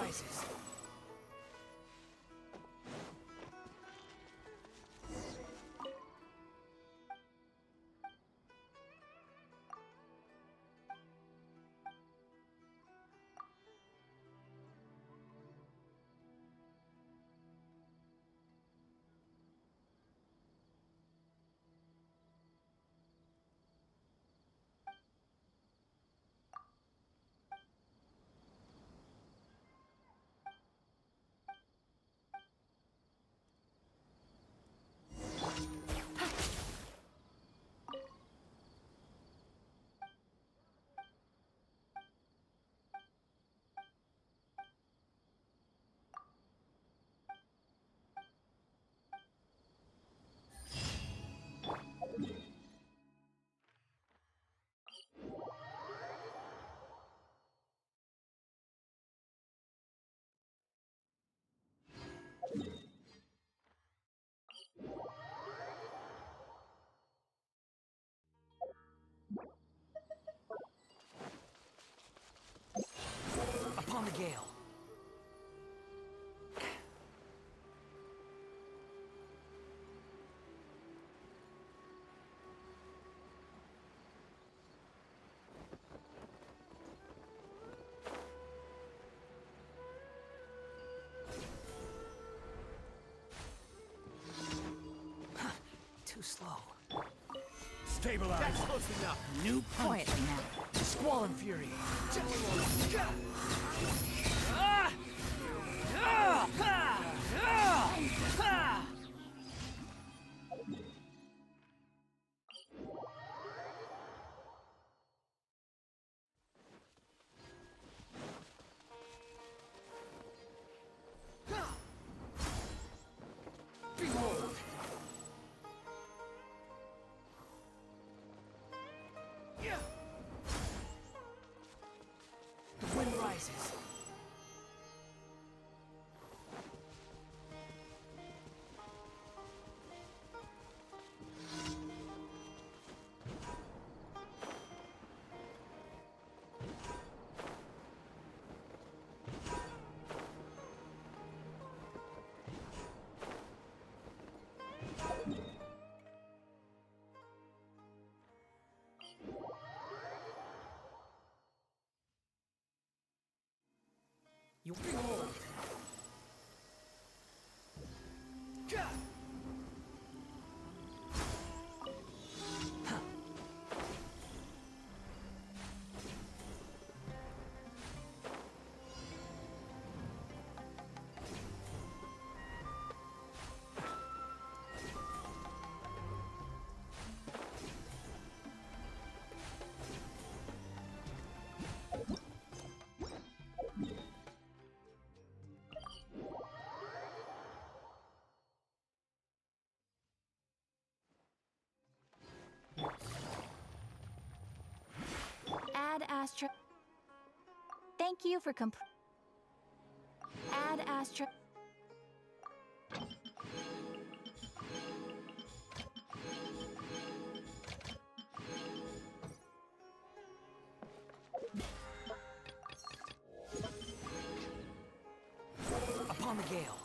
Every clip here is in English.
rises. Upon the gale. Too slow. Stabilize. That's close enough. New punch. Quietly now. Squall and fury. Ah! Ah! Ah! Ah! Ah! Behold! The wind rises. You behold! Add Astra. Thank you for Add Astra. Upon the gale.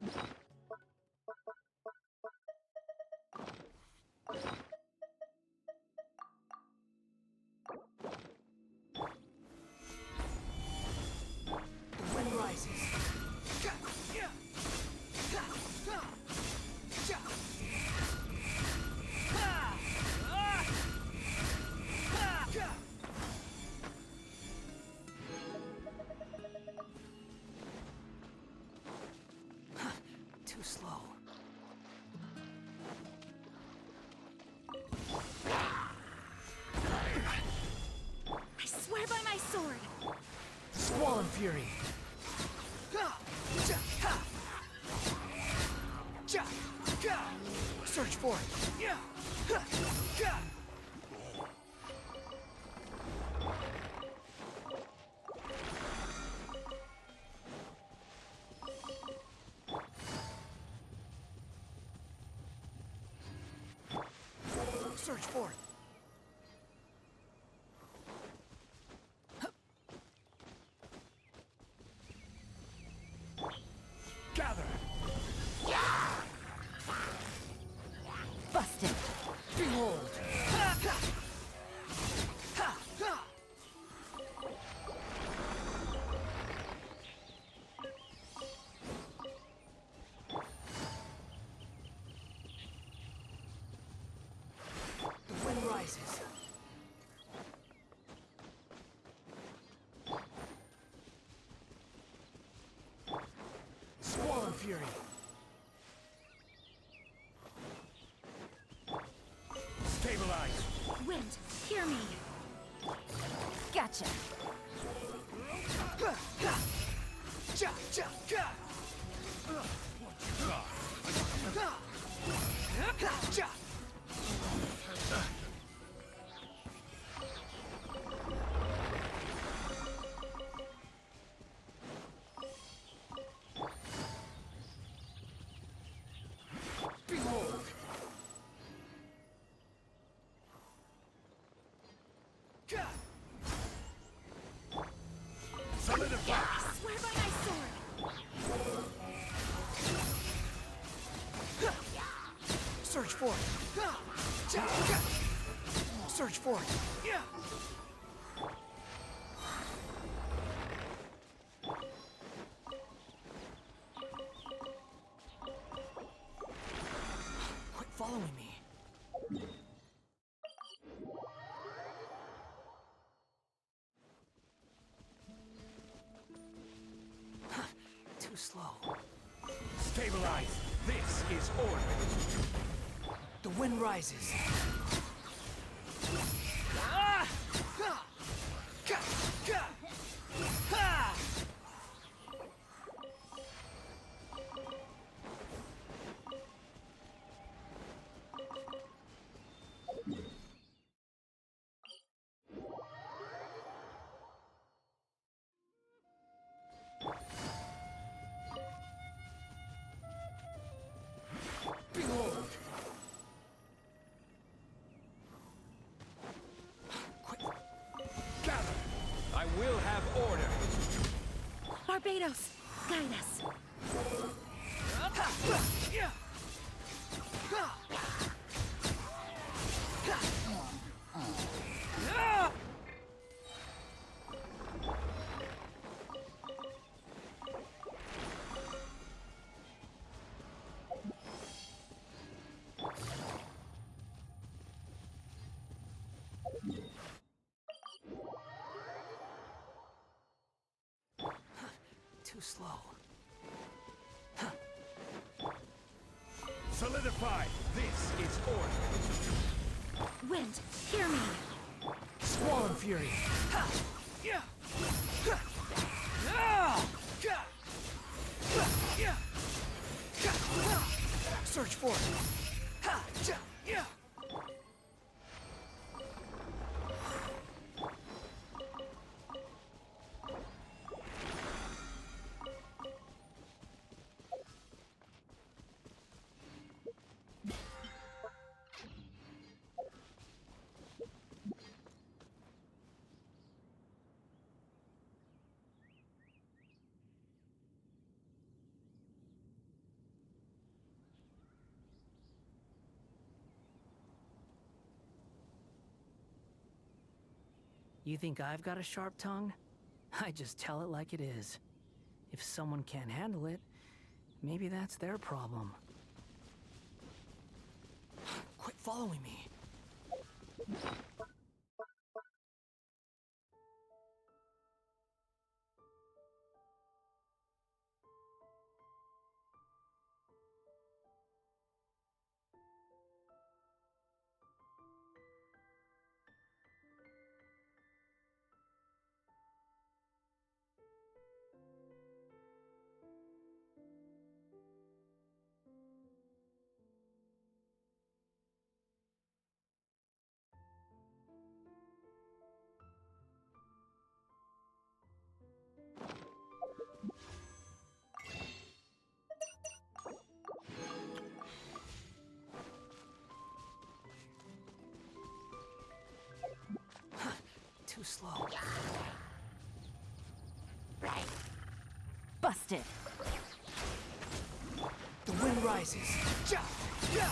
The wind rises. Too slow. I swear by my sword. Squall and Fury. Search for it. Search for it. Gather. Busted. Behold. The wind rises. Squall and Fury. Stabilize. Wind, hear me. Gotcha. Behold. Solidify. I swear by my sword. Search for it. Search for it. Quit following me. Too slow. Stabilize. This is order. The wind rises. Behold. Quit. Gather. I will have order. Barbados, guide us. Too slow. Solidify. This is order. Wind, hear me. Squall and Fury. Search for it. You think I've got a sharp tongue? I just tell it like it is. If someone can't handle it, maybe that's their problem. Quit following me. Too slow. Right. Busted. The wind rises. Ja! Ja!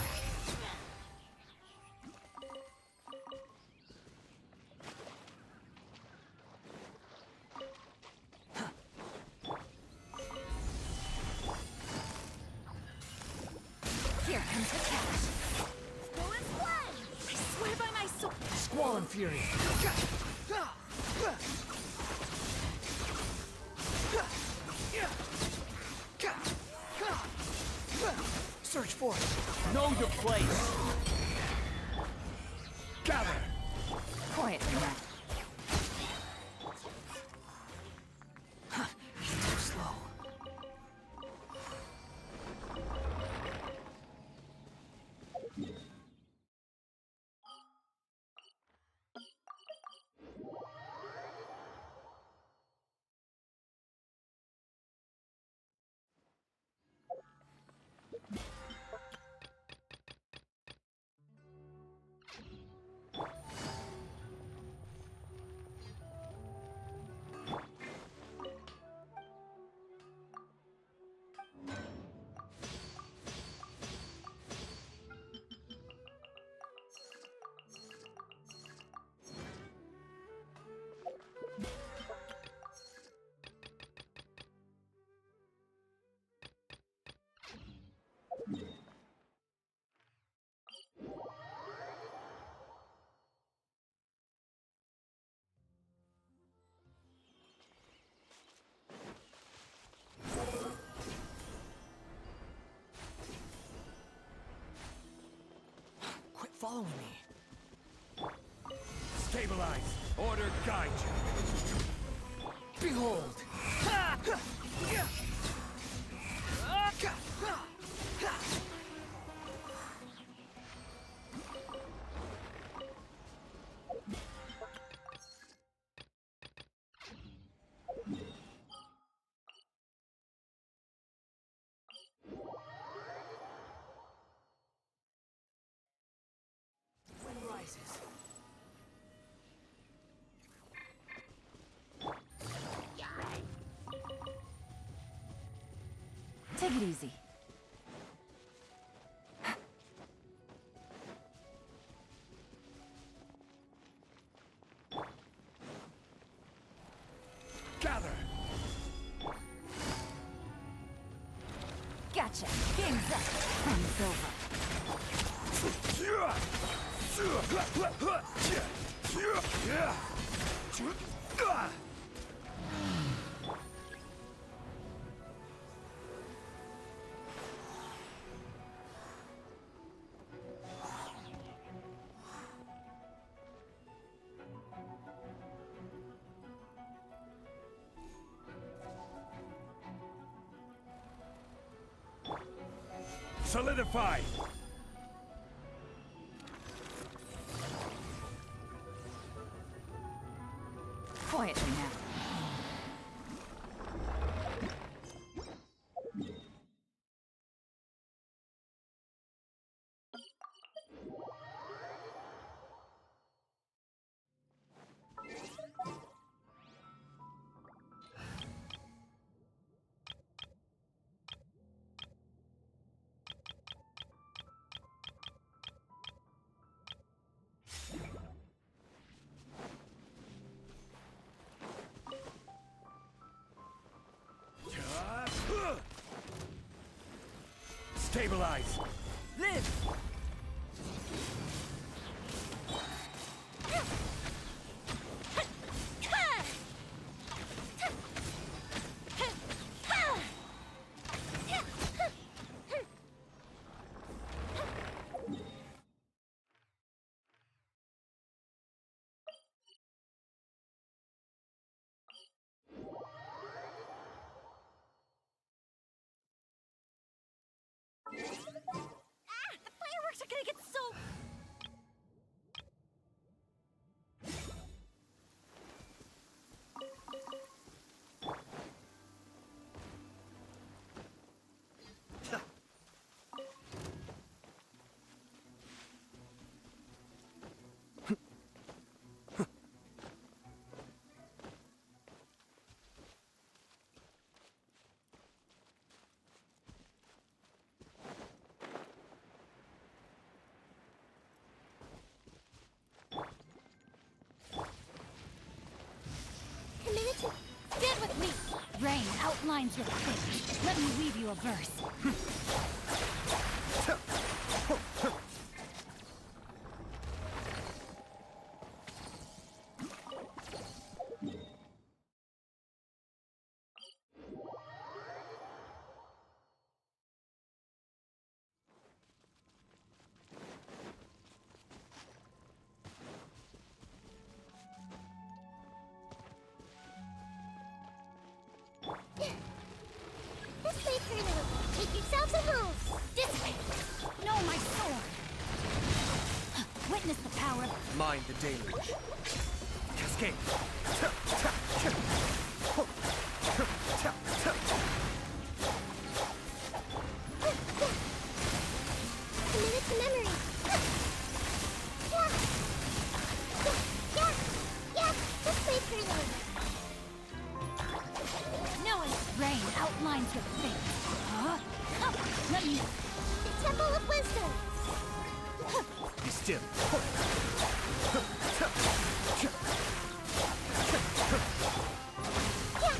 Here comes the catch. Go and play! I swear by my sword. Squall and fury. Search for it. Know your place. Gather. Quietly now. Too slow. Quit following me. Stabilize. Order guide you. Behold! Wind rises. Take it easy. Gather. Gotcha. Game's up. Time's over. Solidify. Quietly now. Stabilize! Live! The fireworks are gonna get so... Committed to... Stand with me! Rain outlines your fate. Let me weave you a verse. This way, Colonel. Take yourselves a move. This way. No, my sword. Witness the power. Mind the deluge. Cascade! Committed to memory. Yeah. This way, Colonel. Rain outlines your fate. Huh? Let me... The Temple of Wisdom! Be still. Yeah!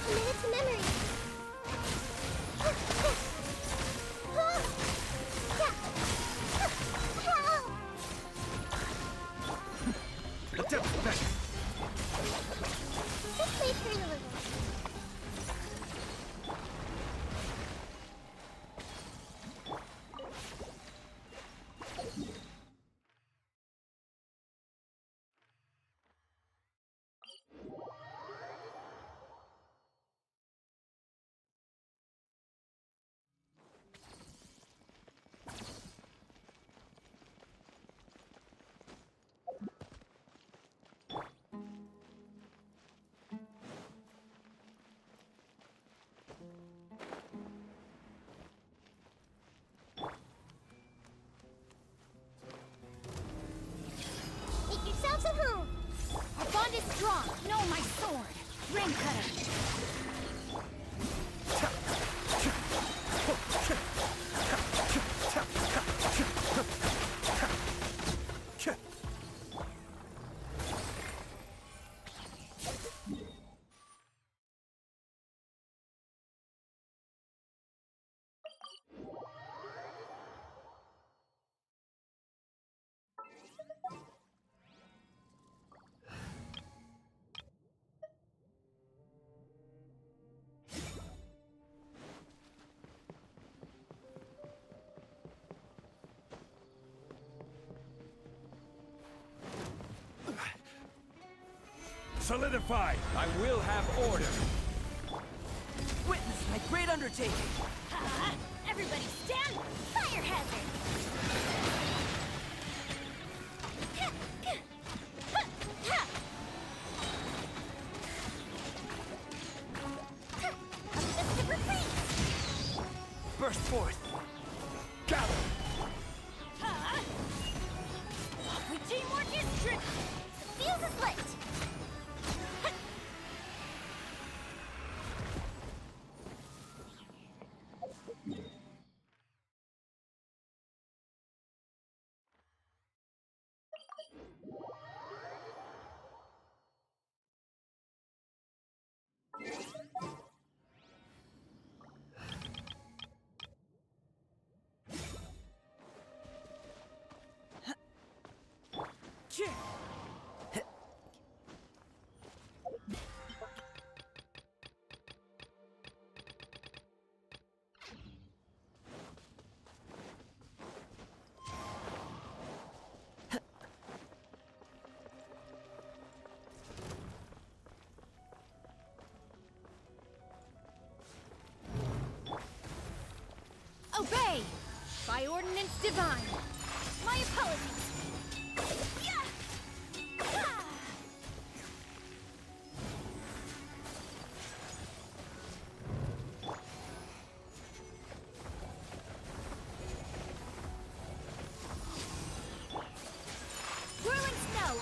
Committed to memory. Help! The devil's back. This way, Colonel. Make yourselves at home. Our bond is strong. No, my sword. Rain cutter. Solidify! I will have order! Witness my great undertaking! Ha! Everybody stand! Fire hazard! A festive retreat! Burst forth! Gather! Ha! We teamwork is tricky! The fuse is lit! Obey! By ordinance divine. My apologies. Yeah! Ah! Whirling snow!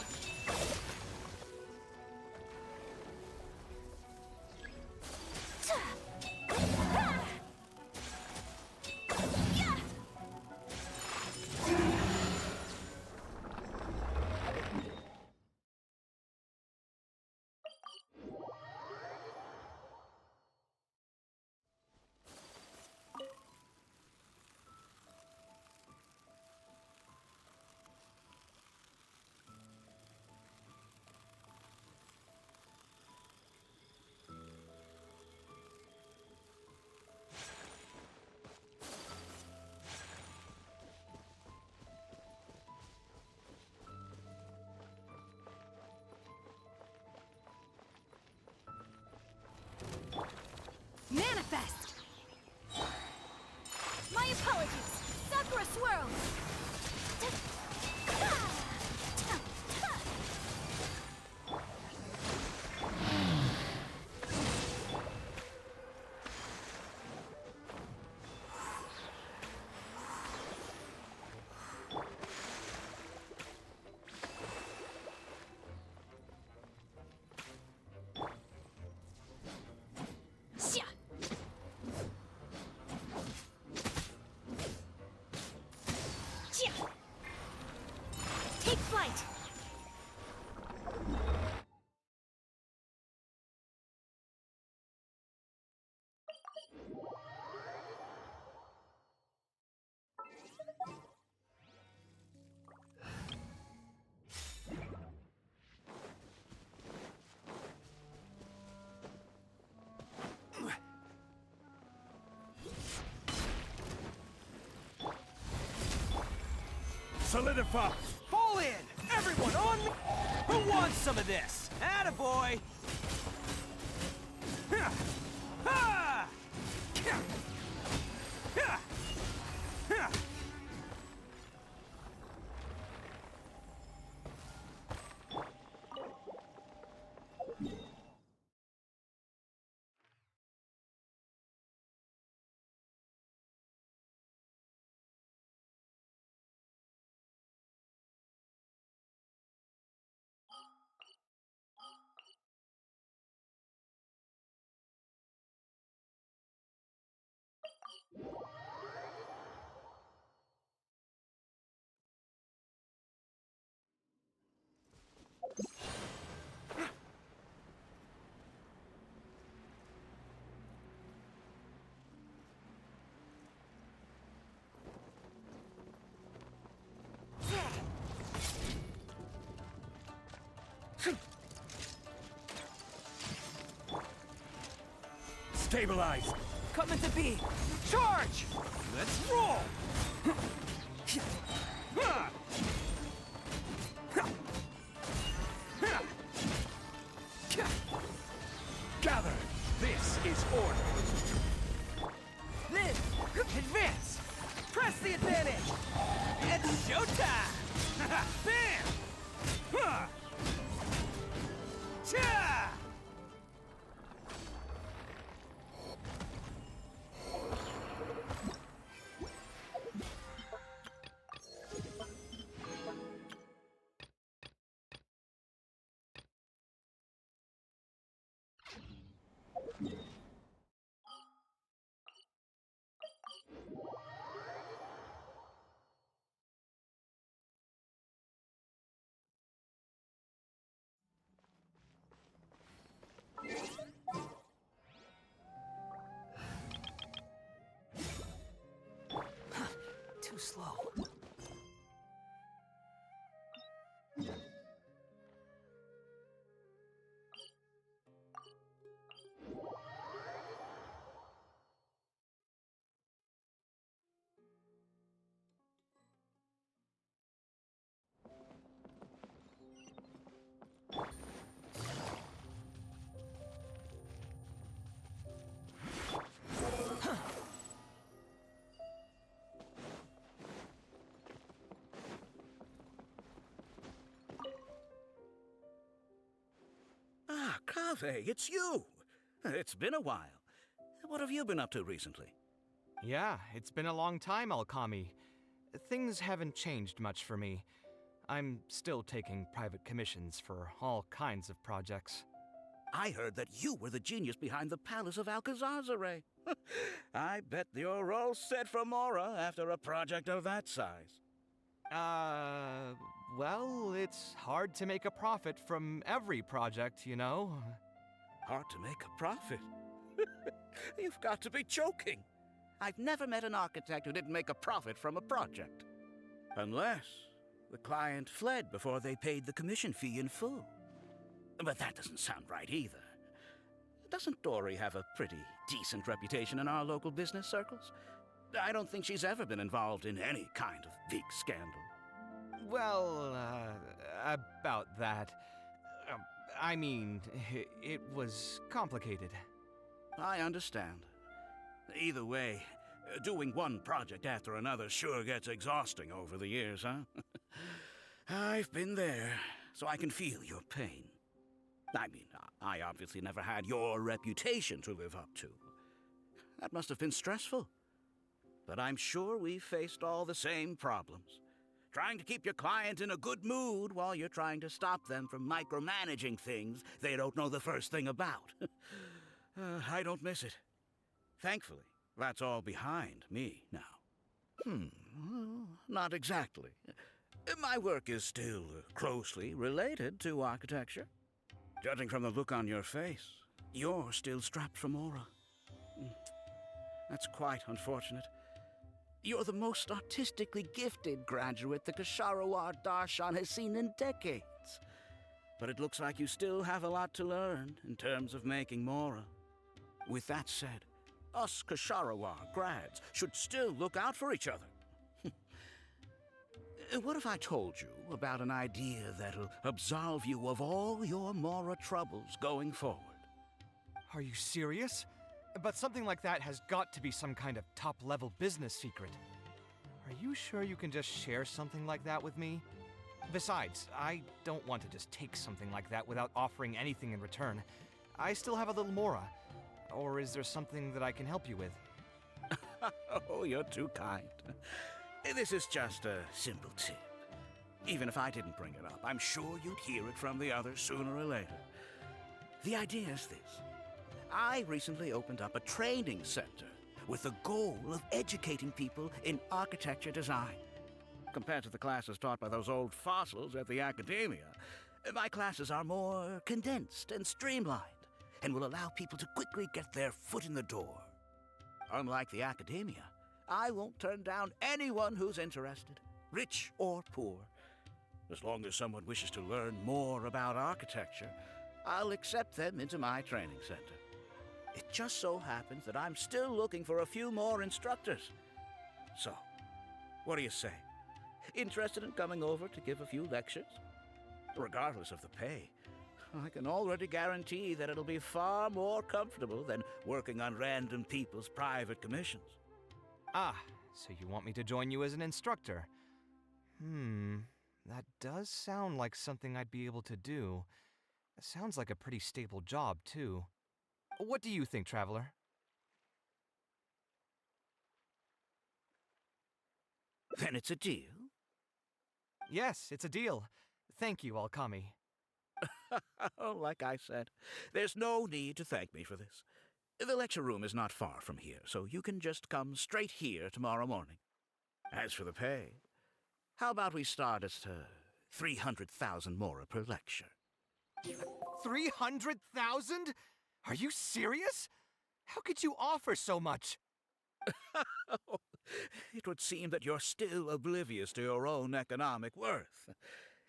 Manifest! My apologies! Sakura swirl! Take flight! Solidify! Fall in! Everyone on me! Who wants some of this? Attaboy! Ha! Ha! Ha! Ha! Ha! Stabilize! Coming to be! Charge! Let's roll! Ha! Ha! Ha! Gather! This is order! Live! Advance! Press the advantage! It's showtime! Bam! Ha! Cha! Too slow. Ave, it's you! It's been a while. What have you been up to recently? Yeah, it's been a long time, Alkami. Things haven't changed much for me. I'm still taking private commissions for all kinds of projects. I heard that you were the genius behind the Palace of Alcazazare. I bet you're all set for Mora after a project of that size. Well, it's hard to make a profit from every project, you know? Hard to make a profit? You've got to be joking. I've never met an architect who didn't make a profit from a project. Unless the client fled before they paid the commission fee in full. But that doesn't sound right either. Doesn't Dory have a pretty decent reputation in our local business circles? I don't think she's ever been involved in any kind of big scandal. Well, about that. I mean, it was complicated. I understand. Either way, doing one project after another sure gets exhausting over the years, huh? I've been there, so I can feel your pain. I mean, I obviously never had your reputation to live up to. That must have been stressful. But I'm sure we've faced all the same problems. Trying to keep your client in a good mood while you're trying to stop them from micromanaging things they don't know the first thing about. I don't miss it. Thankfully, that's all behind me now. Not exactly. My work is still closely related to architecture. Judging from the look on your face, you're still strapped for Mora. That's quite unfortunate. You're the most artistically gifted graduate the Ksharawar Darshan has seen in decades. But it looks like you still have a lot to learn in terms of making Mora. With that said, us Ksharawar grads should still look out for each other. What if I told you about an idea that'll absolve you of all your Mora troubles going forward? Are you serious? But something like that has got to be some kind of top-level business secret. Are you sure you can just share something like that with me? Besides, I don't want to just take something like that without offering anything in return. I still have a little Mora. Or is there something that I can help you with? Oh, you're too kind. This is just a simple tip. Even if I didn't bring it up, I'm sure you'd hear it from the others sooner or later. The idea is this. I recently opened up a training center with the goal of educating people in architecture design. Compared to the classes taught by those old fossils at the academia, my classes are more condensed and streamlined and will allow people to quickly get their foot in the door. Unlike the academia, I won't turn down anyone who's interested, rich or poor. As long as someone wishes to learn more about architecture, I'll accept them into my training center. It just so happens that I'm still looking for a few more instructors. So, what do you say? Interested in coming over to give a few lectures? Regardless of the pay, I can already guarantee that it'll be far more comfortable than working on random people's private commissions. Ah, so you want me to join you as an instructor? That does sound like something I'd be able to do. It sounds like a pretty stable job, too. What do you think, Traveler? Then it's a deal. Yes, it's a deal. Thank you, Alkami. Like I said, there's no need to thank me for this. The lecture room is not far from here, so you can just come straight here tomorrow morning. As for the pay, how about we start at 300,000 Mora per lecture? 300,000? Are you serious? How could you offer so much? It would seem that you're still oblivious to your own economic worth.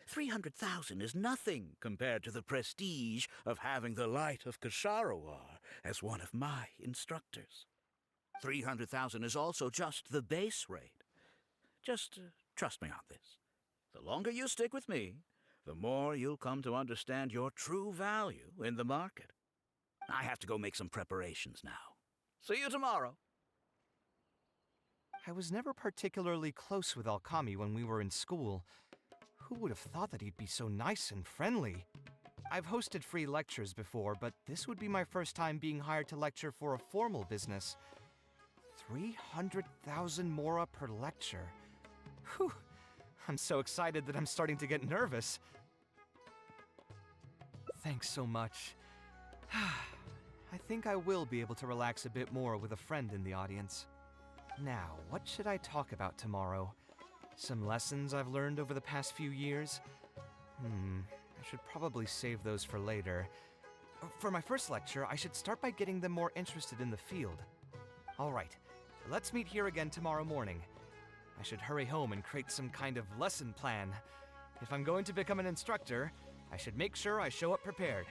300,000 is nothing compared to the prestige of having the Light of Ksharawar as one of my instructors. 300,000 is also just the base rate. Just trust me on this. The longer you stick with me, the more you'll come to understand your true value in the market. I have to go make some preparations now. See you tomorrow. I was never particularly close with Alkami when we were in school. Who would have thought that he'd be so nice and friendly? I've hosted free lectures before, but this would be my first time being hired to lecture for a formal business. 300,000 mora per lecture. Whew. I'm so excited that I'm starting to get nervous. Thanks so much. I think I will be able to relax a bit more with a friend in the audience. Now, what should I talk about tomorrow? Some lessons I've learned over the past few years? I should probably save those for later. For my first lecture, I should start by getting them more interested in the field. All right, let's meet here again tomorrow morning. I should hurry home and create some kind of lesson plan. If I'm going to become an instructor, I should make sure I show up prepared.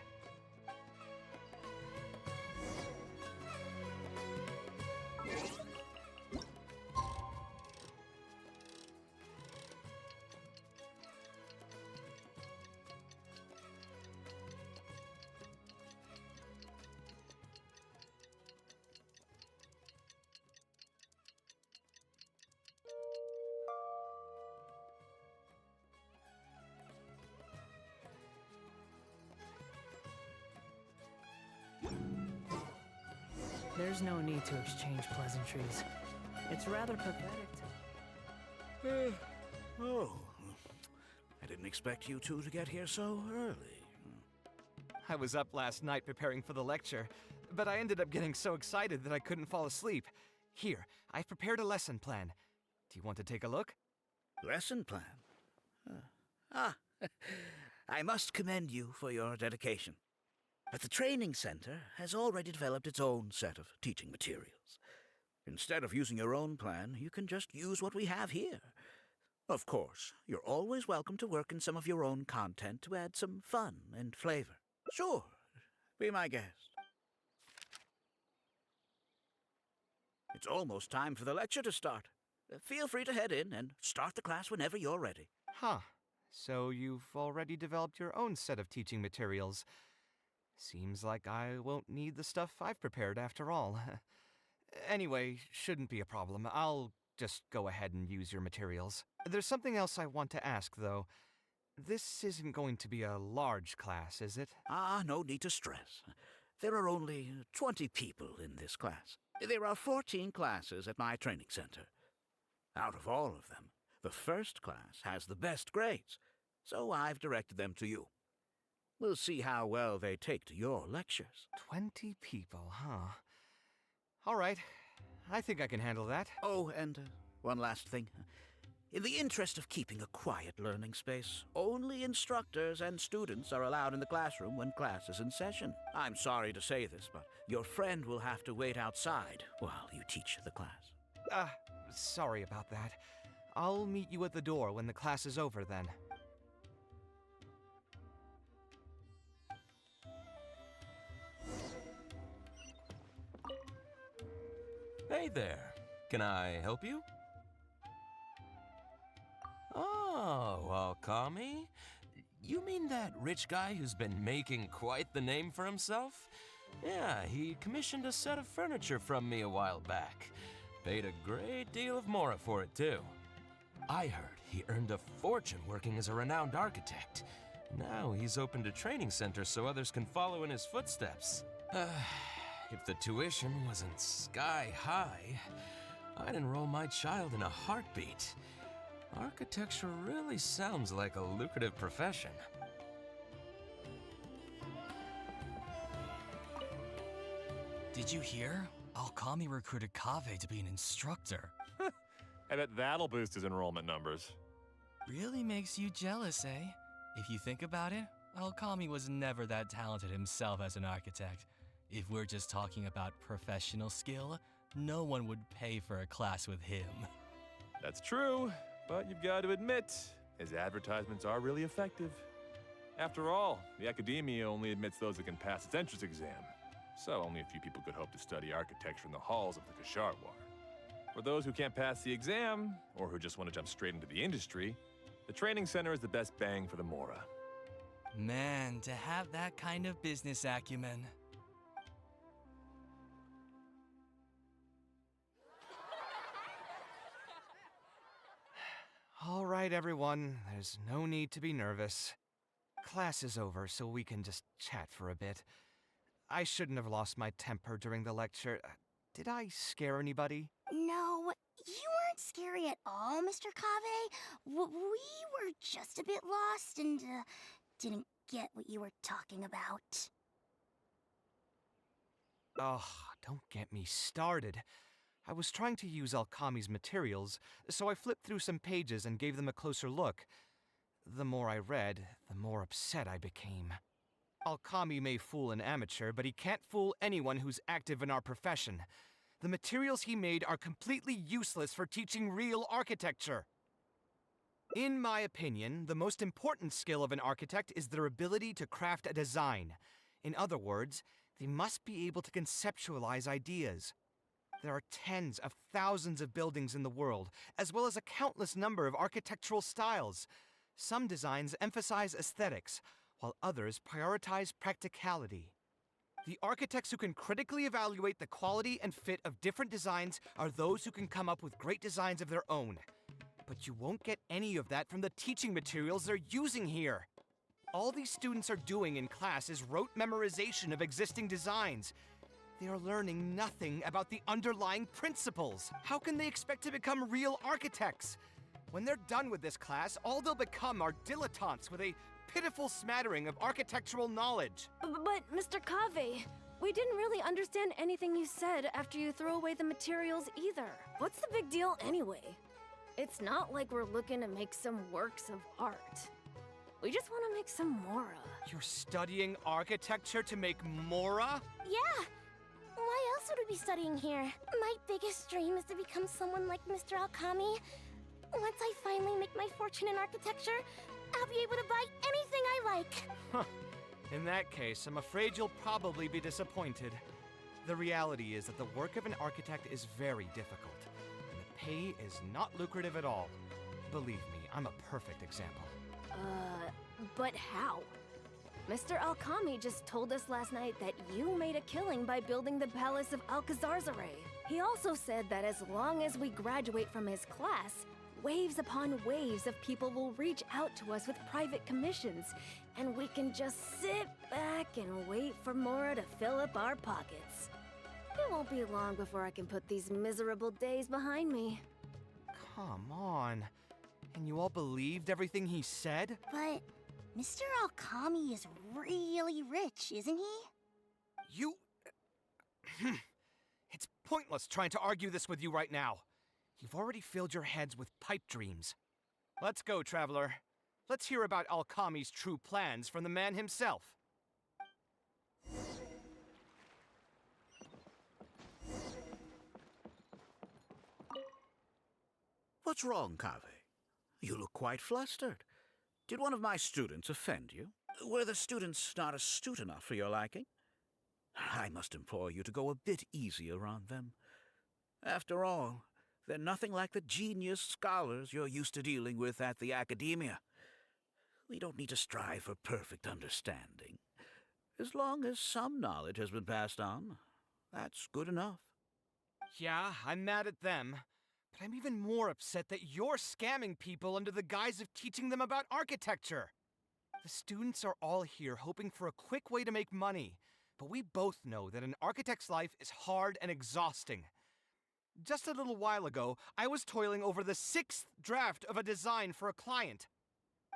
There's no need to exchange pleasantries. It's rather pathetic to... Oh, I didn't expect you two to get here so early. I was up last night preparing for the lecture, but I ended up getting so excited that I couldn't fall asleep. Here, I've prepared a lesson plan. Do you want to take a look? Lesson plan? I must commend you for your dedication. But the training center has already developed its own set of teaching materials. Instead of using your own plan, you can just use what we have here. Of course, you're always welcome to work in some of your own content to add some fun and flavor. Sure, be my guest. It's almost time for the lecture to start. Feel free to head in and start the class whenever you're ready. Huh. So you've already developed your own set of teaching materials. Seems like I won't need the stuff I've prepared after all. Anyway, shouldn't be a problem. I'll just go ahead and use your materials. There's something else I want to ask, though. This isn't going to be a large class, is it? No need to stress. There are only 20 people in this class. There are 14 classes at my training center. Out of all of them, the first class has the best grades, so I've directed them to you. We'll see how well they take to your lectures. 20 people, huh? All right. I think I can handle that. Oh, and one last thing. In the interest of keeping a quiet learning space, only instructors and students are allowed in the classroom when class is in session. I'm sorry to say this, but your friend will have to wait outside while you teach the class. Sorry about that. I'll meet you at the door when the class is over then. Hey there. Can I help you? Oh, Akami? You mean that rich guy who's been making quite the name for himself? Yeah, he commissioned a set of furniture from me a while back. Paid a great deal of mora for it, too. I heard he earned a fortune working as a renowned architect. Now he's opened a training center so others can follow in his footsteps. If the tuition wasn't sky high, I'd enroll my child in a heartbeat. Architecture really sounds like a lucrative profession. Did you hear? Alkami recruited Kaveh to be an instructor. I bet that'll boost his enrollment numbers. Really makes you jealous, eh? If you think about it, Alkami was never that talented himself as an architect. If we're just talking about professional skill, no one would pay for a class with him. That's true, but you've got to admit, his advertisements are really effective. After all, the academia only admits those that can pass its entrance exam, so only a few people could hope to study architecture in the halls of the Kasharwar. For those who can't pass the exam, or who just want to jump straight into the industry, the training center is the best bang for the mora. Man, to have that kind of business acumen. All right, everyone. There's no need to be nervous. class is over, so we can just chat for a bit. I shouldn't have lost my temper during the lecture. Did I scare anybody? No, you weren't scary at all, Mr. Cave. We were just a bit lost and didn't get what you were talking about. Oh, don't get me started. I was trying to use Alkami's materials, so I flipped through some pages and gave them a closer look. The more I read, the more upset I became. Alkami may fool an amateur, but he can't fool anyone who's active in our profession. The materials he made are completely useless for teaching real architecture. In my opinion, the most important skill of an architect is their ability to craft a design. In other words, they must be able to conceptualize ideas. There are tens of thousands of buildings in the world, as well as a countless number of architectural styles. Some designs emphasize aesthetics, while others prioritize practicality. The architects who can critically evaluate the quality and fit of different designs are those who can come up with great designs of their own. But you won't get any of that from the teaching materials they're using here. All these students are doing in class is rote memorization of existing designs. They are learning nothing about the underlying principles. How can they expect to become real architects? When they're done with this class, all they'll become are dilettantes with a pitiful smattering of architectural knowledge. But, Mr. Cave, we didn't really understand anything you said after you threw away the materials either. What's the big deal anyway? It's not like we're looking to make some works of art. We just want to make some Mora. You're studying architecture to make Mora? Yeah. Why else would we be studying here? My biggest dream is to become someone like Mr. Alkami. Once I finally make my fortune in architecture, I'll be able to buy anything I like. Huh. In that case, I'm afraid you'll probably be disappointed. The reality is that the work of an architect is very difficult, and the pay is not lucrative at all. Believe me, I'm a perfect example. But how? Mr. Alkami just told us last night that you made a killing by building the Palace of Alcazarzare. He also said that as long as we graduate from his class, waves upon waves of people will reach out to us with private commissions, and we can just sit back and wait for Mora to fill up our pockets. It won't be long before I can put these miserable days behind me. Come on. And you all believed everything he said? But Mr. Alkami is really rich, isn't he? You... It's pointless trying to argue this with you right now. You've already filled your heads with pipe dreams. Let's go, traveler. Let's hear about Alkami's true plans from the man himself. What's wrong, Cave? You look quite flustered. Did one of my students offend you? Were the students not astute enough for your liking? I must implore you to go a bit easier on them. After all, they're nothing like the genius scholars you're used to dealing with at the academia. We don't need to strive for perfect understanding. As long as some knowledge has been passed on, that's good enough. Yeah, I'm mad at them. But I'm even more upset that you're scamming people under the guise of teaching them about architecture. The students are all here hoping for a quick way to make money, but we both know that an architect's life is hard and exhausting. Just a little while ago, I was toiling over the 6th draft of a design for a client.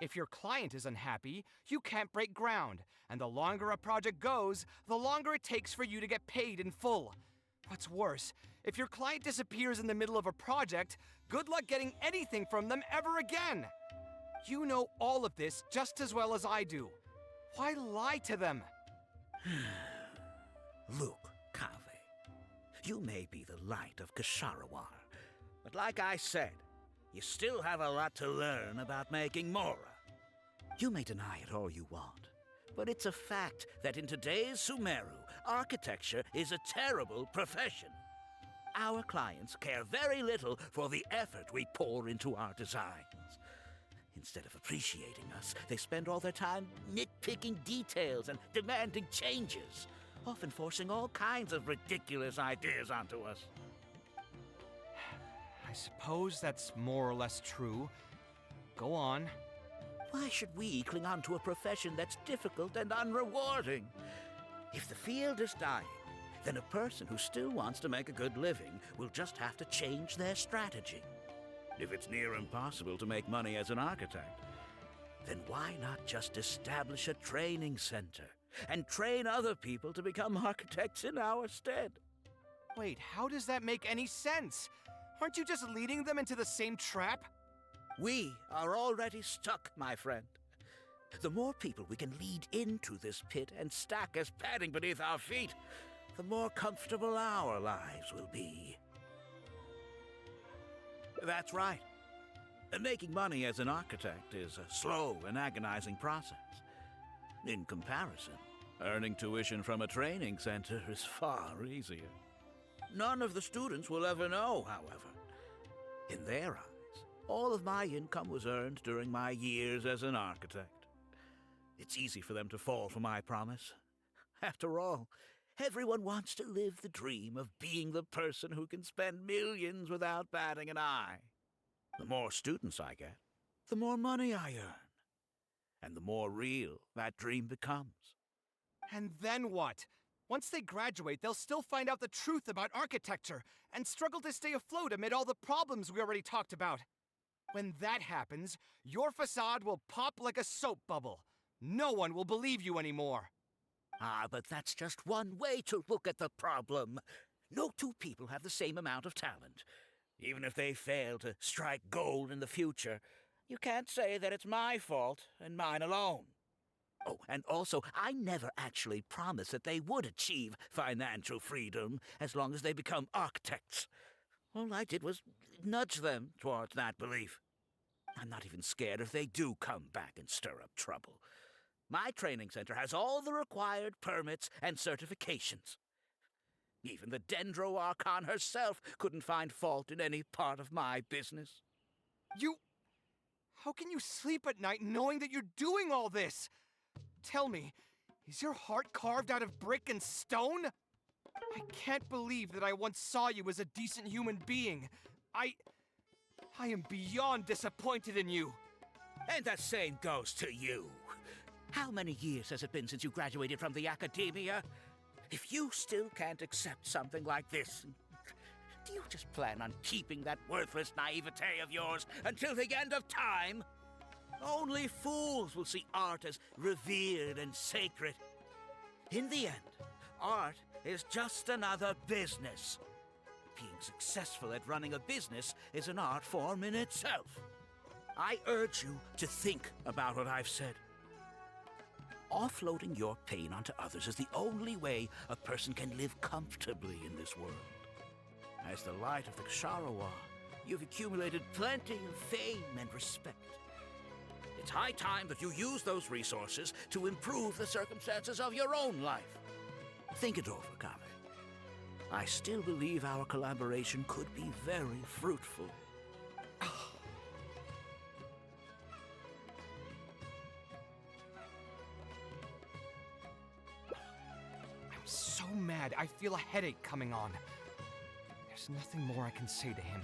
If your client is unhappy, you can't break ground, and the longer a project goes, the longer it takes for you to get paid in full. What's worse, if your client disappears in the middle of a project, good luck getting anything from them ever again. You know all of this just as well as I do. Why lie to them? Look, Cave, you may be the light of Kasharawar, but like I said, you still have a lot to learn about making Mora. You may deny it all you want, but it's a fact that in today's Sumeru, architecture is a terrible profession. Our clients care very little for the effort we pour into our designs. Instead of appreciating us, they spend all their time nitpicking details and demanding changes, often forcing all kinds of ridiculous ideas onto us. I suppose that's more or less true. Go on. Why should we cling on to a profession that's difficult and unrewarding? If the field is dying, then a person who still wants to make a good living will just have to change their strategy. If it's near impossible to make money as an architect, then why not just establish a training center and train other people to become architects in our stead? Wait, how does that make any sense? Aren't you just leading them into the same trap? We are already stuck, my friend. The more people we can lead into this pit and stack as padding beneath our feet, the more comfortable our lives will be. That's right. Making money as an architect is a slow and agonizing process. In comparison, earning tuition from a training center is far easier. None of the students will ever know, however. In their eyes, all of my income was earned during my years as an architect. It's easy for them to fall for my promise. After all, everyone wants to live the dream of being the person who can spend millions without batting an eye. The more students I get, the more money I earn. And the more real that dream becomes. And then what? Once they graduate, they'll still find out the truth about architecture and struggle to stay afloat amid all the problems we already talked about. When that happens, your facade will pop like a soap bubble. No one will believe you anymore. Ah, but that's just one way to look at the problem. No two people have the same amount of talent. Even if they fail to strike gold in the future, you can't say that it's my fault and mine alone. Oh, and also, I never actually promised that they would achieve financial freedom as long as they become architects. All I did was nudge them towards that belief. I'm not even scared if they do come back and stir up trouble. My training center has all the required permits and certifications. Even the Dendro Archon herself couldn't find fault in any part of my business. How can you sleep at night knowing that you're doing all this? Tell me, is your heart carved out of brick and stone? I can't believe that I once saw you as a decent human being. I am beyond disappointed in you. And the same goes to you. How many years has it been since you graduated from the academia? If you still can't accept something like this, do you just plan on keeping that worthless naivete of yours until the end of time? Only fools will see art as revered and sacred. In the end, art is just another business. Being successful at running a business is an art form in itself. I urge you to think about what I've said. Offloading your pain onto others is the only way a person can live comfortably in this world. As the light of the Ksharowa, you've accumulated plenty of fame and respect. It's high time that you use those resources to improve the circumstances of your own life. Think it over, Kame. I still believe our collaboration could be very fruitful. I'm so mad, I feel a headache coming on. There's nothing more I can say to him.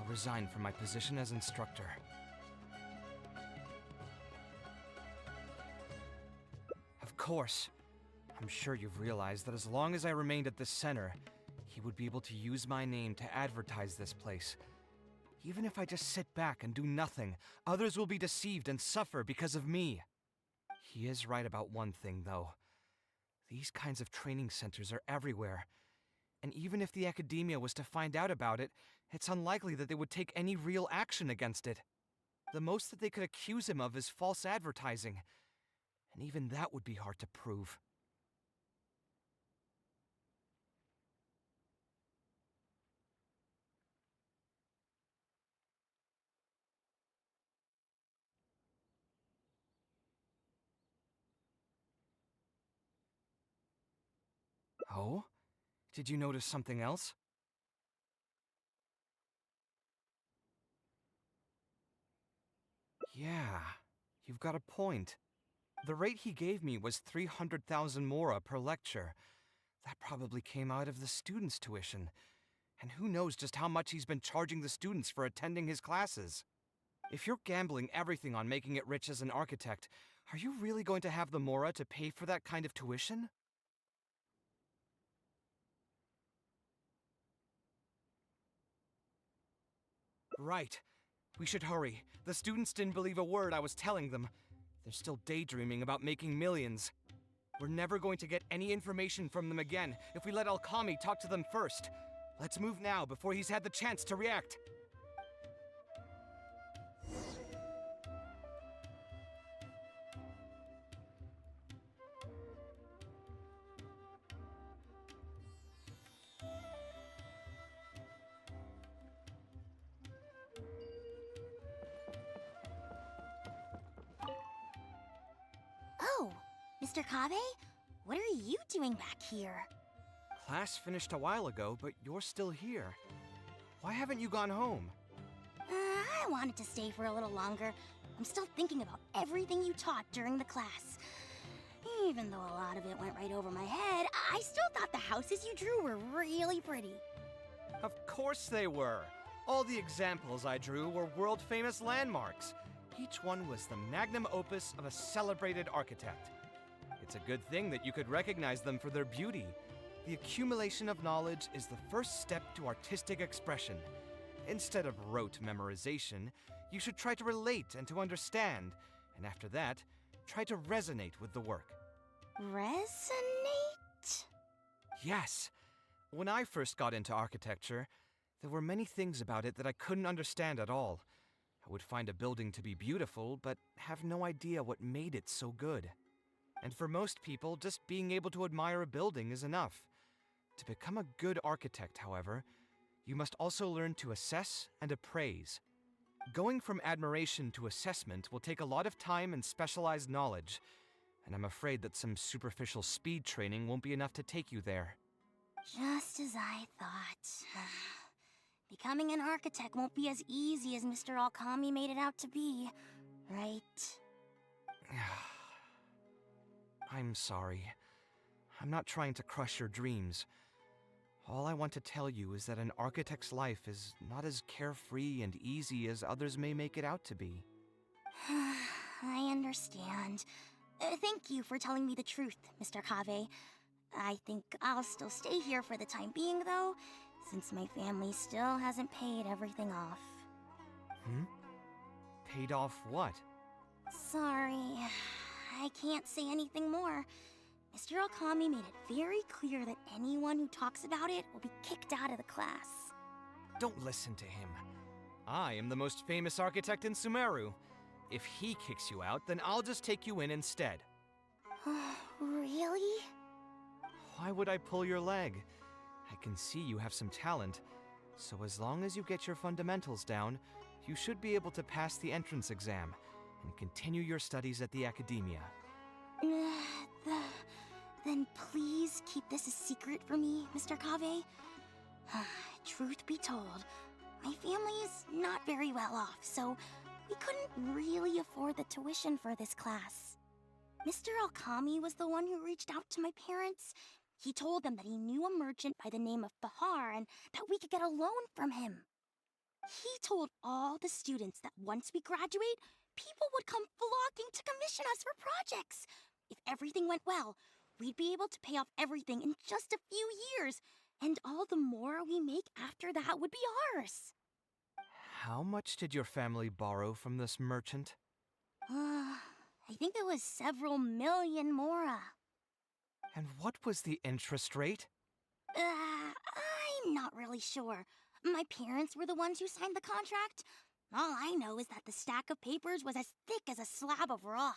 I'll resign from my position as instructor. Of course. I'm sure you've realized that as long as I remained at this center, he would be able to use my name to advertise this place. Even if I just sit back and do nothing, others will be deceived and suffer because of me. He is right about one thing, though. These kinds of training centers are everywhere. And even if the academia was to find out about it, it's unlikely that they would take any real action against it. The most that they could accuse him of is false advertising. And even that would be hard to prove. Oh? Did you notice something else? Yeah, you've got a point. The rate he gave me was 300,000 mora per lecture. That probably came out of the students' tuition. And who knows just how much he's been charging the students for attending his classes. If you're gambling everything on making it rich as an architect, are you really going to have the Mora to pay for that kind of tuition? Right. We should hurry. The students didn't believe a word I was telling them. They're still daydreaming about making millions. We're never going to get any information from them again if we let Alkami talk to them first. Let's move now before he's had the chance to react. Oh, Mr. Kave? What are you doing back here? Class finished a while ago, but you're still here. Why haven't you gone home? I wanted to stay for a little longer. I'm still thinking about everything you taught during the class. Even though a lot of it went right over my head, I still thought the houses you drew were really pretty. Of course they were. All the examples I drew were world-famous landmarks. Each one was the magnum opus of a celebrated architect. It's a good thing that you could recognize them for their beauty. The accumulation of knowledge is the first step to artistic expression. Instead of rote memorization, you should try to relate and to understand, and after that, try to resonate with the work. Resonate? Yes. When I first got into architecture, there were many things about it that I couldn't understand at all. I would find a building to be beautiful, but have no idea what made it so good. And for most people, just being able to admire a building is enough. To become a good architect, however, you must also learn to assess and appraise. Going from admiration to assessment will take a lot of time and specialized knowledge, and I'm afraid that some superficial speed training won't be enough to take you there. Just as I thought. Becoming an architect won't be as easy as Mr. Alkami made it out to be, right? I'm sorry. I'm not trying to crush your dreams. All I want to tell you is that an architect's life is not as carefree and easy as others may make it out to be. I understand. Thank you for telling me the truth, Mr. Kave. I think I'll still stay here for the time being, though, since my family still hasn't paid everything off. Paid off what? Sorry, I can't say anything more. Mr. Alkami made it very clear that anyone who talks about it will be kicked out of the class. Don't listen to him. I am the most famous architect in Sumeru. If he kicks you out, then I'll just take you in instead. Really? Why would I pull your leg? I can see you have some talent, so as long as you get your fundamentals down, you should be able to pass the entrance exam and continue your studies at the academia. Then please keep this a secret for me, Mr. Kave. Truth be told, my family is not very well off, so we couldn't really afford the tuition for this class. Mr. Alkami was the one who reached out to my parents. He told them that he knew a merchant by the name of Bahar and that we could get a loan from him. He told all the students that once we graduate, people would come flocking to commission us for projects. If everything went well, we'd be able to pay off everything in just a few years, and all the more we make after that would be ours. How much did your family borrow from this merchant? I think it was several million mora. And what was the interest rate? I'm not really sure. My parents were the ones who signed the contract. All I know is that the stack of papers was as thick as a slab of rock.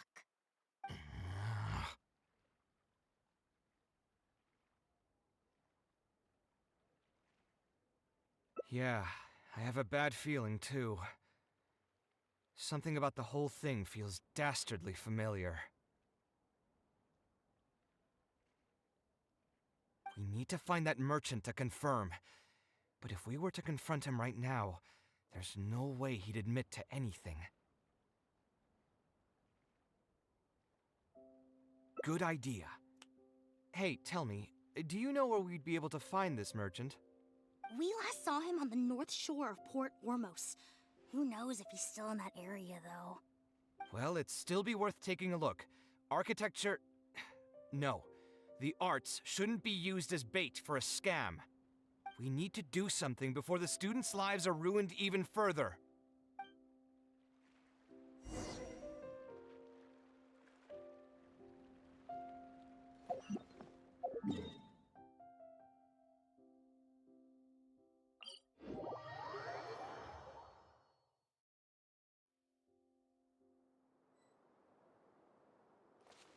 Yeah, I have a bad feeling too. Something about the whole thing feels dastardly familiar. We need to find that merchant to confirm. But if we were to confront him right now, there's no way he'd admit to anything. Good idea. Hey, tell me, do you know where we'd be able to find this merchant? We last saw him on the north shore of Port Ormos. Who knows if he's still in that area, though? Well, it'd still be worth taking a look. Architecture... No. The arts shouldn't be used as bait for a scam. We need to do something before the students' lives are ruined even further.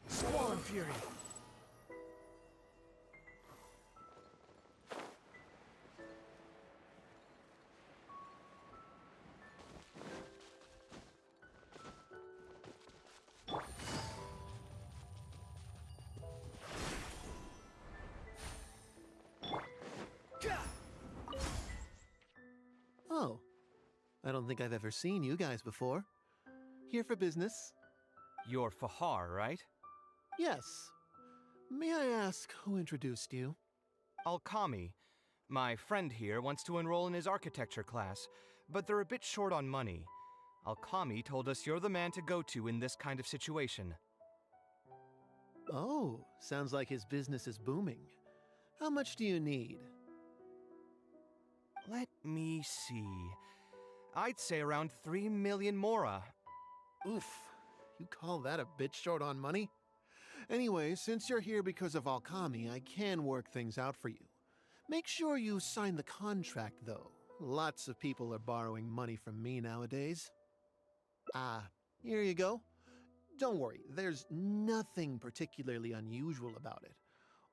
Squall Fury! Oh, I don't think I've ever seen you guys before. Here for business? You're Fahar, right? Yes. May I ask who introduced you? Alkami. My friend here wants to enroll in his architecture class, but they're a bit short on money. Alkami told us you're the man to go to in this kind of situation. Oh, sounds like his business is booming. How much do you need? Let me see. I'd say around 3 million mora. Oof, you call that a bit short on money? Anyway, since you're here because of Alkami, I can work things out for you. Make sure you sign the contract, though. Lots of people are borrowing money from me nowadays. Ah, here you go. Don't worry, there's nothing particularly unusual about it.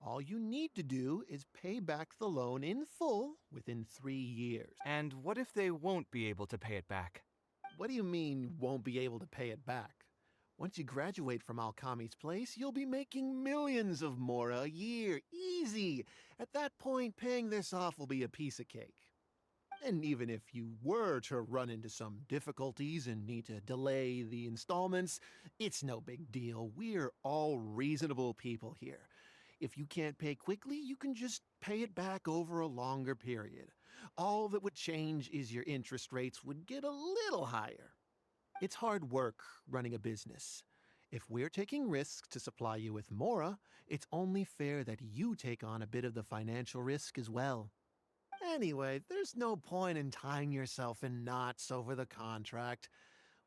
All you need to do is pay back the loan in full within 3 years. And what if they won't be able to pay it back? What do you mean, won't be able to pay it back? Once you graduate from Alkami's place, you'll be making millions of mora a year. Easy! At that point, paying this off will be a piece of cake. And even if you were to run into some difficulties and need to delay the installments, it's no big deal. We're all reasonable people here. If you can't pay quickly, you can just pay it back over a longer period. All that would change is your interest rates would get a little higher. It's hard work running a business. If we're taking risks to supply you with mora, it's only fair that you take on a bit of the financial risk as well. Anyway, there's no point in tying yourself in knots over the contract.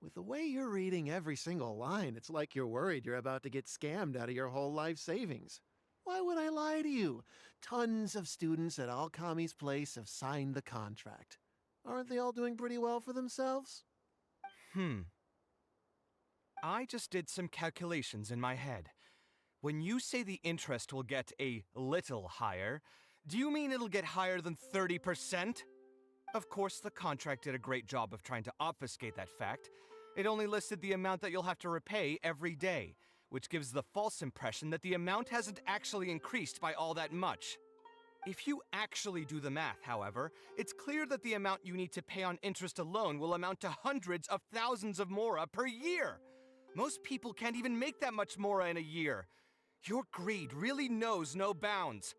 With the way you're reading every single line, it's like you're worried you're about to get scammed out of your whole life savings. Why would I lie to you? Tons of students at Alkami's place have signed the contract. Aren't they all doing pretty well for themselves? I just did some calculations in my head. When you say the interest will get a little higher, do you mean it'll get higher than 30%? Of course, the contract did a great job of trying to obfuscate that fact. It only listed the amount that you'll have to repay every day, which gives the false impression that the amount hasn't actually increased by all that much. If you actually do the math, however, it's clear that the amount you need to pay on interest alone will amount to hundreds of thousands of mora per year. Most people can't even make that much mora in a year. Your greed really knows no bounds.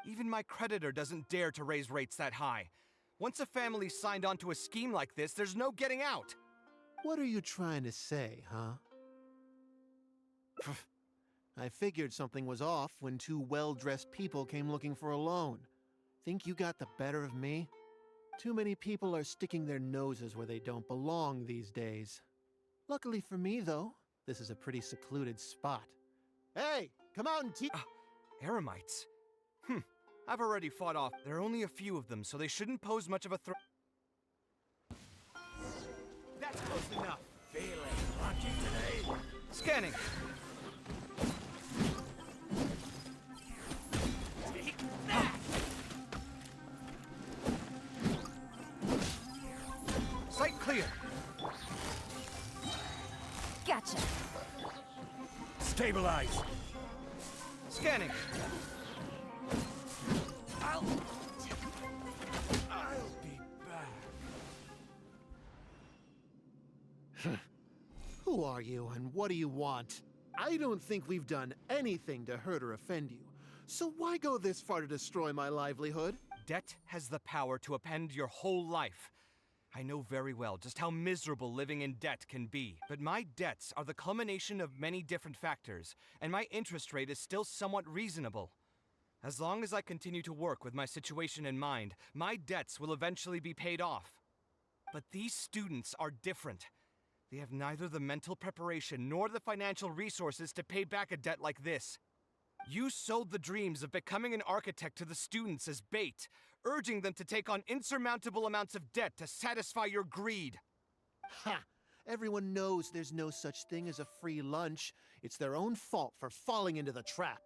Even my creditor doesn't dare to raise rates that high. Once a family's signed on to a scheme like this, there's no getting out. What are you trying to say, huh? I figured something was off when two well-dressed people came looking for a loan. Think you got the better of me? Too many people are sticking their noses where they don't belong these days. Luckily for me, though, this is a pretty secluded spot. Hey, come out and Eremites? I've already fought off. There are only a few of them, so they shouldn't pose much of a threat. That's close enough. Feeling lucky today. Scanning. Take that! Sight clear. Gotcha. Stabilize. Scanning. I'll be back. Who are you and what do you want? I don't think we've done anything to hurt or offend you. So why go this far to destroy my livelihood? Debt has the power to upend your whole life. I know very well just how miserable living in debt can be, but my debts are the culmination of many different factors, and my interest rate is still somewhat reasonable. As long as I continue to work with my situation in mind, my debts will eventually be paid off. But these students are different. They have neither the mental preparation nor the financial resources to pay back a debt like this. You sold the dreams of becoming an architect to the students as bait, urging them to take on insurmountable amounts of debt to satisfy your greed. Ha! Everyone knows there's no such thing as a free lunch. It's their own fault for falling into the trap.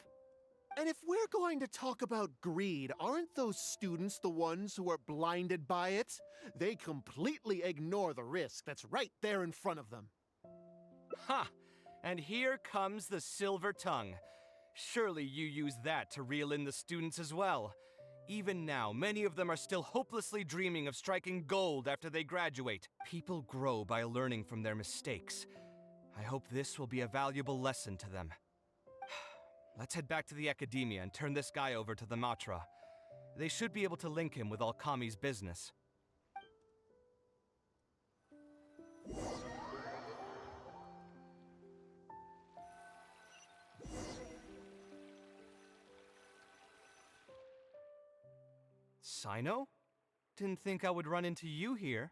And if we're going to talk about greed, aren't those students the ones who are blinded by it? They completely ignore the risk that's right there in front of them. Ha! And here comes the silver tongue. Surely you use that to reel in the students as well. Even now, many of them are still hopelessly dreaming of striking gold after they graduate. People grow by learning from their mistakes. I hope this will be a valuable lesson to them. Let's head back to the academia and turn this guy over to the Matra. They should be able to link him with Alkami's business. Sino? Didn't think I would run into you here.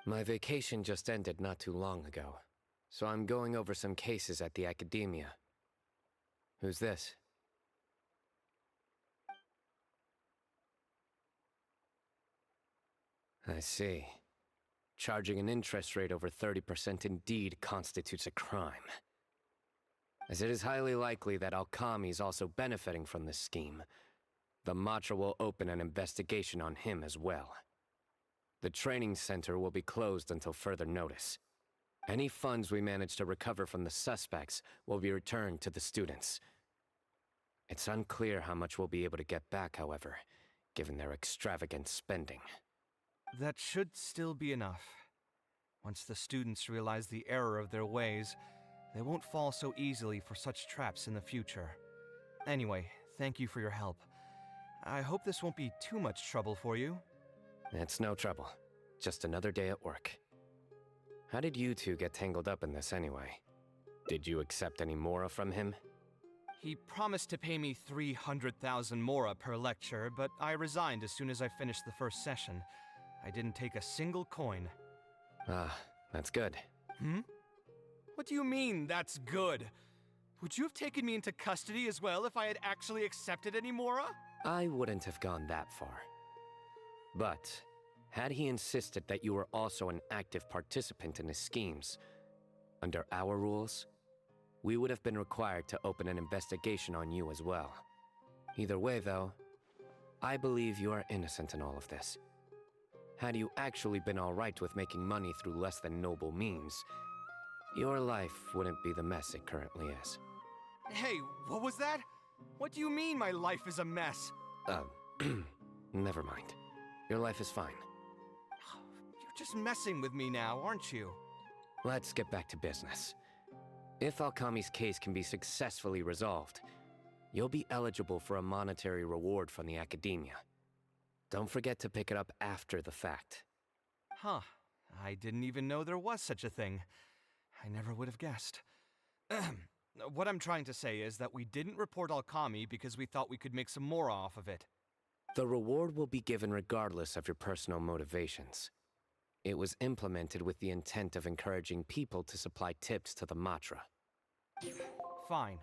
My vacation just ended not too long ago, so I'm going over some cases at the academia. Who's this? I see. Charging an interest rate over 30% indeed constitutes a crime. As it is highly likely that Alkami is also benefiting from this scheme, the Matra will open an investigation on him as well. The training center will be closed until further notice. Any funds we manage to recover from the suspects will be returned to the students. It's unclear how much we'll be able to get back, however, given their extravagant spending. That should still be enough. Once the students realize the error of their ways, they won't fall so easily for such traps in the future. Anyway, thank you for your help. I hope this won't be too much trouble for you. It's no trouble. Just another day at work. How did you two get tangled up in this anyway? Did you accept any mora from him? He promised to pay me 300,000 mora per lecture, but I resigned as soon as I finished the first session. I didn't take a single coin. Ah, that's good. Hmm? What do you mean, that's good? Would you have taken me into custody as well if I had actually accepted any mora? I wouldn't have gone that far. But, had he insisted that you were also an active participant in his schemes, under our rules, we would have been required to open an investigation on you as well. Either way, though, I believe you are innocent in all of this. Had you actually been alright with making money through less than noble means, your life wouldn't be the mess it currently is. Hey, what was that? What do you mean my life is a mess? Never mind. Your life is fine. You're just messing with me now, aren't you? Let's get back to business. If Alkami's case can be successfully resolved, you'll be eligible for a monetary reward from the academia. Don't forget to pick it up after the fact. Huh. I didn't even know there was such a thing. I never would have guessed. What I'm trying to say is that we didn't report Alkami because we thought we could make some more off of it. The reward will be given regardless of your personal motivations. It was implemented with the intent of encouraging people to supply tips to the Matra. Fine.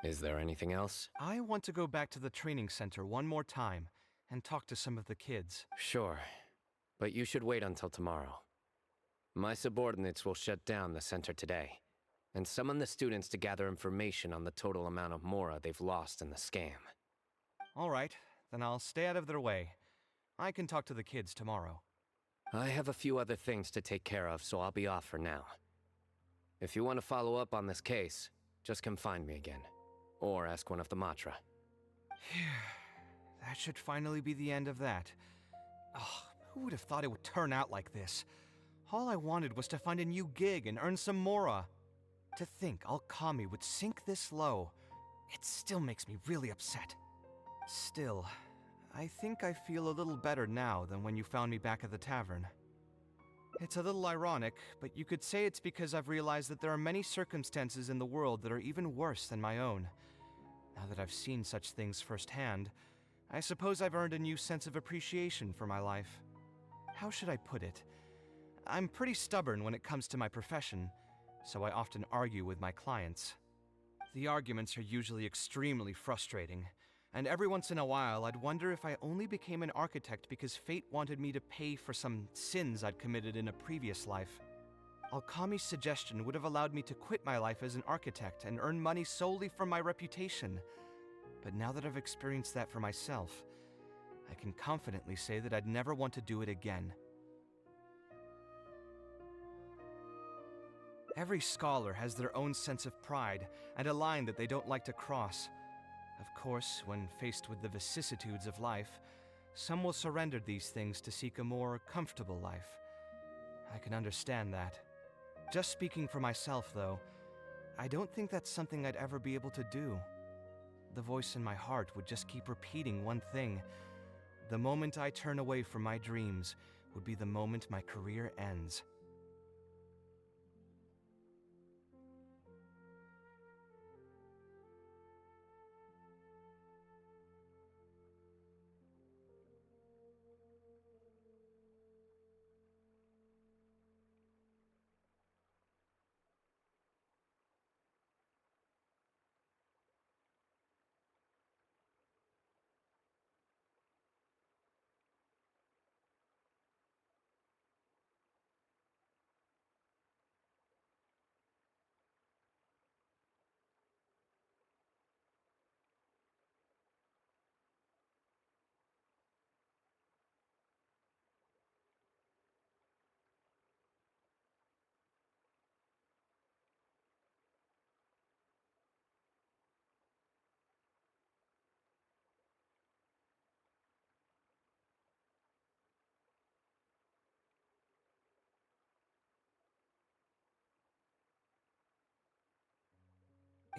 Is there anything else? I want to go back to the training center one more time and talk to some of the kids. Sure, but you should wait until tomorrow. My subordinates will shut down the center today, and summon the students to gather information on the total amount of mora they've lost in the scam. All right, then I'll stay out of their way. I can talk to the kids tomorrow. I have a few other things to take care of, so I'll be off for now. If you want to follow up on this case, just come find me again. Or ask one of the Matra. That should finally be the end of that. Oh, who would have thought it would turn out like this? All I wanted was to find a new gig and earn some mora. To think Alkami would sink this low, it still makes me really upset. Still, I think I feel a little better now than when you found me back at the tavern. It's a little ironic, but you could say it's because I've realized that there are many circumstances in the world that are even worse than my own. Now that I've seen such things firsthand, I suppose I've earned a new sense of appreciation for my life. How should I put it? I'm pretty stubborn when it comes to my profession, so I often argue with my clients. The arguments are usually extremely frustrating, and every once in a while I'd wonder if I only became an architect because fate wanted me to pay for some sins I'd committed in a previous life. Alkami's suggestion would have allowed me to quit my life as an architect and earn money solely from my reputation. But now that I've experienced that for myself, I can confidently say that I'd never want to do it again. Every scholar has their own sense of pride and a line that they don't like to cross. Of course, when faced with the vicissitudes of life, some will surrender these things to seek a more comfortable life. I can understand that. Just speaking for myself, though, I don't think that's something I'd ever be able to do. The voice in my heart would just keep repeating one thing. The moment I turn away from my dreams would be the moment my career ends.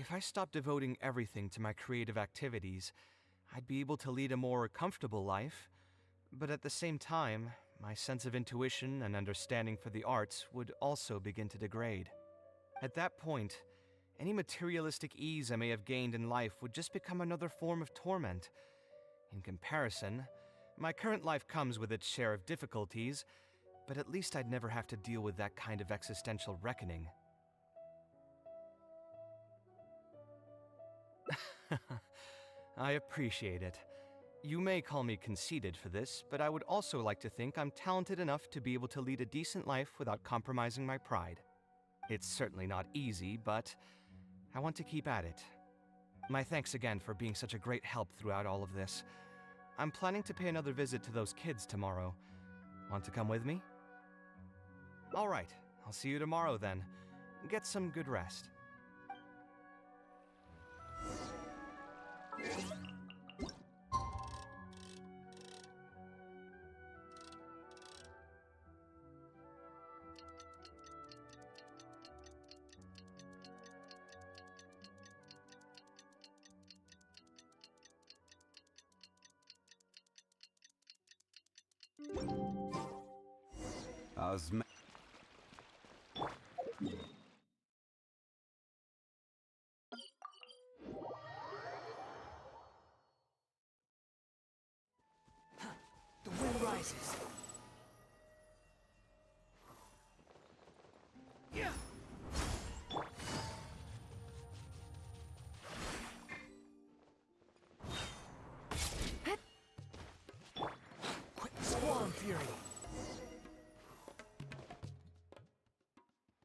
if I stopped devoting everything to my creative activities, I'd be able to lead a more comfortable life. But at the same time, my sense of intuition and understanding for the arts would also begin to degrade. At that point, any materialistic ease I may have gained in life would just become another form of torment. In comparison, my current life comes with its share of difficulties, but at least I'd never have to deal with that kind of existential reckoning. I appreciate it. You may call me conceited for this, but I would also like to think I'm talented enough to be able to lead a decent life without compromising my pride. It's certainly not easy, but I want to keep at it. My thanks again for being such a great help throughout all of this. I'm planning to pay another visit to those kids tomorrow. Want to come with me? All right, I'll see you tomorrow then. Get some good rest. The wind rises. Yeah. Quick, Swarm Fury.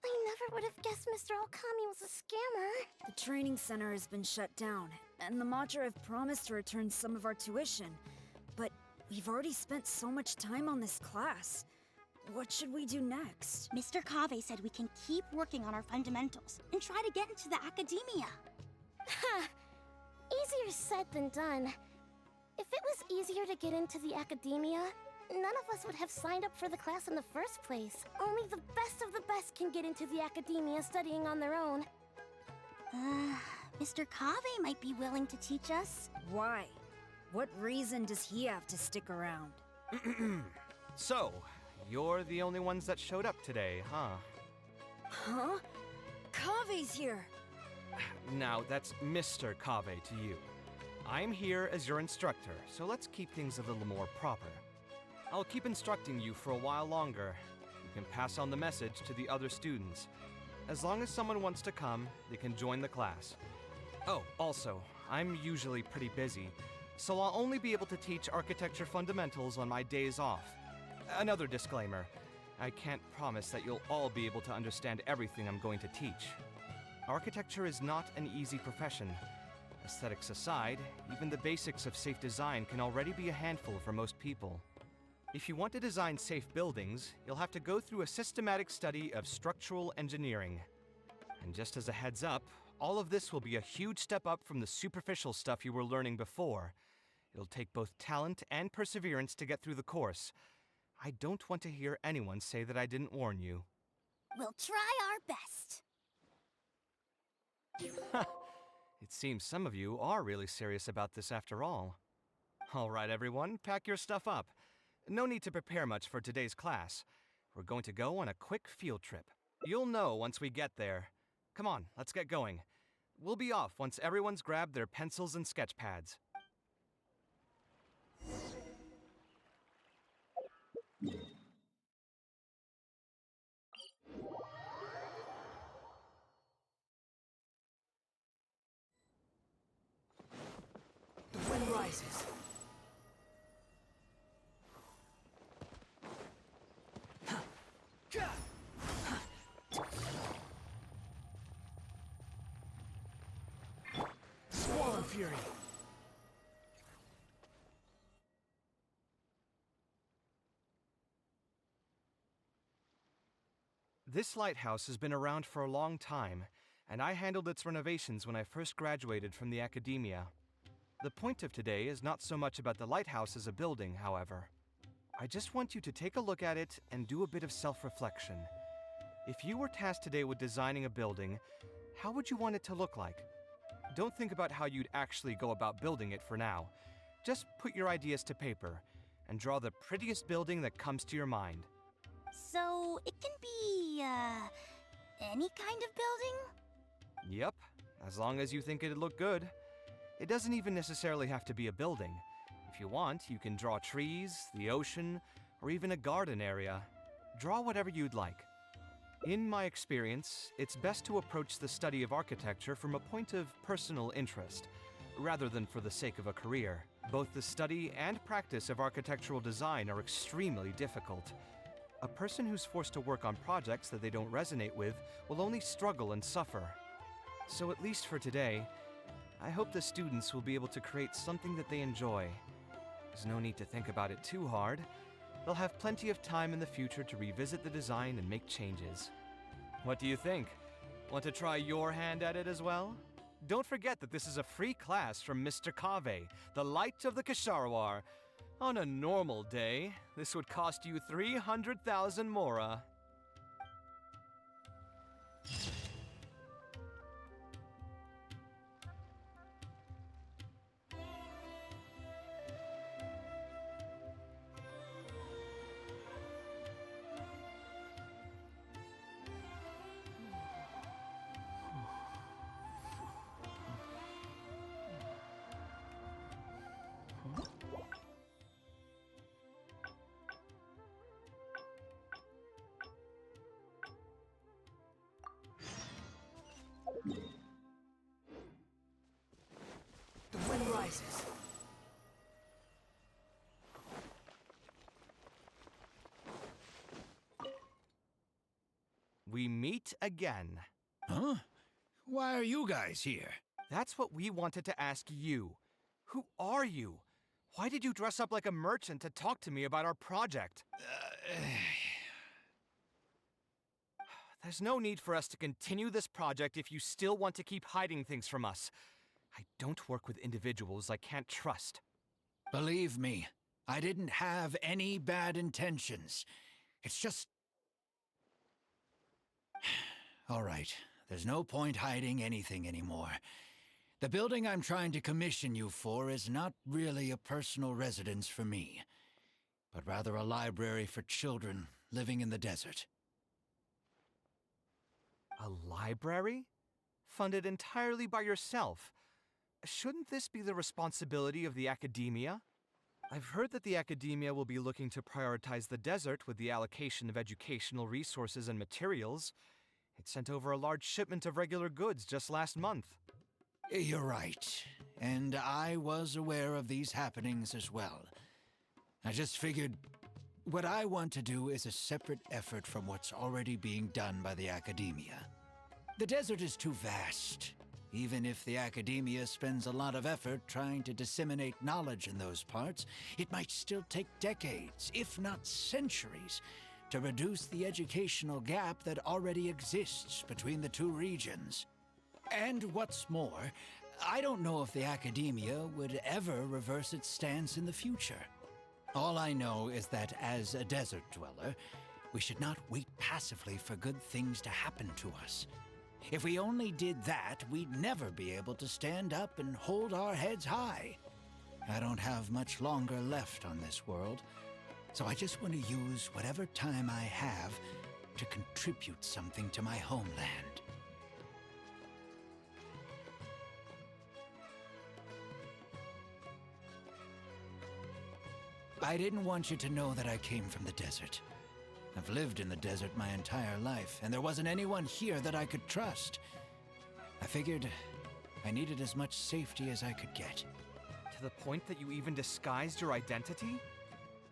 I never would have guessed Mr. Alkami was a scammer. The training center has been shut down, and the Matra have promised to return some of our tuition. But we've already spent so much time on this class. What should we do next? Mr. Kave said we can keep working on our fundamentals and try to get into the academia. Ha! Easier said than done. If it was easier to get into the academia, none of us would have signed up for the class in the first place. Only the best of the best can get into the academia studying on their own. Mr. Kave might be willing to teach us. Why? What reason does he have to stick around? So, you're the only ones that showed up today, huh? Huh? Kave's here! Now, that's Mr. Kave to you. I'm here as your instructor, so let's keep things a little more proper. I'll keep instructing you for a while longer. You can pass on the message to the other students. As long as someone wants to come, they can join the class. Oh, also, I'm usually pretty busy, so I'll only be able to teach architecture fundamentals on my days off. Another disclaimer, I can't promise that you'll all be able to understand everything I'm going to teach. Architecture is not an easy profession. Aesthetics aside, even the basics of safe design can already be a handful for most people. If you want to design safe buildings, you'll have to go through a systematic study of structural engineering. And just as a heads up, all of this will be a huge step up from the superficial stuff you were learning before. It'll take both talent and perseverance to get through the course. I don't want to hear anyone say that I didn't warn you. We'll try our best. It seems some of you are really serious about this after all. All right, everyone, pack your stuff up. No need to prepare much for today's class. We're going to go on a quick field trip. You'll know once we get there. Come on, let's get going. We'll be off once everyone's grabbed their pencils and sketch pads. The wind rises. Swarm Fury. This lighthouse has been around for a long time, and I handled its renovations when I first graduated from the academia. The point of today is not so much about the lighthouse as a building, however. I just want you to take a look at it and do a bit of self-reflection. If you were tasked today with designing a building, how would you want it to look like? don't think about how you'd actually go about building it for now. Just put your ideas to paper and draw the prettiest building that comes to your mind. So, it can be, any kind of building? Yep, as long as you think it'd look good. It doesn't even necessarily have to be a building. If you want, you can draw trees, the ocean, or even a garden area. Draw whatever you'd like. In my experience, it's best to approach the study of architecture from a point of personal interest, rather than for the sake of a career. Both the study and practice of architectural design are extremely difficult. A person who's forced to work on projects that they don't resonate with will only struggle and suffer. So at least for today, I hope the students will be able to create something that they enjoy. There's no need to think about it too hard. They'll have plenty of time in the future to revisit the design and make changes. What do you think? Want to try your hand at it as well? Don't forget that this is a free class from Mr. Kaveh, the Light of the Kasharawar. On a normal day, this would cost you 300,000 mora. The wind rises. We meet again. Huh? Why are you guys here? That's what we wanted to ask you. Who are you? Why did you dress up like a merchant to talk to me about our project? There's no need for us to continue this project if you still want to keep hiding things from us. I don't work with individuals I can't trust. Believe me, I didn't have any bad intentions. It's just... All right, there's no point hiding anything anymore. The building I'm trying to commission you for is not really a personal residence for me, but rather a library for children living in the desert. A library? Funded entirely by yourself? Shouldn't this be the responsibility of the academia? I've heard that the academia will be looking to prioritize the desert with the allocation of educational resources and materials. It sent over a large shipment of regular goods just last month. You're right, and I was aware of these happenings as well. I just figured what I want to do is a separate effort from what's already being done by the academia. The desert is too vast. Even if the academia spends a lot of effort trying to disseminate knowledge in those parts, it might still take decades, if not centuries, to reduce the educational gap that already exists between the two regions. And what's more, I don't know if the academia would ever reverse its stance in the future. All I know is that as a desert dweller, we should not wait passively for good things to happen to us. If we only did that, we'd never be able to stand up and hold our heads high. I don't have much longer left on this world, so I just want to use whatever time I have to contribute something to my homeland. I didn't want you to know that I came from the desert. I've lived in the desert my entire life, and there wasn't anyone here that I could trust. I figured I needed as much safety as I could get. To the point that you even disguised your identity?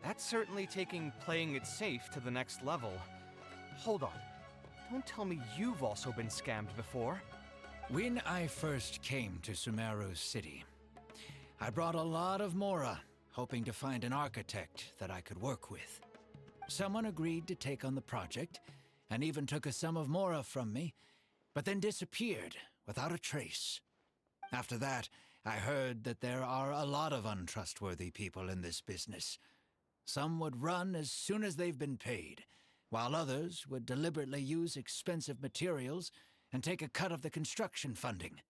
That's certainly taking playing it safe to the next level. Hold on. Don't tell me you've also been scammed before. When I first came to Sumeru City, I brought a lot of mora, hoping to find an architect that I could work with. Someone agreed to take on the project, and even took a sum of mora from me, but then disappeared without a trace. After that, I heard that there are a lot of untrustworthy people in this business. Some would run as soon as they've been paid, while others would deliberately use expensive materials and take a cut of the construction funding.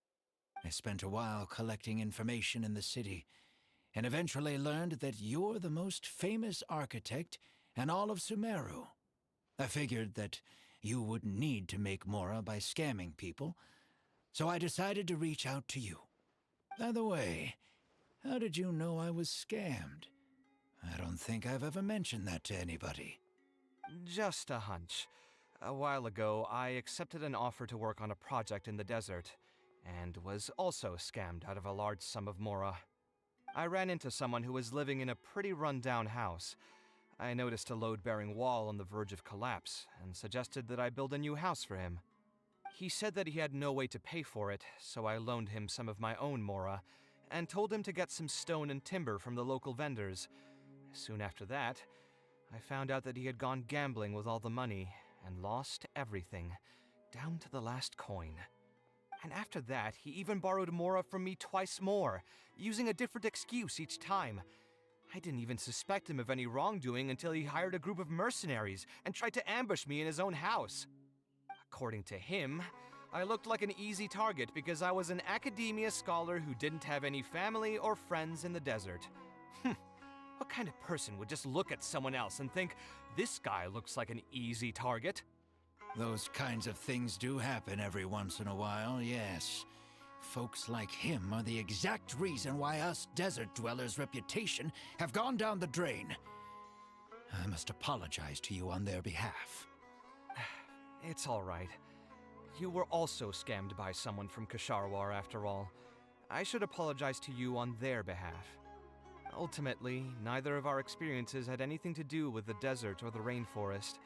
I spent a while collecting information in the city, and eventually learned that you're the most famous architect in all of Sumeru. I figured that you wouldn't need to make Mora by scamming people, so I decided to reach out to you. By the way, how did you know I was scammed? I don't think I've ever mentioned that to anybody. Just a hunch. A while ago, I accepted an offer to work on a project in the desert, and was also scammed out of a large sum of Mora. I ran into someone who was living in a pretty run-down house. I noticed a load-bearing wall on the verge of collapse, and suggested that I build a new house for him. He said that he had no way to pay for it, so I loaned him some of my own Mora, and told him to get some stone and timber from the local vendors. Soon after that, I found out that he had gone gambling with all the money, and lost everything, down to the last coin. And after that, he even borrowed Mora from me twice more, using a different excuse each time. I didn't even suspect him of any wrongdoing until he hired a group of mercenaries and tried to ambush me in his own house. According to him, I looked like an easy target because I was an academia scholar who didn't have any family or friends in the desert. What kind of person would just look at someone else and think, this guy looks like an easy target? Those kinds of things do happen every once in a while, yes. Folks like him are the exact reason why us desert dwellers' reputation have gone down the drain. I must apologize to you on their behalf. It's all right. You were also scammed by someone from Kasharwar after all. I should apologize to you on their behalf. Ultimately, neither of our experiences had anything to do with the desert or the rainforest.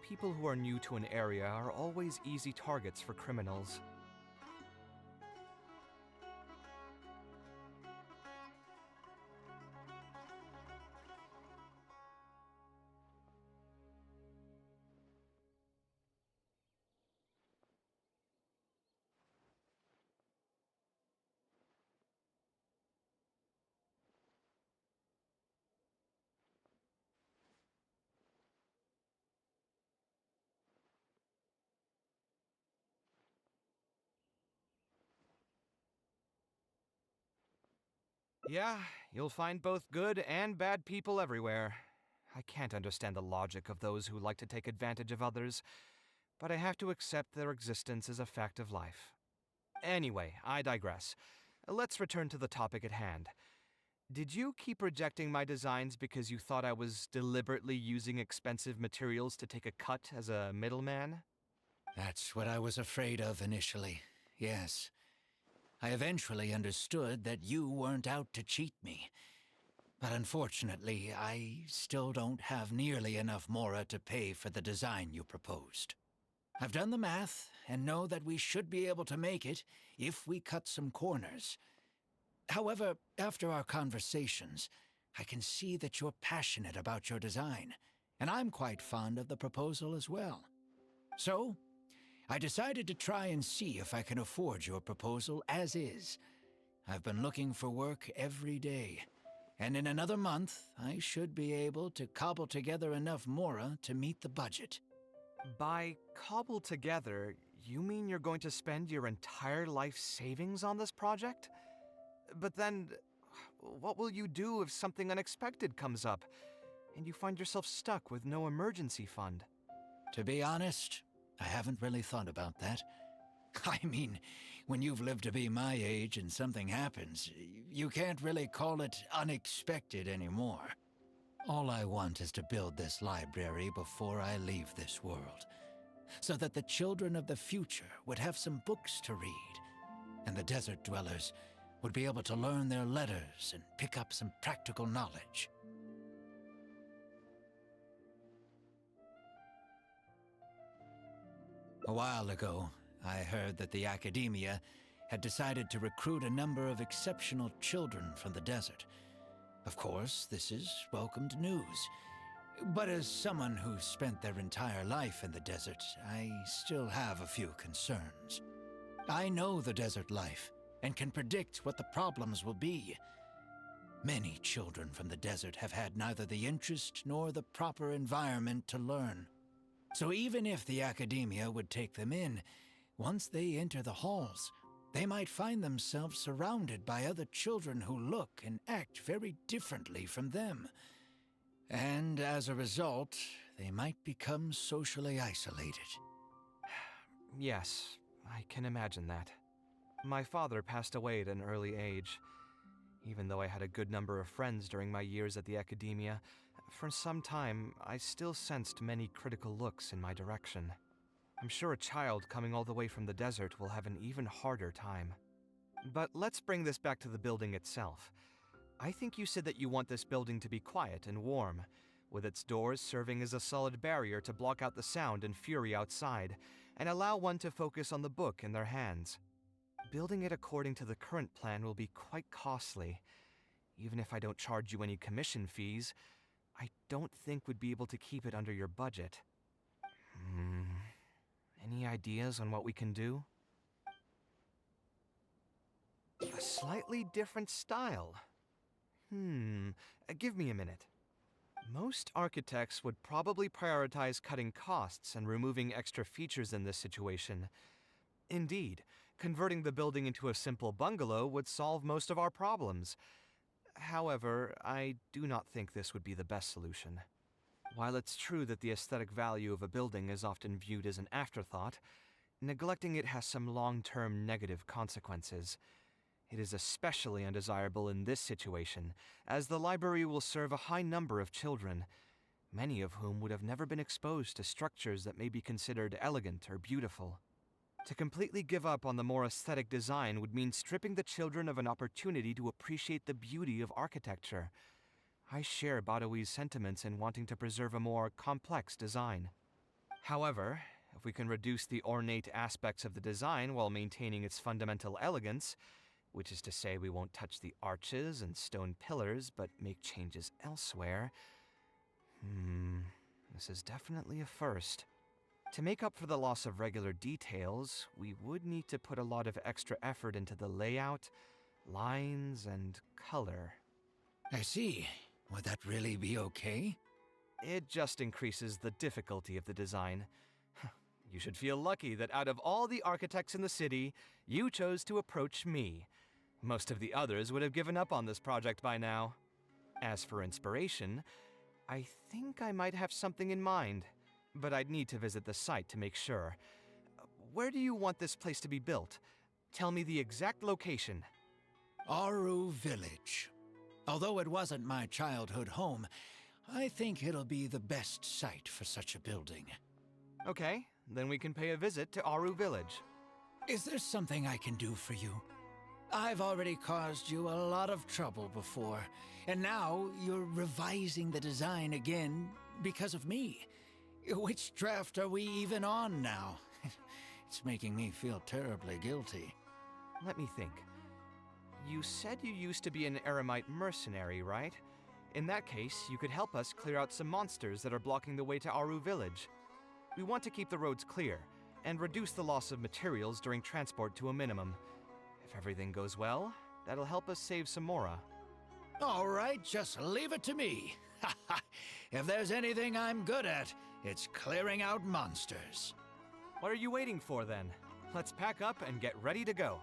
People who are new to an area are always easy targets for criminals. Yeah, you'll find both good and bad people everywhere. I can't understand the logic of those who like to take advantage of others, but I have to accept their existence as a fact of life. Anyway, I digress. Let's return to the topic at hand. Did you keep rejecting my designs because you thought I was deliberately using expensive materials to take a cut as a middleman? That's what I was afraid of initially, yes. I eventually understood that you weren't out to cheat me. But unfortunately, I still don't have nearly enough Mora to pay for the design you proposed. I've done the math, and know that we should be able to make it if we cut some corners. However, after our conversations, I can see that you're passionate about your design, and I'm quite fond of the proposal as well. So, I decided to try and see if I can afford your proposal as is. I've been looking for work every day, and in another month, I should be able to cobble together enough Mora to meet the budget. By cobble together, you mean you're going to spend your entire life savings on this project? But then, what will you do if something unexpected comes up, and you find yourself stuck with no emergency fund? To be honest, I haven't really thought about that. I mean, when you've lived to be my age and something happens, you can't really call it unexpected anymore. All I want is to build this library before I leave this world, so that the children of the future would have some books to read, and the desert dwellers would be able to learn their letters and pick up some practical knowledge. A while ago, I heard that the Academia had decided to recruit a number of exceptional children from the desert. Of course, this is welcomed news. But as someone who spent their entire life in the desert, I still have a few concerns. I know the desert life, and can predict what the problems will be. Many children from the desert have had neither the interest nor the proper environment to learn. So even if the Academia would take them in, once they enter the halls, they might find themselves surrounded by other children who look and act very differently from them. And as a result, they might become socially isolated. Yes, I can imagine that. My father passed away at an early age. Even though I had a good number of friends during my years at the academia, for some time I still sensed many critical looks in my direction. I'm sure a child coming all the way from the desert will have an even harder time. But let's bring this back to the building itself. I think you said that you want this building to be quiet and warm, with its doors serving as a solid barrier to block out the sound and fury outside, and allow one to focus on the book in their hands. Building it according to the current plan will be quite costly. Even if I don't charge you any commission fees, I don't think we'd be able to keep it under your budget. Any ideas on what we can do? A slightly different style. Give me a minute. Most architects would probably prioritize cutting costs and removing extra features in this situation. Indeed, converting the building into a simple bungalow would solve most of our problems. However, I do not think this would be the best solution. While it's true that the aesthetic value of a building is often viewed as an afterthought, neglecting it has some long-term negative consequences. It is especially undesirable in this situation, as the library will serve a high number of children, many of whom would have never been exposed to structures that may be considered elegant or beautiful. To completely give up on the more aesthetic design would mean stripping the children of an opportunity to appreciate the beauty of architecture. I share Badawi's sentiments in wanting to preserve a more complex design. However, if we can reduce the ornate aspects of the design while maintaining its fundamental elegance, which is to say we won't touch the arches and stone pillars but make changes elsewhere, this is definitely a first. To make up for the loss of regular details, we would need to put a lot of extra effort into the layout, lines, and color. I see. Would that really be okay? It just increases the difficulty of the design. You should feel lucky that out of all the architects in the city, you chose to approach me. Most of the others would have given up on this project by now. As for inspiration, I think I might have something in mind, but I'd need to visit the site to make sure. Where do you want this place to be built? Tell me the exact location. Aru Village. Although it wasn't my childhood home, I think it'll be the best site for such a building. Okay, then we can pay a visit to Aru Village. Is there something I can do for you? I've already caused you a lot of trouble before, and now you're revising the design again because of me. Which draft are we even on now? It's making me feel terribly guilty. Let me think. You said you used to be an Eremite mercenary, right? In that case, you could help us clear out some monsters that are blocking the way to Aru Village. We want to keep the roads clear, and reduce the loss of materials during transport to a minimum. If everything goes well, that'll help us save some Mora. All right, just leave it to me. If there's anything I'm good at, it's clearing out monsters. What are you waiting for then? Let's pack up and get ready to go.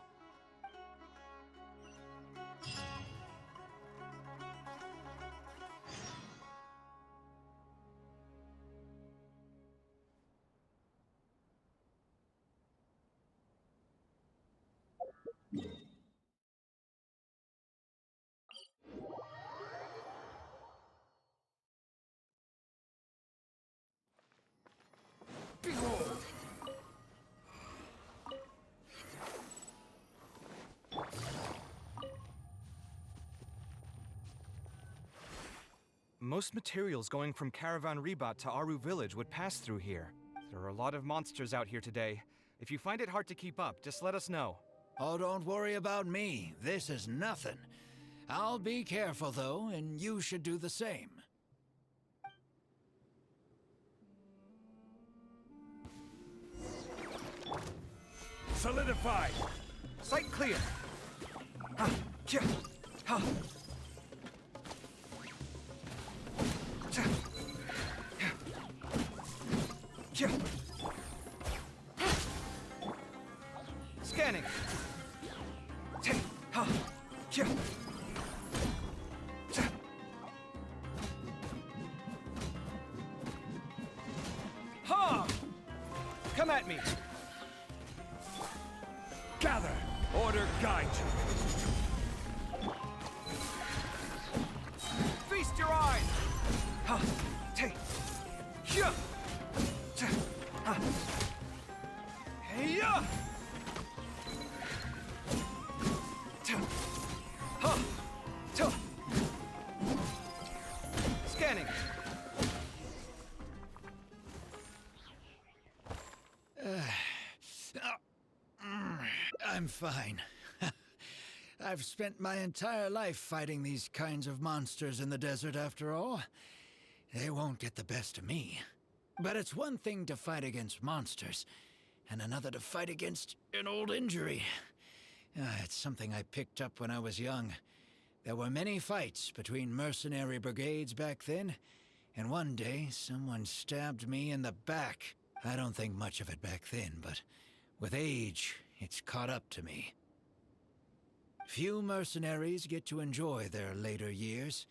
Most materials going from Caravan Ribat to Aru Village would pass through here. There are a lot of monsters out here today. If you find it hard to keep up, just let us know. Oh, don't worry about me. This is nothing. I'll be careful, though, and you should do the same. Solidify! Site clear! Scanning! Come at me! Gather! Order guide you! Feast your eyes! Ha! Te! Hyah! Ta! Ha! Hey-ya! Ta! Ha! Ta! Scanning! I'm fine. I've spent my entire life fighting these kinds of monsters in the desert after all. They won't get the best of me. But it's one thing to fight against monsters, and another to fight against an old injury. It's something I picked up when I was young. There were many fights between mercenary brigades back then, and one day someone stabbed me in the back. I don't think much of it back then, but with age, it's caught up to me. Few mercenaries get to enjoy their later years.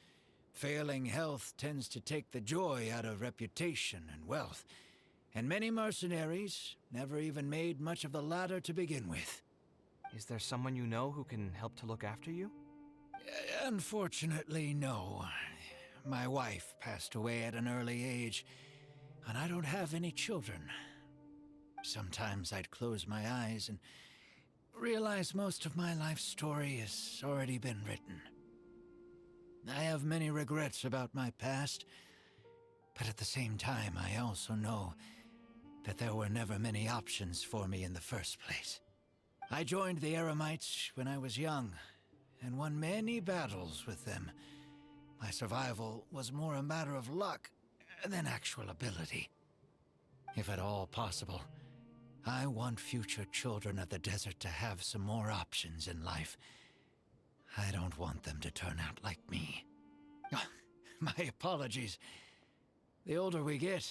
Failing health tends to take the joy out of reputation and wealth, and many mercenaries never even made much of the latter to begin with. Is there someone you know who can help to look after you? Unfortunately, no. My wife passed away at an early age, and I don't have any children. Sometimes I'd close my eyes and realize most of my life story has already been written. I have many regrets about my past, but at the same time I also know that there were never many options for me in the first place. I joined the Eremites when I was young, and won many battles with them. My survival was more a matter of luck than actual ability. If at all possible, I want future children of the desert to have some more options in life. I don't want them to turn out like me. My apologies. The older we get,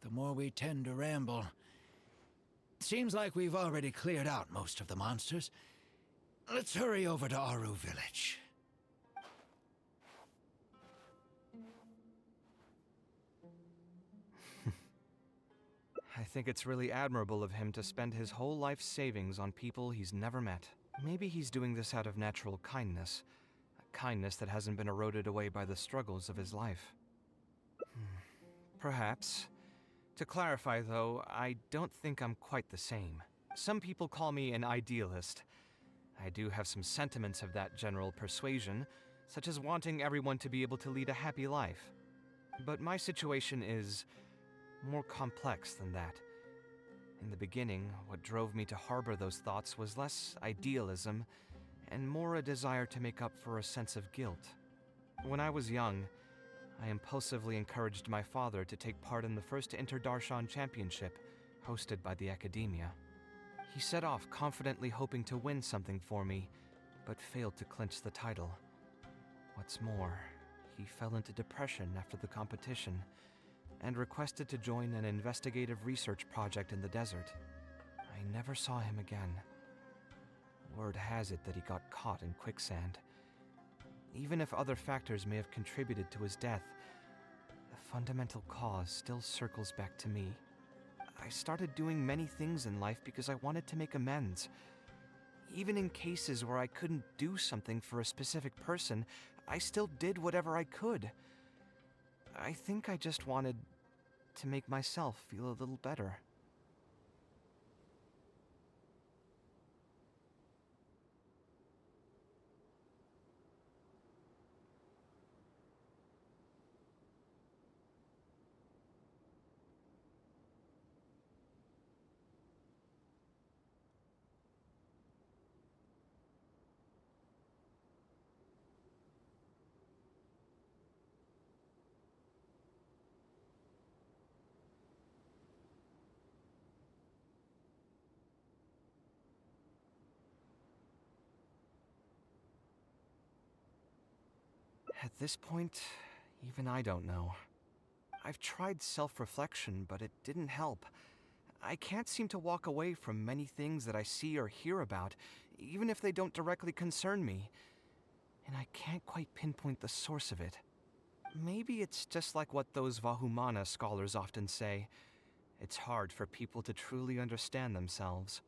the more we tend to ramble. Seems like we've already cleared out most of the monsters. Let's hurry over to Aru Village. I think it's really admirable of him to spend his whole life savings on people he's never met. Maybe he's doing this out of natural kindness. A kindness that hasn't been eroded away by the struggles of his life. Perhaps. To clarify, though, I don't think I'm quite the same. Some people call me an idealist. I do have some sentiments of that general persuasion, such as wanting everyone to be able to lead a happy life. But my situation is more complex than that. In the beginning, what drove me to harbor those thoughts was less idealism and more a desire to make up for a sense of guilt. When I was young, I impulsively encouraged my father to take part in the first Inter-Darshan Championship, hosted by the Academia. He set off confidently hoping to win something for me, but failed to clinch the title. What's more, he fell into depression after the competition, and requested to join an investigative research project in the desert. I never saw him again. Word has it that he got caught in quicksand. Even if other factors may have contributed to his death, the fundamental cause still circles back to me. I started doing many things in life because I wanted to make amends. Even in cases where I couldn't do something for a specific person, I still did whatever I could. I think I just wanted to make myself feel a little better. At this point, even I don't know. I've tried self-reflection, but it didn't help. I can't seem to walk away from many things that I see or hear about, even if they don't directly concern me. And I can't quite pinpoint the source of it. Maybe it's just like what those Vahumana scholars often say. It's hard for people to truly understand themselves.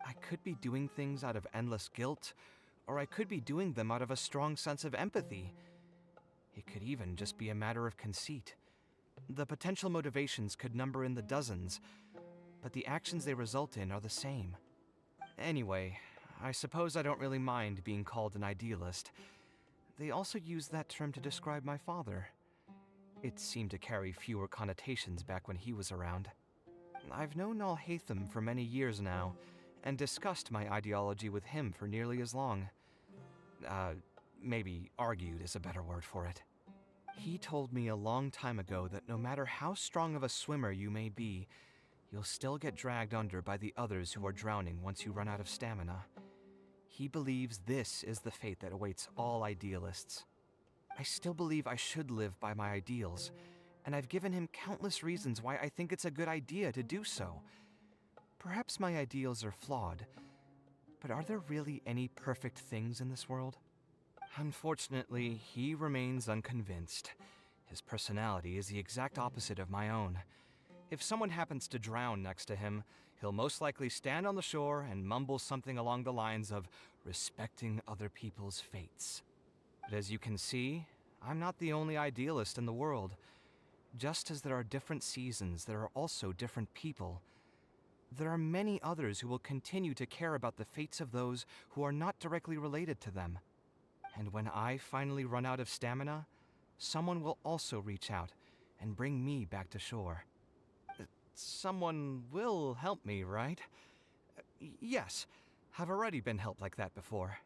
I could be doing things out of endless guilt, or I could be doing them out of a strong sense of empathy. It could even just be a matter of conceit. The potential motivations could number in the dozens, but the actions they result in are the same. Anyway, I suppose I don't really mind being called an idealist. They also use that term to describe my father. It seemed to carry fewer connotations back when he was around. I've known Alhaitham for many years now, and discussed my ideology with him for nearly as long. Maybe argued is a better word for it. He told me a long time ago that no matter how strong of a swimmer you may be, you'll still get dragged under by the others who are drowning once you run out of stamina. He believes this is the fate that awaits all idealists. I still believe I should live by my ideals, and I've given him countless reasons why I think it's a good idea to do so. Perhaps my ideals are flawed, but are there really any perfect things in this world? Unfortunately, he remains unconvinced. His personality is the exact opposite of my own. If someone happens to drown next to him, he'll most likely stand on the shore and mumble something along the lines of respecting other people's fates. But as you can see, I'm not the only idealist in the world. Just as there are different seasons, there are also different people. There are many others who will continue to care about the fates of those who are not directly related to them. And when I finally run out of stamina, someone will also reach out and bring me back to shore. Someone will help me, right? Yes, I've already been helped like that before.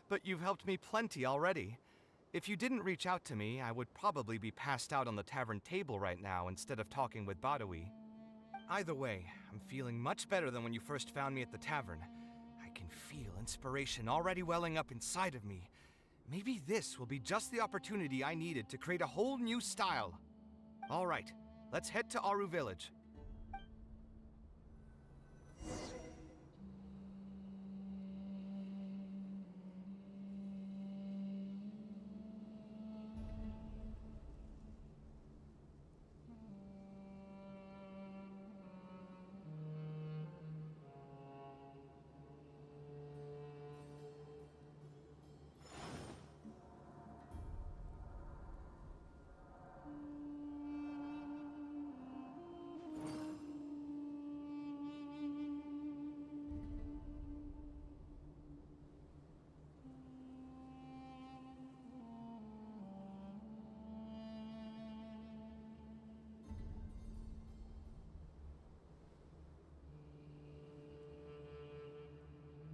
But you've helped me plenty already. If you didn't reach out to me, I would probably be passed out on the tavern table right now instead of talking with Badawi. Either way, I'm feeling much better than when you first found me at the tavern. I can feel inspiration already welling up inside of me. Maybe this will be just the opportunity I needed to create a whole new style. All right, let's head to Aru Village.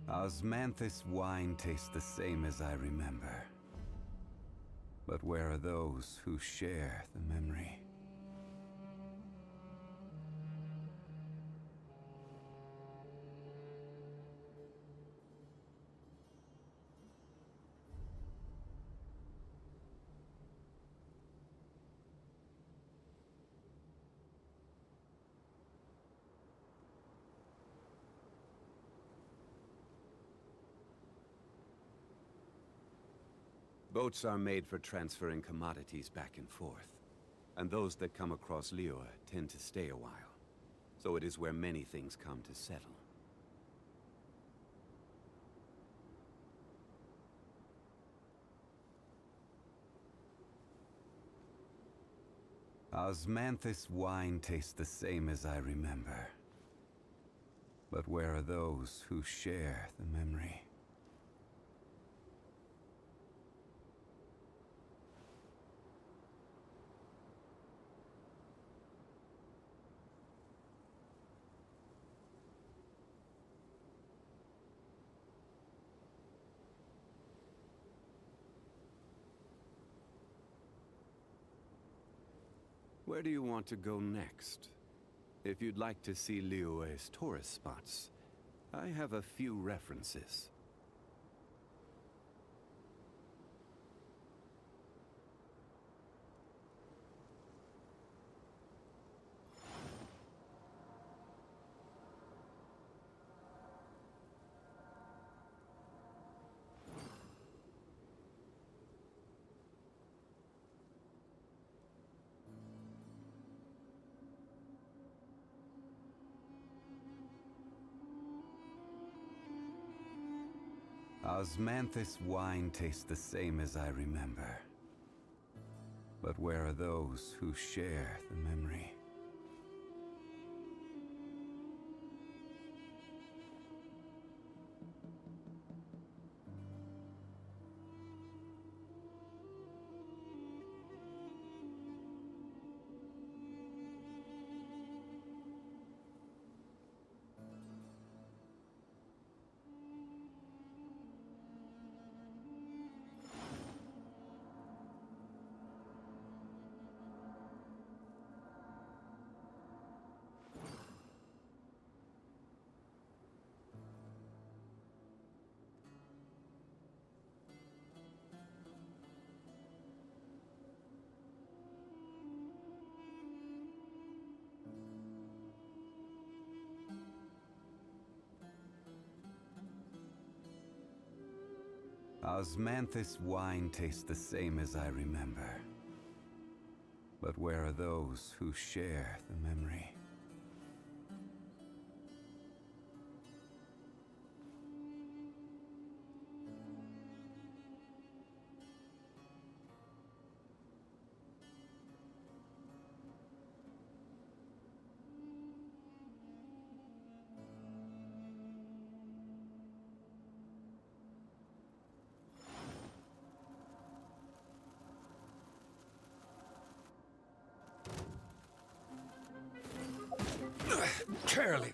Osmanthus wine tastes the same as I remember. But where are those who share the memory? Boats are made for transferring commodities back and forth, and those that come across Liyue tend to stay a while. So it is where many things come to settle. Osmanthus wine tastes the same as I remember. But where are those who share the memory? Where do you want to go next? If you'd like to see Liyue's tourist spots, I have a few references. Osmanthus wine tastes the same as I remember. But where are those who share the memory? Osmanthus wine tastes the same as I remember. But where are those who share the memory? Curly.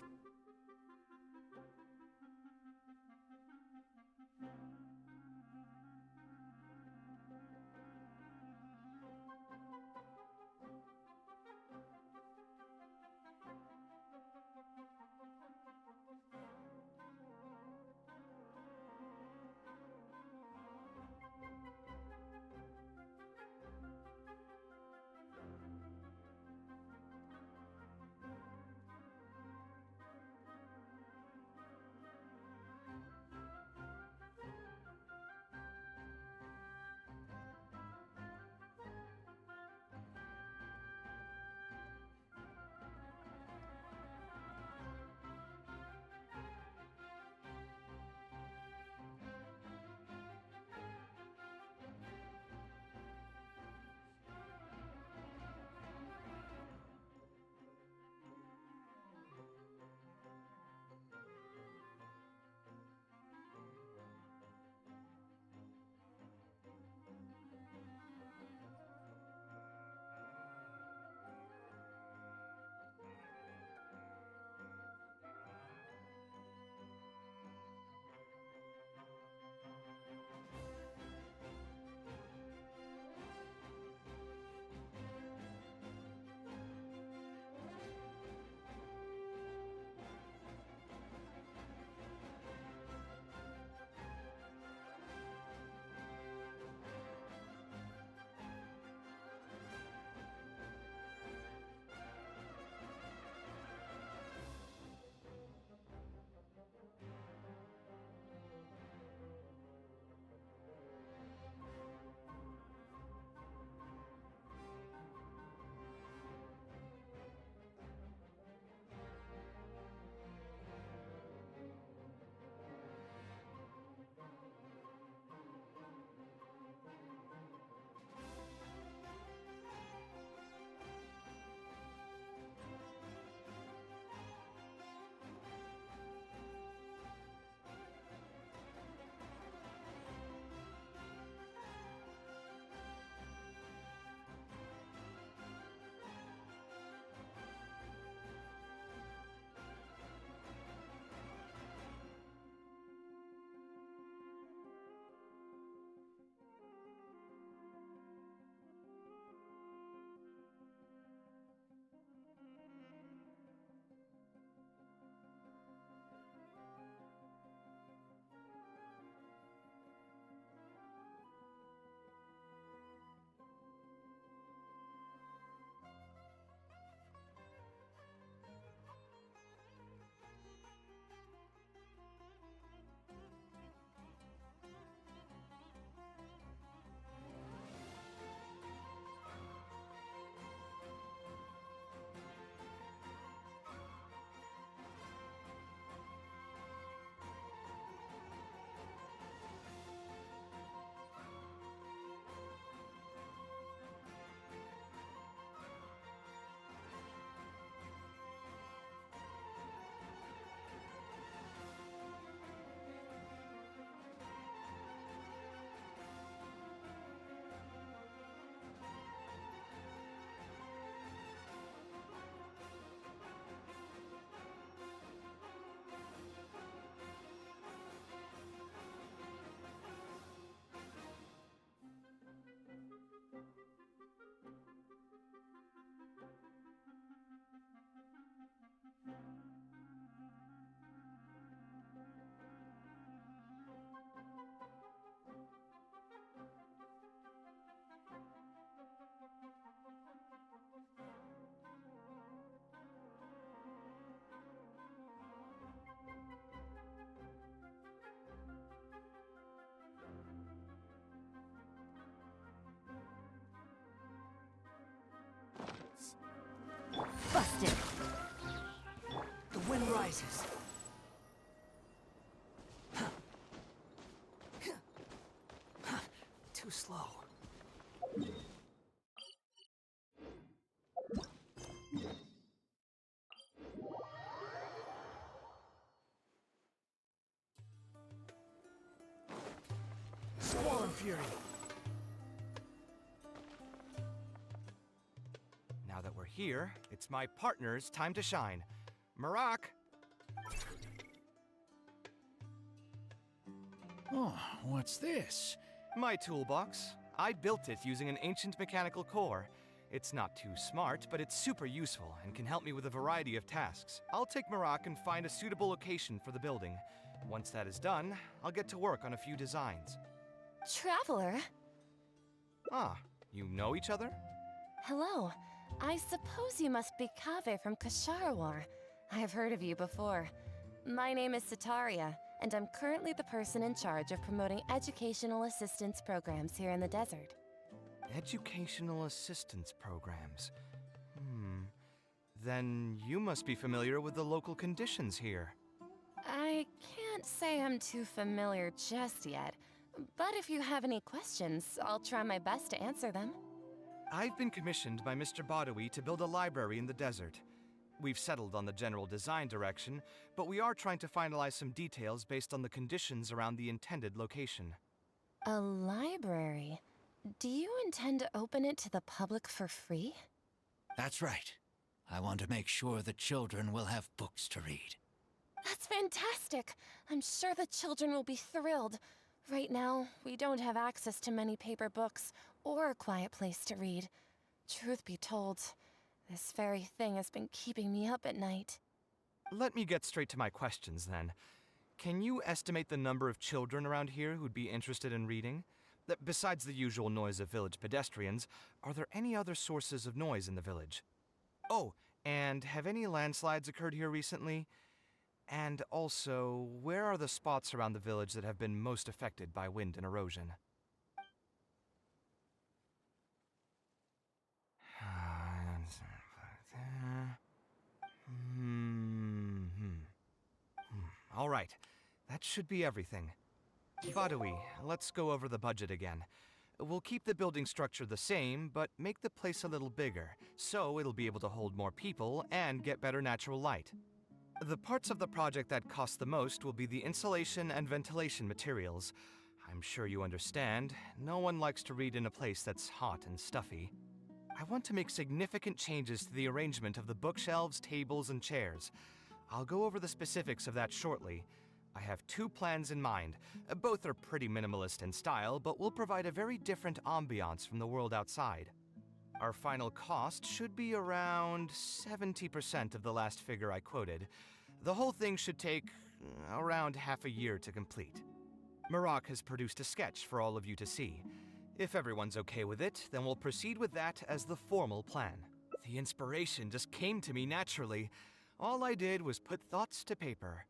Jesus. Too slow. Squall Fury! Now that we're here, it's my partner's time to shine. Marak! Oh, what's this? My toolbox. I built it using an ancient mechanical core. It's not too smart, but it's super useful and can help me with a variety of tasks. I'll take Marak and find a suitable location for the building. Once that is done, I'll get to work on a few designs. Traveler? Ah, you know each other? Hello. I suppose you must be Kaveh from Kasharawar. I have heard of you before. My name is Sataria, and I'm currently the person in charge of promoting educational assistance programs here in the desert. Educational assistance programs. Then you must be familiar with the local conditions here. I can't say I'm too familiar just yet, but if you have any questions, I'll try my best to answer them. I've been commissioned by Mr. Badawi to build a library in the desert. We've settled on the general design direction, but we are trying to finalize some details based on the conditions around the intended location. A library? Do you intend to open it to the public for free? That's right. I want to make sure the children will have books to read. That's fantastic! I'm sure the children will be thrilled. Right now, we don't have access to many paper books or a quiet place to read. Truth be told, this very thing has been keeping me up at night. Let me get straight to my questions then. Can you estimate the number of children around here who'd be interested in reading? Besides the usual noise of village pedestrians, are there any other sources of noise in the village? Oh, and have any landslides occurred here recently? And also, where are the spots around the village that have been most affected by wind and erosion? All right, that should be everything. Badawi, let's go over the budget again. We'll keep the building structure the same, but make the place a little bigger, so it'll be able to hold more people and get better natural light. The parts of the project that cost the most will be the insulation and ventilation materials. I'm sure you understand, no one likes to read in a place that's hot and stuffy. I want to make significant changes to the arrangement of the bookshelves, tables, and chairs. I'll go over the specifics of that shortly. I have two plans in mind. Both are pretty minimalist in style, but will provide a very different ambiance from the world outside. Our final cost should be around 70% of the last figure I quoted. The whole thing should take around half a year to complete. Marak has produced a sketch for all of you to see. If everyone's okay with it, then we'll proceed with that as the formal plan. The inspiration just came to me naturally. All I did was put thoughts to paper.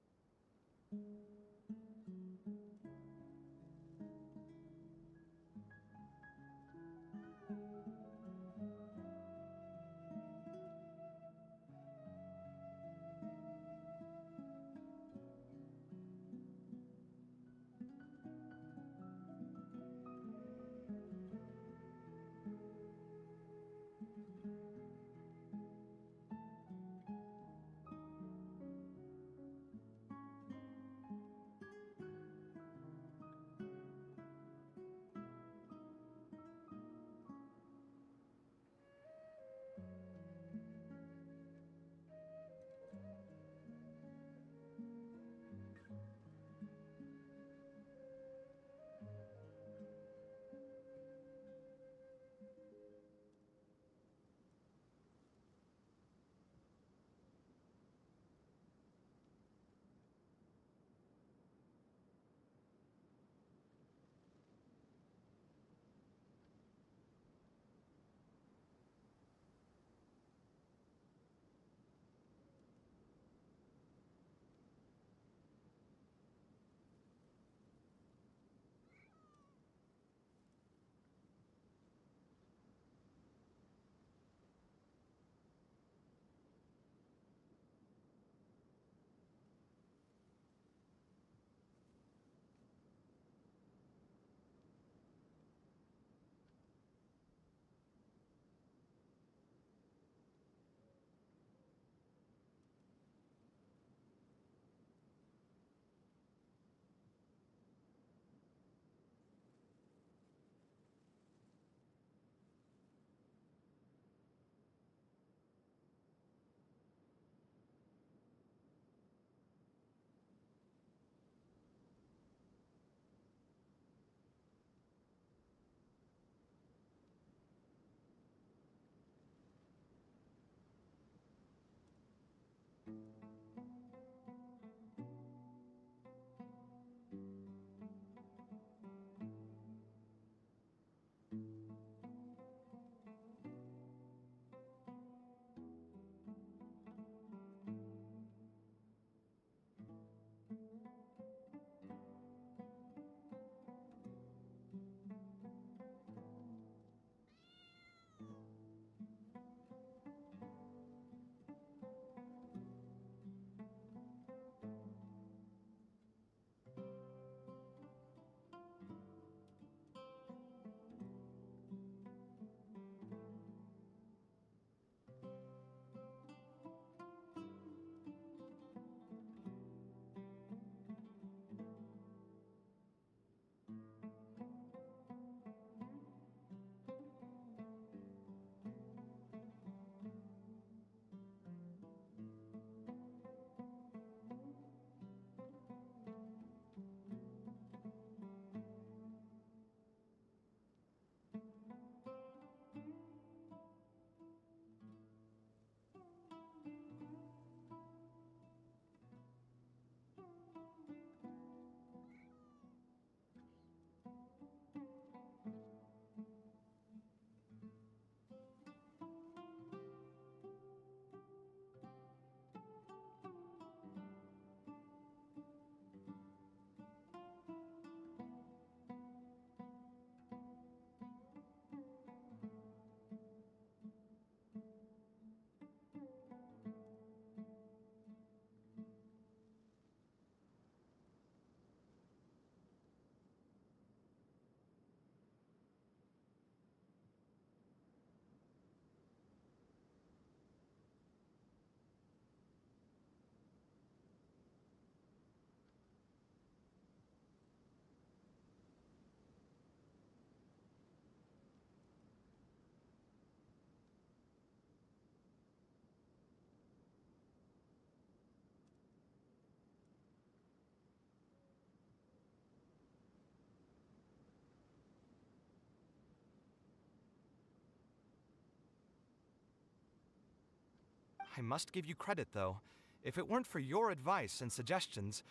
I must give you credit, though. If it weren't for your advice and suggestions,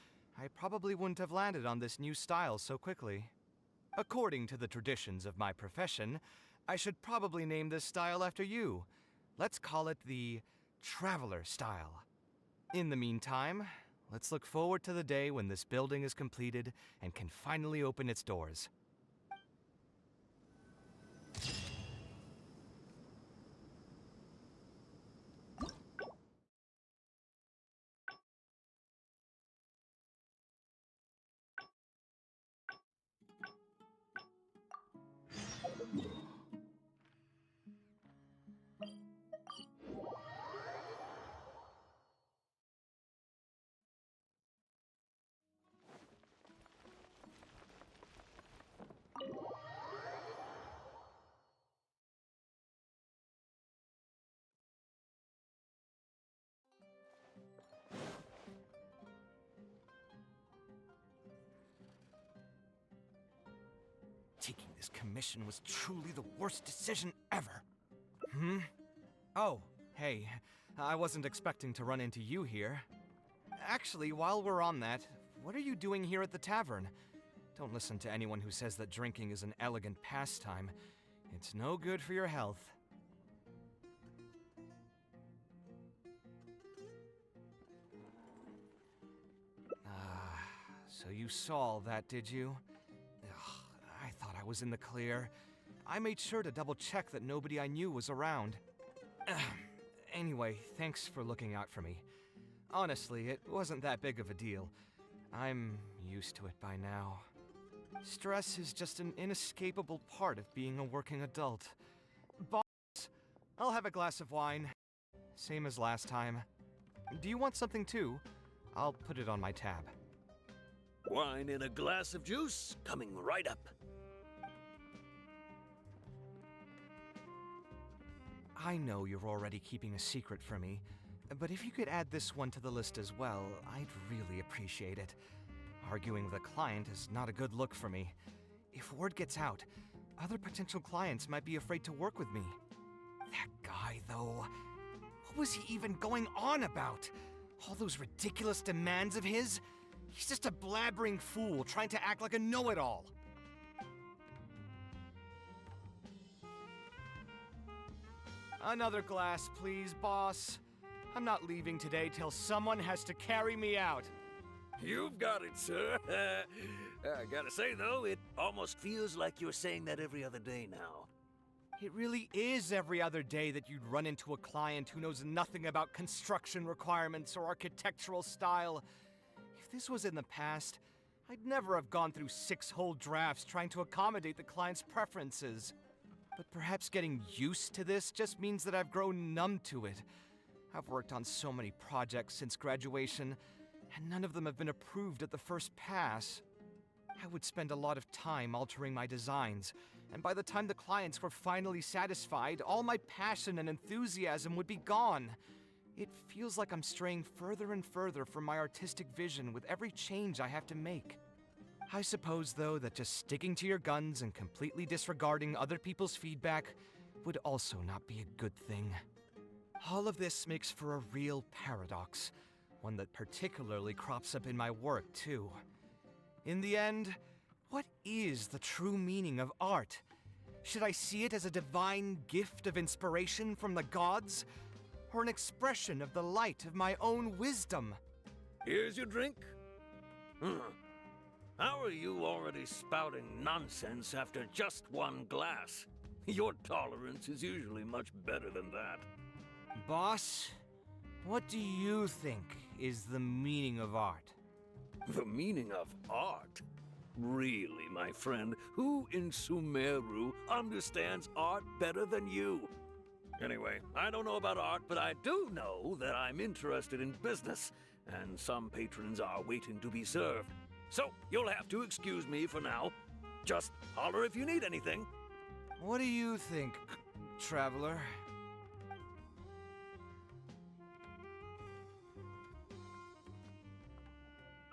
I probably wouldn't have landed on this new style so quickly. According to the traditions of my profession, I should probably name this style after you. Let's call it the Traveler style. In the meantime, let's look forward to the day when this building is completed and can finally open its doors. Taking this commission was truly the worst decision ever. Oh, hey, I wasn't expecting to run into you here. Actually, while we're on that, what are you doing here at the tavern? Don't listen to anyone who says that drinking is an elegant pastime. It's no good for your health. So you saw all that, did you? Ugh, I thought I was in the clear. I made sure to double-check that nobody I knew was around. Anyway, thanks for looking out for me. Honestly, it wasn't that big of a deal. I'm used to it by now. Stress is just an inescapable part of being a working adult. Boss, I'll have a glass of wine. Same as last time. Do you want something too? I'll put it on my tab. Wine and a glass of juice coming right up. I know you're already keeping a secret from me, but if you could add this one to the list as well, I'd really appreciate it. Arguing with a client is not a good look for me. If word gets out, other potential clients might be afraid to work with me. That guy, though, what was he even going on about? All those ridiculous demands of his? He's just a blabbering fool trying to act like a know-it-all. Another glass, please, boss. I'm not leaving today till someone has to carry me out. You've got it, sir. I gotta say, though, it almost feels like you're saying that every other day now. It really is every other day that you'd run into a client who knows nothing about construction requirements or architectural style. If this was in the past, I'd never have gone through 6 whole drafts trying to accommodate the client's preferences. But perhaps getting used to this just means that I've grown numb to it. I've worked on so many projects since graduation, and none of them have been approved at the first pass. I would spend a lot of time altering my designs, and by the time the clients were finally satisfied, all my passion and enthusiasm would be gone. It feels like I'm straying further and further from my artistic vision with every change I have to make. I suppose, though, that just sticking to your guns and completely disregarding other people's feedback would also not be a good thing. All of this makes for a real paradox, one that particularly crops up in my work, too. In the end, what is the true meaning of art? Should I see it as a divine gift of inspiration from the gods, or an expression of the light of my own wisdom? Here's your drink. How are you already spouting nonsense after just one glass? Your tolerance is usually much better than that. Boss, what do you think is the meaning of art? The meaning of art? Really, my friend, who in Sumeru understands art better than you? Anyway, I don't know about art, but I do know that I'm interested in business, and some patrons are waiting to be served. So, you'll have to excuse me for now. Just holler if you need anything. What do you think, traveler?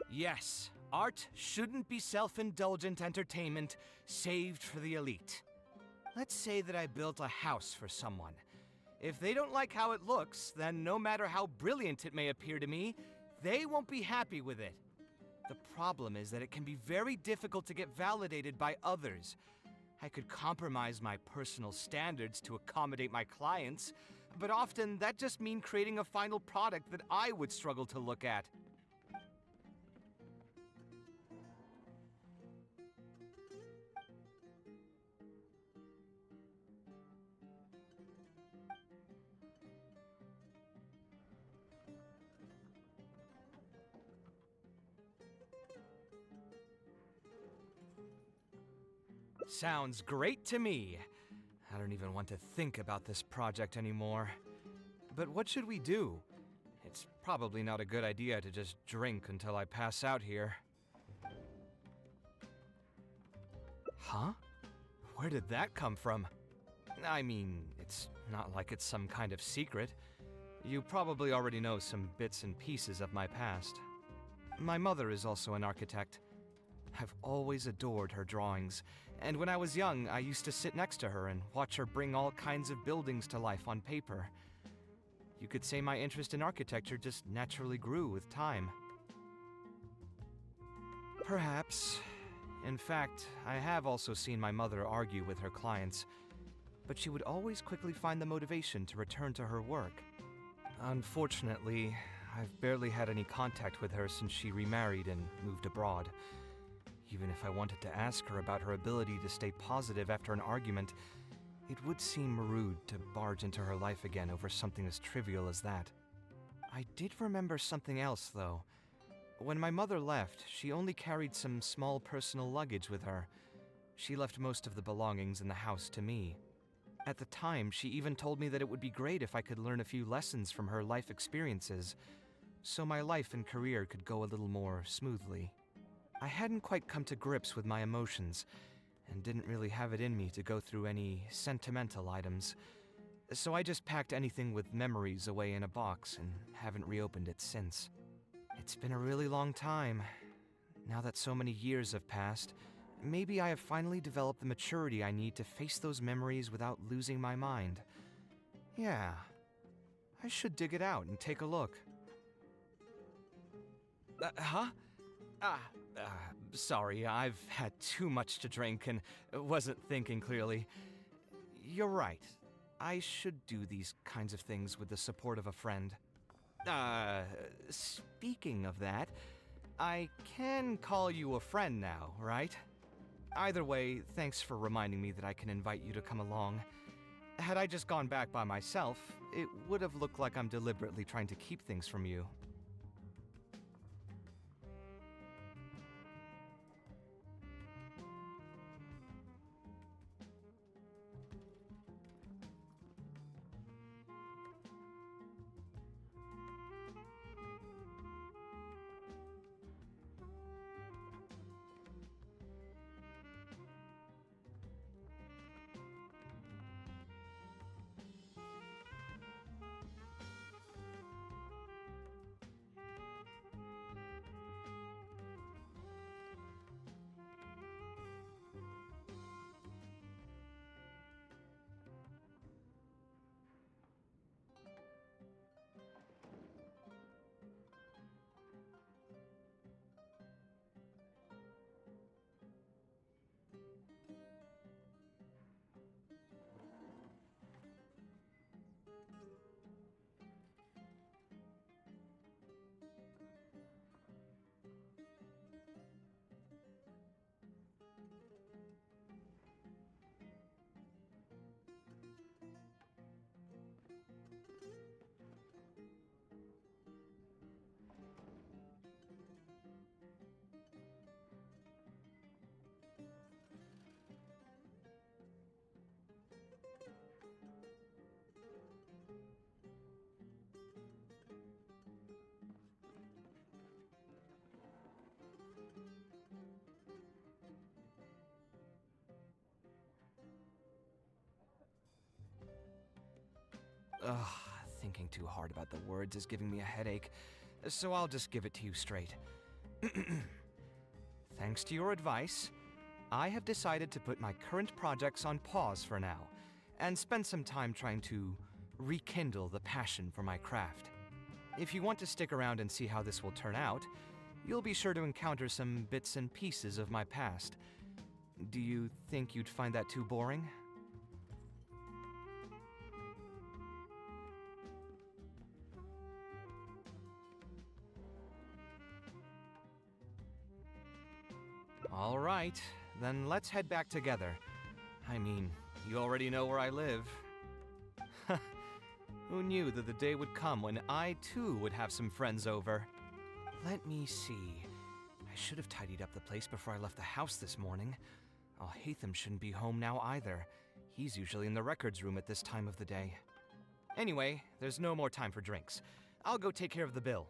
Yes, art shouldn't be self-indulgent entertainment saved for the elite. Let's say that I built a house for someone. If they don't like how it looks, then no matter how brilliant it may appear to me, they won't be happy with it. The problem is that it can be very difficult to get validated by others. I could compromise my personal standards to accommodate my clients, but often that just means creating a final product that I would struggle to look at. Sounds great to me. I don't even want to think about this project anymore. But what should we do? It's probably not a good idea to just drink until I pass out here. Huh? Where did that come from? I mean, it's not like it's some kind of secret. You probably already know some bits and pieces of my past. My mother is also an architect. I've always adored her drawings, and when I was young, I used to sit next to her and watch her bring all kinds of buildings to life on paper. You could say my interest in architecture just naturally grew with time. Perhaps. In fact, I have also seen my mother argue with her clients, but she would always quickly find the motivation to return to her work. Unfortunately, I've barely had any contact with her since she remarried and moved abroad. Even if I wanted to ask her about her ability to stay positive after an argument, it would seem rude to barge into her life again over something as trivial as that. I did remember something else, though. When my mother left, she only carried some small personal luggage with her. She left most of the belongings in the house to me. At the time, she even told me that it would be great if I could learn a few lessons from her life experiences, so my life and career could go a little more smoothly. I hadn't quite come to grips with my emotions, and didn't really have it in me to go through any sentimental items, so I just packed anything with memories away in a box and haven't reopened it since. It's been a really long time. Now that so many years have passed, maybe I have finally developed the maturity I need to face those memories without losing my mind. Yeah, I should dig it out and take a look. Huh? Sorry, I've had too much to drink and wasn't thinking clearly. You're right. I should do these kinds of things with the support of a friend. Speaking of that, I can call you a friend now, right? Either way, thanks for reminding me that I can invite you to come along. Had I just gone back by myself, it would have looked like I'm deliberately trying to keep things from you. Ugh, thinking too hard about the words is giving me a headache, so I'll just give it to you straight. Thanks to your advice, I have decided to put my current projects on pause for now, and spend some time trying to rekindle the passion for my craft. If you want to stick around and see how this will turn out, you'll be sure to encounter some bits and pieces of my past. Do you think you'd find that too boring? All right, then let's head back together. I mean, you already know where I live. Who knew that the day would come when I too would have some friends over? Let me see. I should have tidied up the place before I left the house this morning. Alhaitham shouldn't be home now either. He's usually in the records room at this time of the day. Anyway, there's no more time for drinks. I'll go take care of the bill.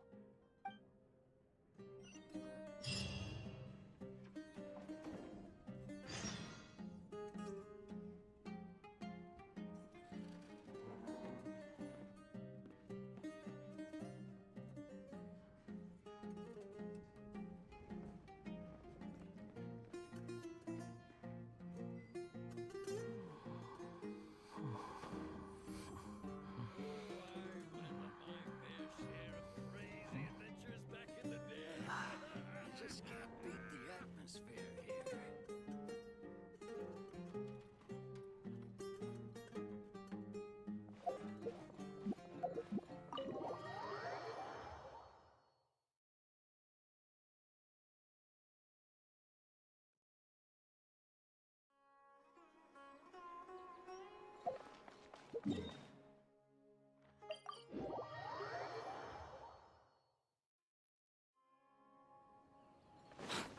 Just can't beat the atmosphere here.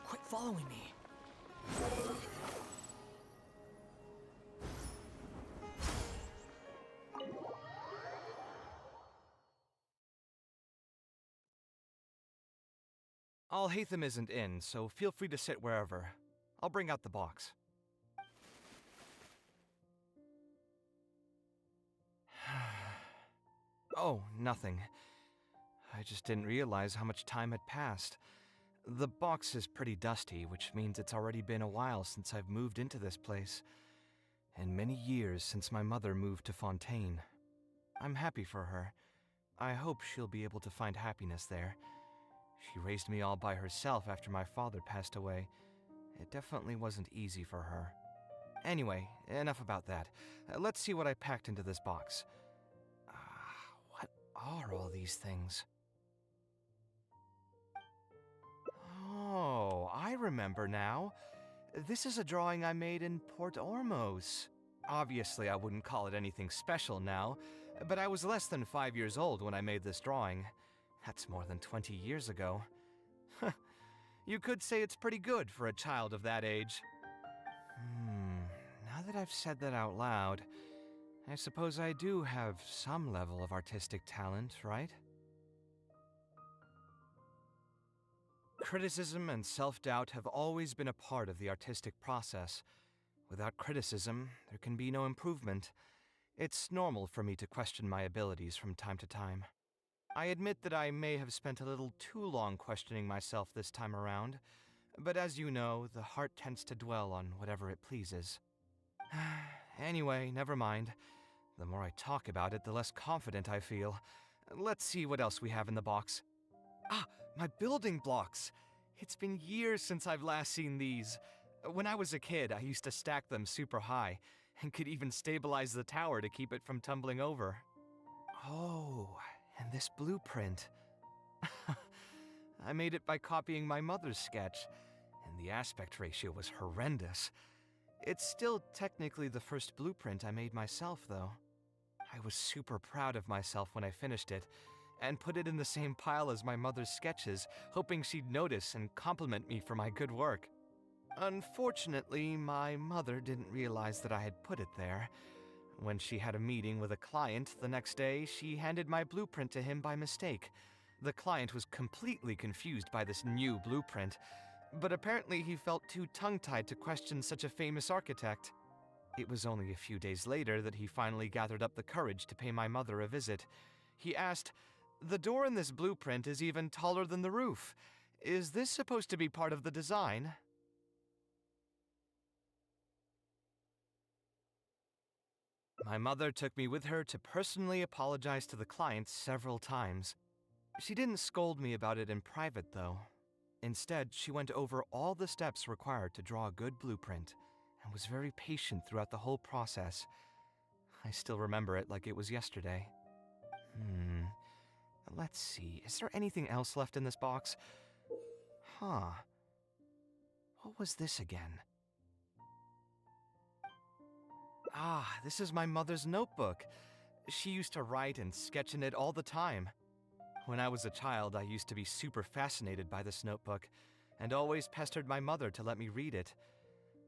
Quit following me. Alhaitham isn't in, so feel free to sit wherever. I'll bring out the box. Oh, nothing. I just didn't realize how much time had passed. The box is pretty dusty, which means it's already been a while since I've moved into this place, and many years since my mother moved to Fontaine. I'm happy for her. I hope she'll be able to find happiness there. She raised me all by herself after my father passed away. It definitely wasn't easy for her. Anyway, enough about that. Let's see what I packed into this box. What are all these things? Oh, I remember now. This is a drawing I made in Port Ormos. Obviously, I wouldn't call it anything special now, but I was less than 5 years old when I made this drawing. That's more than 20 years ago. You could say it's pretty good for a child of that age. Now that I've said that out loud, I suppose I do have some level of artistic talent, right? Criticism and self-doubt have always been a part of the artistic process. Without criticism, there can be no improvement. It's normal for me to question my abilities from time to time. I admit that I may have spent a little too long questioning myself this time around, but as you know, the heart tends to dwell on whatever it pleases. Anyway, never mind. The more I talk about it, the less confident I feel. Let's see what else we have in the box. Ah, my building blocks! It's been years since I've last seen these. When I was a kid, I used to stack them super high, and could even stabilize the tower to keep it from tumbling over. Oh, and this blueprint. I made it by copying my mother's sketch, and the aspect ratio was horrendous. It's still technically the first blueprint I made myself, though. I was super proud of myself when I finished it, and put it in the same pile as my mother's sketches, hoping she'd notice and compliment me for my good work. Unfortunately, my mother didn't realize that I had put it there. When she had a meeting with a client the next day, she handed my blueprint to him by mistake. The client was completely confused by this new blueprint, but apparently he felt too tongue-tied to question such a famous architect. It was only a few days later that he finally gathered up the courage to pay my mother a visit. He asked, "The door in this blueprint is even taller than the roof. Is this supposed to be part of the design?" My mother took me with her to personally apologize to the client several times. She didn't scold me about it in private, though. Instead, she went over all the steps required to draw a good blueprint and was very patient throughout the whole process. I still remember it like it was yesterday. Let's see. Is there anything else left in this box? Huh. What was this again? Ah, this is my mother's notebook. She used to write and sketch in it all the time. When I was a child, I used to be super fascinated by this notebook, and always pestered my mother to let me read it.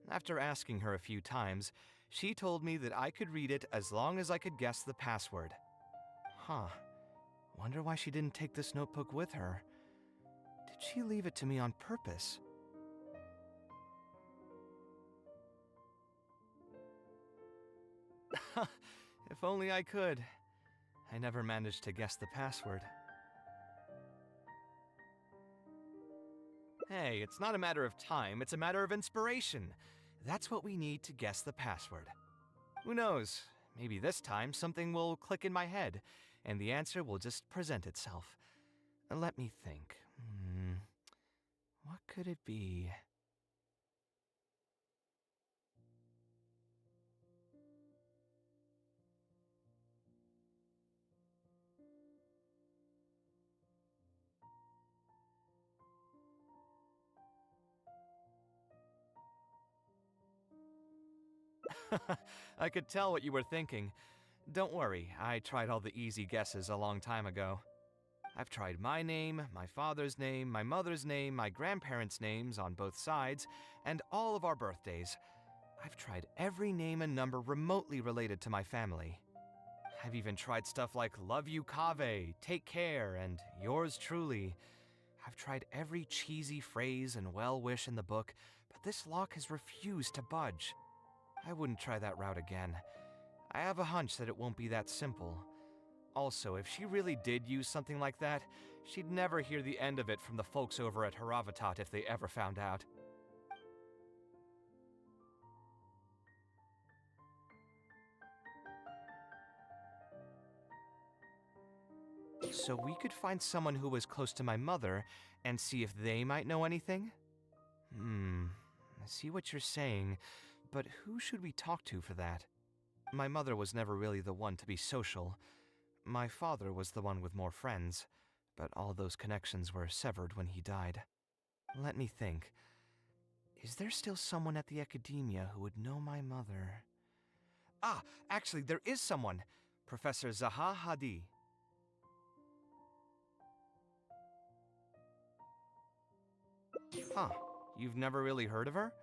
After asking her a few times, she told me that I could read it as long as I could guess the password. Huh. Wonder why she didn't take this notebook with her. Did she leave it to me on purpose? If only I could. I never managed to guess the password. Hey, it's not a matter of time, it's a matter of inspiration. That's what we need to guess the password. Who knows? Maybe this time something will click in my head, and the answer will just present itself. Let me think. What could it be? I could tell what you were thinking. Don't worry, I tried all the easy guesses a long time ago. I've tried my name, my father's name, my mother's name, my grandparents' names on both sides, and all of our birthdays. I've tried every name and number remotely related to my family. I've even tried stuff like Love You Kave, Take Care, and Yours Truly. I've tried every cheesy phrase and well-wish in the book, but this lock has refused to budge. I wouldn't try that route again. I have a hunch that it won't be that simple. Also, if she really did use something like that, she'd never hear the end of it from the folks over at Haravatat if they ever found out. So we could find someone who was close to my mother and see if they might know anything? I see what you're saying, but who should we talk to for that? My mother was never really the one to be social. My father was the one with more friends, but all those connections were severed when he died. Let me think. Is there still someone at the academia who would know my mother? Ah, actually, there is someone. Professor Zaha Hadi. Huh, you've never really heard of her?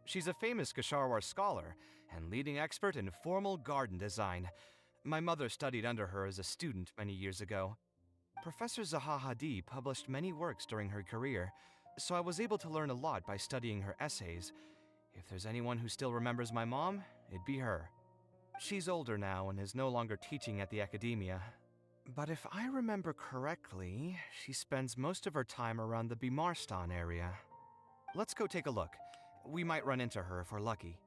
She's a famous Gasharwar scholar and leading expert in formal garden design. My mother studied under her as a student many years ago. Professor Zaha Hadi published many works during her career, so I was able to learn a lot by studying her essays. If there's anyone who still remembers my mom, it'd be her. She's older now and is no longer teaching at the academia. But if I remember correctly, she spends most of her time around the Bimarstan area. Let's go take a look. We might run into her if we're lucky.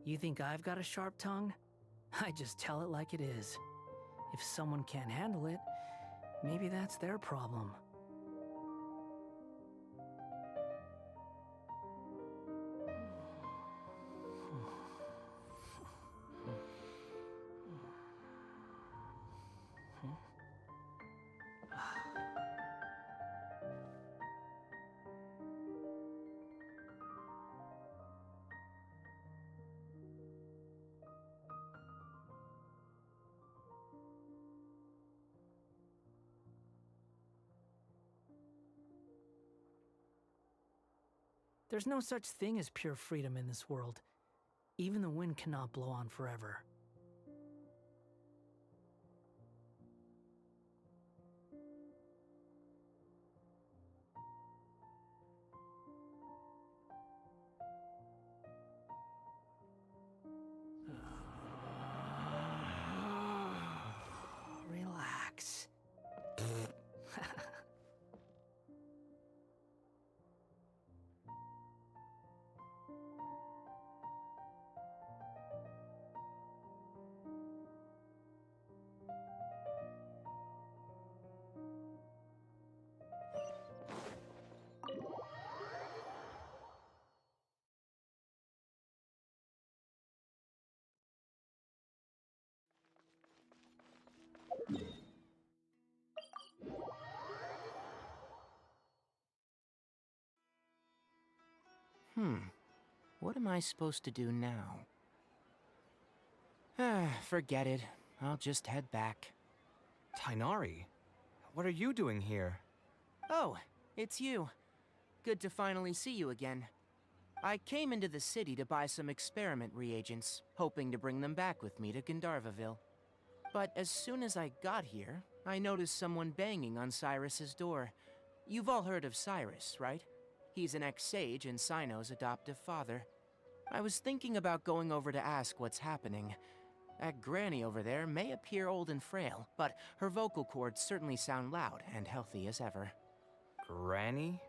You think I've got a sharp tongue? I just tell it like it is. If someone can't handle it, maybe that's their problem. There's no such thing as pure freedom in this world. Even the wind cannot blow on forever. Relax. What am I supposed to do now? Forget it. I'll just head back. Tainari, what are you doing here? Oh, it's you. Good to finally see you again. I came into the city to buy some experiment reagents, hoping to bring them back with me to Gandharvaville. But as soon as I got here, I noticed someone banging on Cyrus's door. You've all heard of Cyrus, right? He's an ex-sage and Cyno's adoptive father. I was thinking about going over to ask what's happening. That granny over there may appear old and frail, but her vocal cords certainly sound loud and healthy as ever. Granny?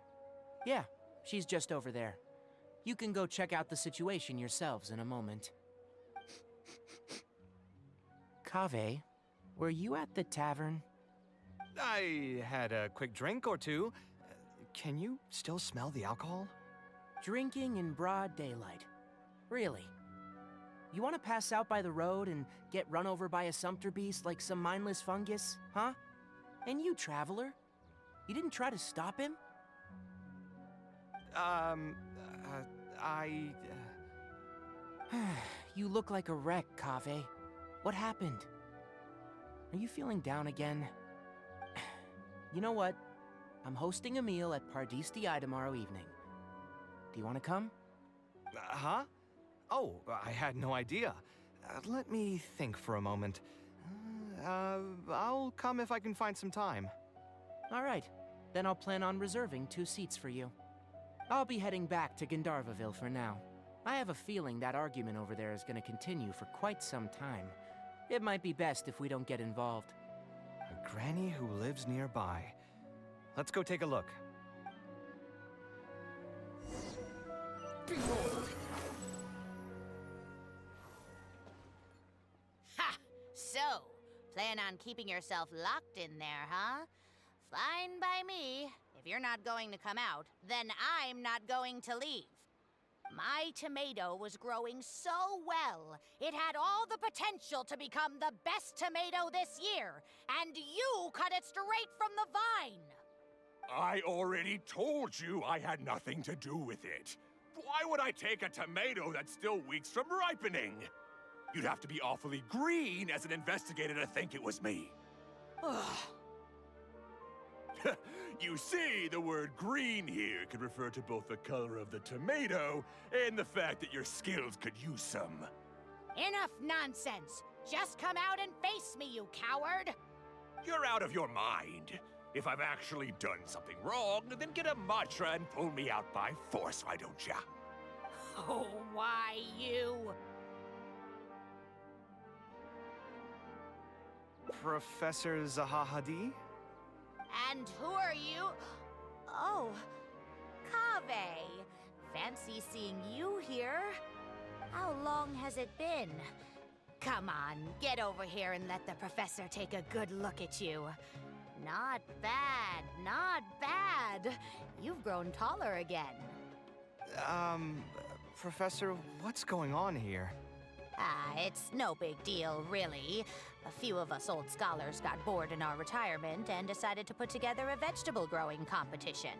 Yeah, she's just over there. You can go check out the situation yourselves in a moment. Kaveh, were you at the tavern? I had a quick drink or two. Can you still smell the alcohol? Drinking in broad daylight. Really? You want to pass out by the road and get run over by a sumpter beast like some mindless fungus, huh? And you, traveler? You didn't try to stop him? You look like a wreck, Kaveh. What happened? Are you feeling down again? You know what? I'm hosting a meal at Pardistii tomorrow evening. Do you want to come? Huh? Oh, I had no idea. Let me think for a moment. I'll come if I can find some time. All right. Then I'll plan on reserving 2 seats for you. I'll be heading back to Gandharvaville for now. I have a feeling that argument over there is going to continue for quite some time. It might be best if we don't get involved. A granny who lives nearby. Let's go take a look. Behold! Ha! So, plan on keeping yourself locked in there, huh? Fine by me. If you're not going to come out, then I'm not going to leave. My tomato was growing so well, it had all the potential to become the best tomato this year, and you cut it straight from the vine! I already told you I had nothing to do with it. Why would I take a tomato that's still weeks from ripening? You'd have to be awfully green as an investigator to think it was me. You see, the word green here could refer to both the color of the tomato and the fact that your skills could use some. Enough nonsense! Just come out and face me, you coward! You're out of your mind. If I've actually done something wrong, then get a mantra and pull me out by force, why don't ya? Oh, why you? Professor Zahahadi? And who are you? Oh, Kaveh. Fancy seeing you here. How long has it been? Come on, get over here and let the professor take a good look at you. Not bad, not bad. You've grown taller again. Professor, what's going on here? It's no big deal, really. A few of us old scholars got bored in our retirement and decided to put together a vegetable growing competition.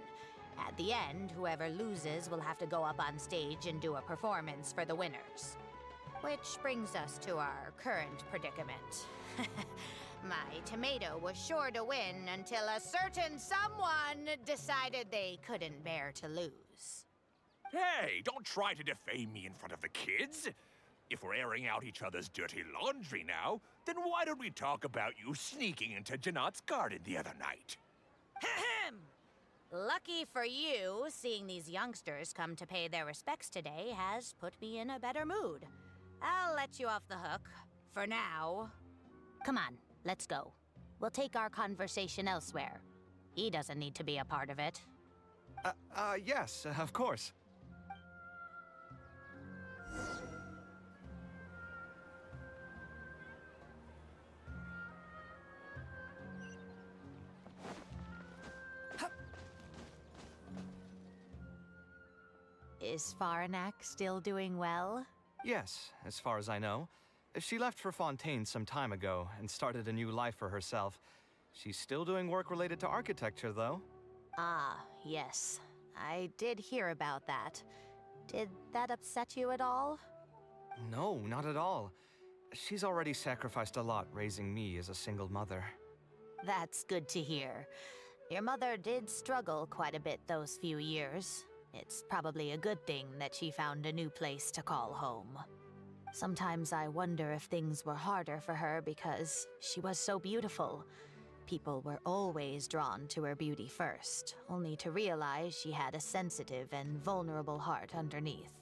At the end, whoever loses will have to go up on stage and do a performance for the winners. Which brings us to our current predicament. My tomato was sure to win until a certain someone decided they couldn't bear to lose. Hey, don't try to defame me in front of the kids. If we're airing out each other's dirty laundry now, then why don't we talk about you sneaking into Janot's garden the other night? Ahem! Lucky for you, seeing these youngsters come to pay their respects today has put me in a better mood. I'll let you off the hook, for now. Come on, let's go. We'll take our conversation elsewhere. He doesn't need to be a part of it. Yes, of course. Is Faranak still doing well? Yes, as far as I know. She left for Fontaine some time ago and started a new life for herself. She's still doing work related to architecture, though. Ah, yes. I did hear about that. Did that upset you at all? No, not at all. She's already sacrificed a lot raising me as a single mother. That's good to hear. Your mother did struggle quite a bit those few years. It's probably a good thing that she found a new place to call home. Sometimes I wonder if things were harder for her because she was so beautiful. People were always drawn to her beauty first, only to realize she had a sensitive and vulnerable heart underneath.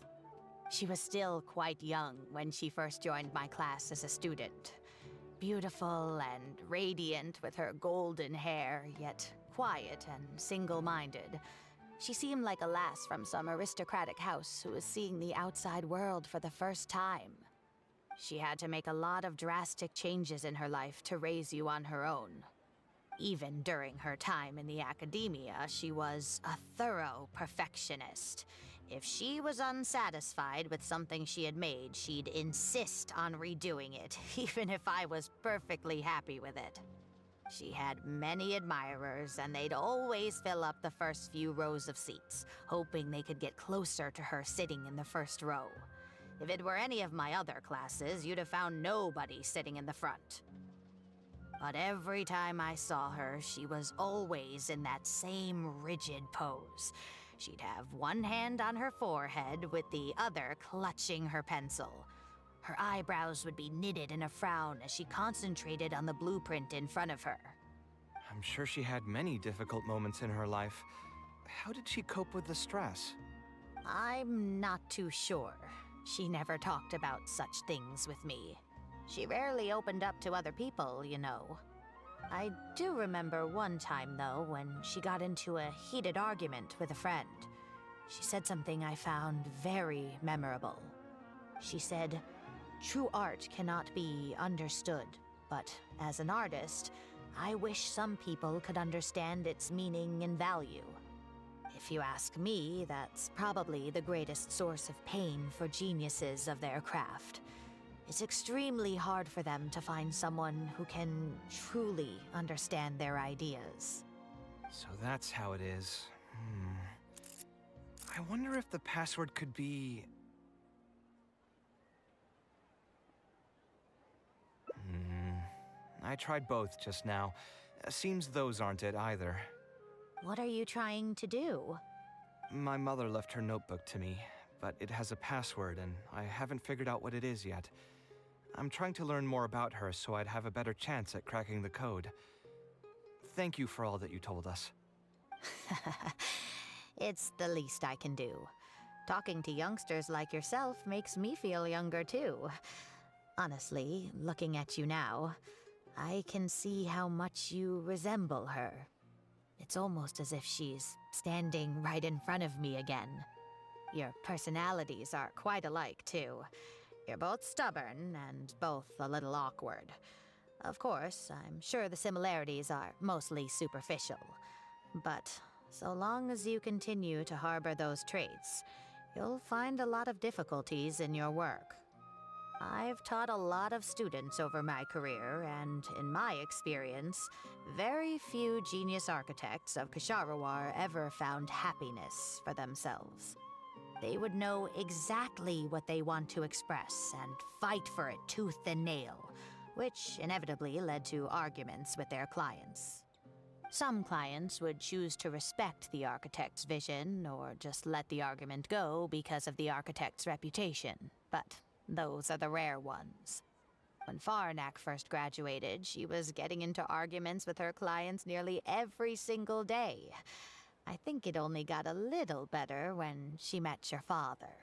She was still quite young when she first joined my class as a student. Beautiful and radiant with her golden hair, yet quiet and single-minded. She seemed like a lass from some aristocratic house who was seeing the outside world for the first time. She had to make a lot of drastic changes in her life to raise you on her own. Even during her time in the academia, she was a thorough perfectionist. If she was unsatisfied with something she had made, she'd insist on redoing it, even if I was perfectly happy with it. She had many admirers, and they'd always fill up the first few rows of seats, hoping they could get closer to her sitting in the first row. If it were any of my other classes, you'd have found nobody sitting in the front. But every time I saw her, she was always in that same rigid pose. She'd have one hand on her forehead with the other clutching her pencil. Her eyebrows would be knitted in a frown as she concentrated on the blueprint in front of her. I'm sure she had many difficult moments in her life. How did she cope with the stress? I'm not too sure. She never talked about such things with me. She rarely opened up to other people, you know. I do remember one time, though, when she got into a heated argument with a friend. She said something I found very memorable. She said, "True art cannot be understood, but as an artist, I wish some people could understand its meaning and value." If you ask me, that's probably the greatest source of pain for geniuses of their craft. It's extremely hard for them to find someone who can truly understand their ideas. So that's how it is. I wonder if the password could be... I tried both just now. Seems those aren't it either. What are you trying to do? My mother left her notebook to me, but it has a password and I haven't figured out what it is yet. I'm trying to learn more about her so I'd have a better chance at cracking the code. Thank you for all that you told us. It's the least I can do. Talking to youngsters like yourself makes me feel younger too. Honestly, looking at you now, I can see how much you resemble her. It's almost as if she's standing right in front of me again. Your personalities are quite alike, too. You're both stubborn and both a little awkward. Of course, I'm sure the similarities are mostly superficial. But so long as you continue to harbor those traits, you'll find a lot of difficulties in your work. I've taught a lot of students over my career, and in my experience, very few genius architects of Ksharawar ever found happiness for themselves. They would know exactly what they want to express and fight for it tooth and nail, which inevitably led to arguments with their clients. Some clients would choose to respect the architect's vision or just let the argument go because of the architect's reputation, but those are the rare ones. When Faranak first graduated, she was getting into arguments with her clients nearly every single day. I think it only got a little better when she met your father.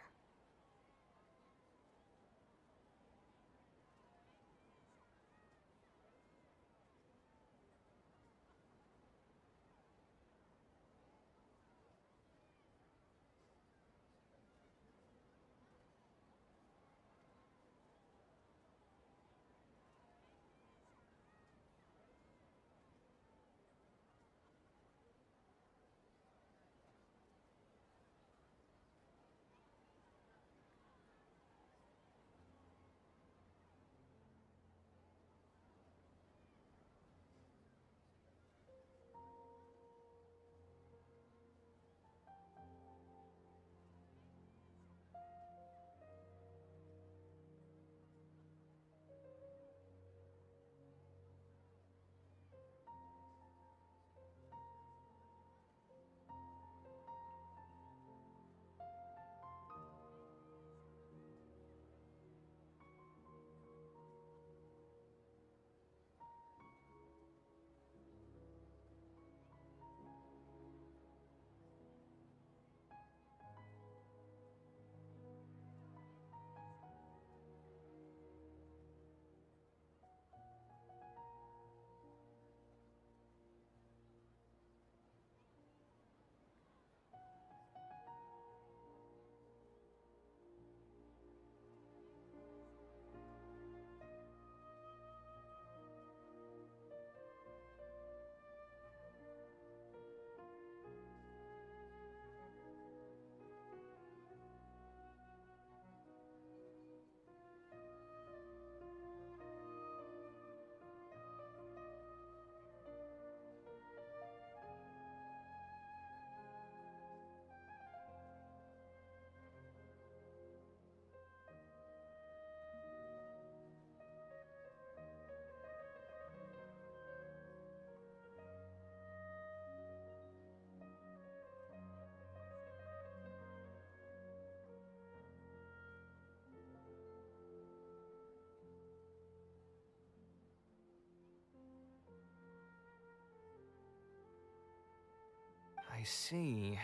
I see.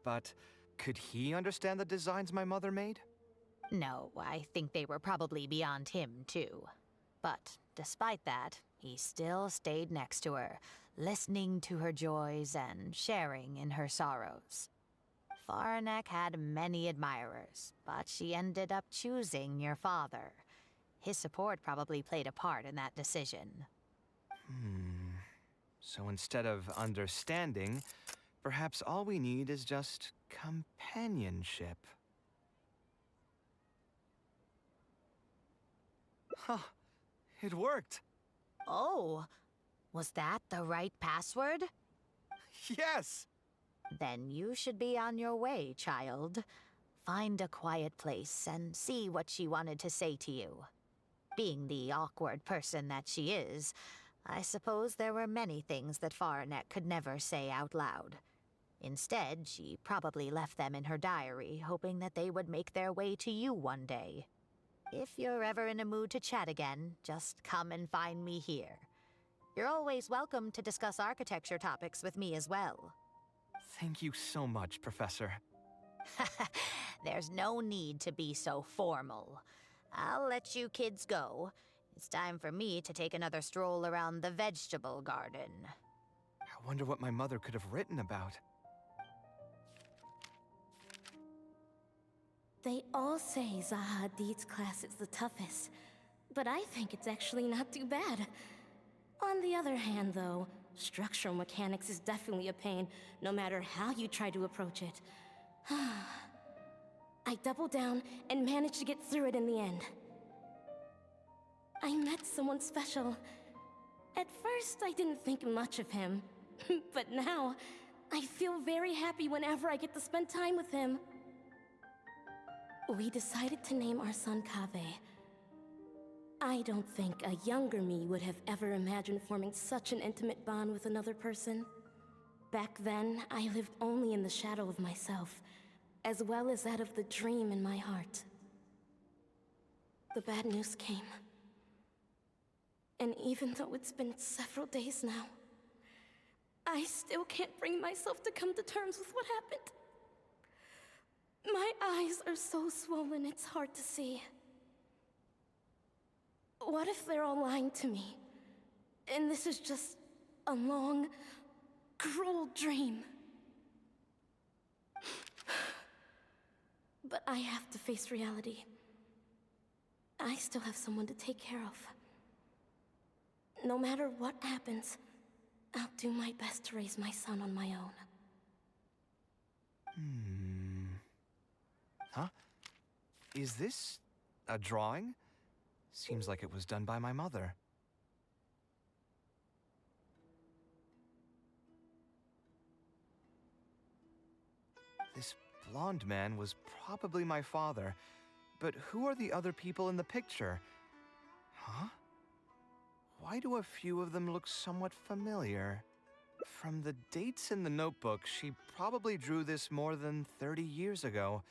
But could he understand the designs my mother made? No, I think they were probably beyond him, too. But despite that, he still stayed next to her, listening to her joys and sharing in her sorrows. Faranek had many admirers, but she ended up choosing your father. His support probably played a part in that decision. So instead of understanding, perhaps all we need is just companionship. Huh. It worked. Oh, was that the right password? Yes! Then you should be on your way, child. Find a quiet place and see what she wanted to say to you. Being the awkward person that she is, I suppose there were many things that Faranek could never say out loud. Instead, she probably left them in her diary, hoping that they would make their way to you one day. If you're ever in a mood to chat again, just come and find me here. You're always welcome to discuss architecture topics with me as well. Thank you so much, Professor. There's no need to be so formal. I'll let you kids go. It's time for me to take another stroll around the vegetable garden. I wonder what my mother could have written about. They all say Zaha Hadid's class is the toughest, but I think it's actually not too bad. On the other hand, though, structural mechanics is definitely a pain, no matter how you try to approach it. I doubled down and managed to get through it in the end. I met someone special. At first, I didn't think much of him, but now, I feel very happy whenever I get to spend time with him. We decided to name our son Kaveh. I don't think a younger me would have ever imagined forming such an intimate bond with another person. Back then, I lived only in the shadow of myself, as well as that of the dream in my heart. The bad news came. And even though it's been several days now, I still can't bring myself to come to terms with what happened. My eyes are so swollen, it's hard to see. What if they're all lying to me? And this is just a long, cruel dream. But I have to face reality. I still have someone to take care of. No matter what happens, I'll do my best to raise my son on my own. Huh? Is this a drawing? Seems like it was done by my mother. This blonde man was probably my father, but who are the other people in the picture? Huh? Why do a few of them look somewhat familiar? From the dates in the notebook, she probably drew this more than 30 years ago.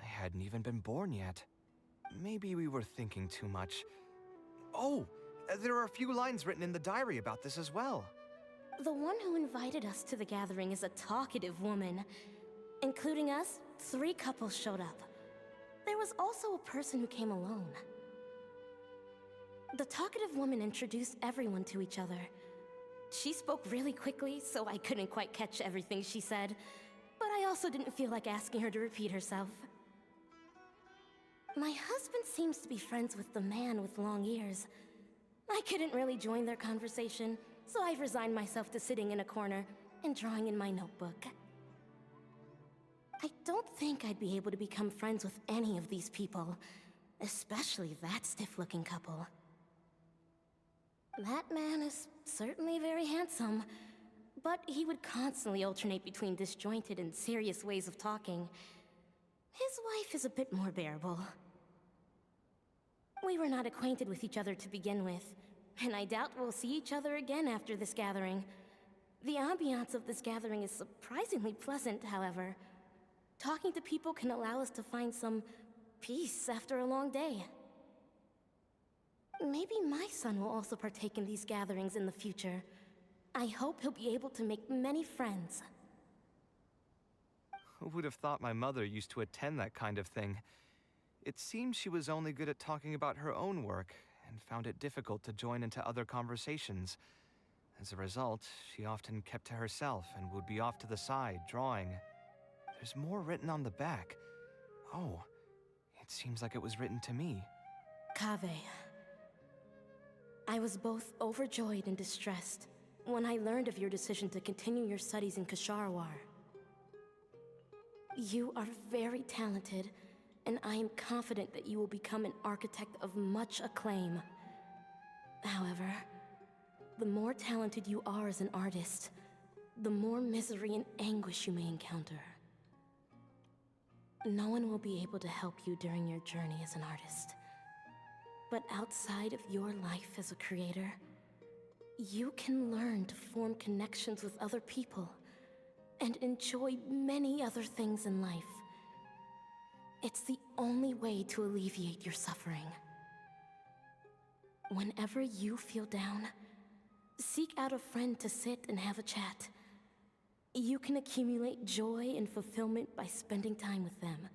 I hadn't even been born yet. Maybe we were thinking too much. Oh, there are a few lines written in the diary about this as well. The one who invited us to the gathering is a talkative woman. Including us, 3 couples showed up. There was also a person who came alone. The talkative woman introduced everyone to each other. She spoke really quickly, so I couldn't quite catch everything she said, but I also didn't feel like asking her to repeat herself. My husband seems to be friends with the man with long ears. I couldn't really join their conversation, so I've resigned myself to sitting in a corner and drawing in my notebook. I don't think I'd be able to become friends with any of these people, especially that stiff-looking couple. That man is certainly very handsome, but he would constantly alternate between disjointed and serious ways of talking. His wife is a bit more bearable. We were not acquainted with each other to begin with, and I doubt we'll see each other again after this gathering. The ambiance of this gathering is surprisingly pleasant, however. Talking to people can allow us to find some peace after a long day. Maybe my son will also partake in these gatherings in the future. I hope he'll be able to make many friends. Who would have thought my mother used to attend that kind of thing? It seems she was only good at talking about her own work, and found it difficult to join into other conversations. As a result, she often kept to herself and would be off to the side, drawing. There's more written on the back. Oh, it seems like it was written to me. Kaveh. I was both overjoyed and distressed when I learned of your decision to continue your studies in Kasharawar. You are very talented, and I am confident that you will become an architect of much acclaim. However, the more talented you are as an artist, the more misery and anguish you may encounter. No one will be able to help you during your journey as an artist. But outside of your life as a creator, you can learn to form connections with other people and enjoy many other things in life. It's the only way to alleviate your suffering. Whenever you feel down, seek out a friend to sit and have a chat. You can accumulate joy and fulfillment by spending time with them.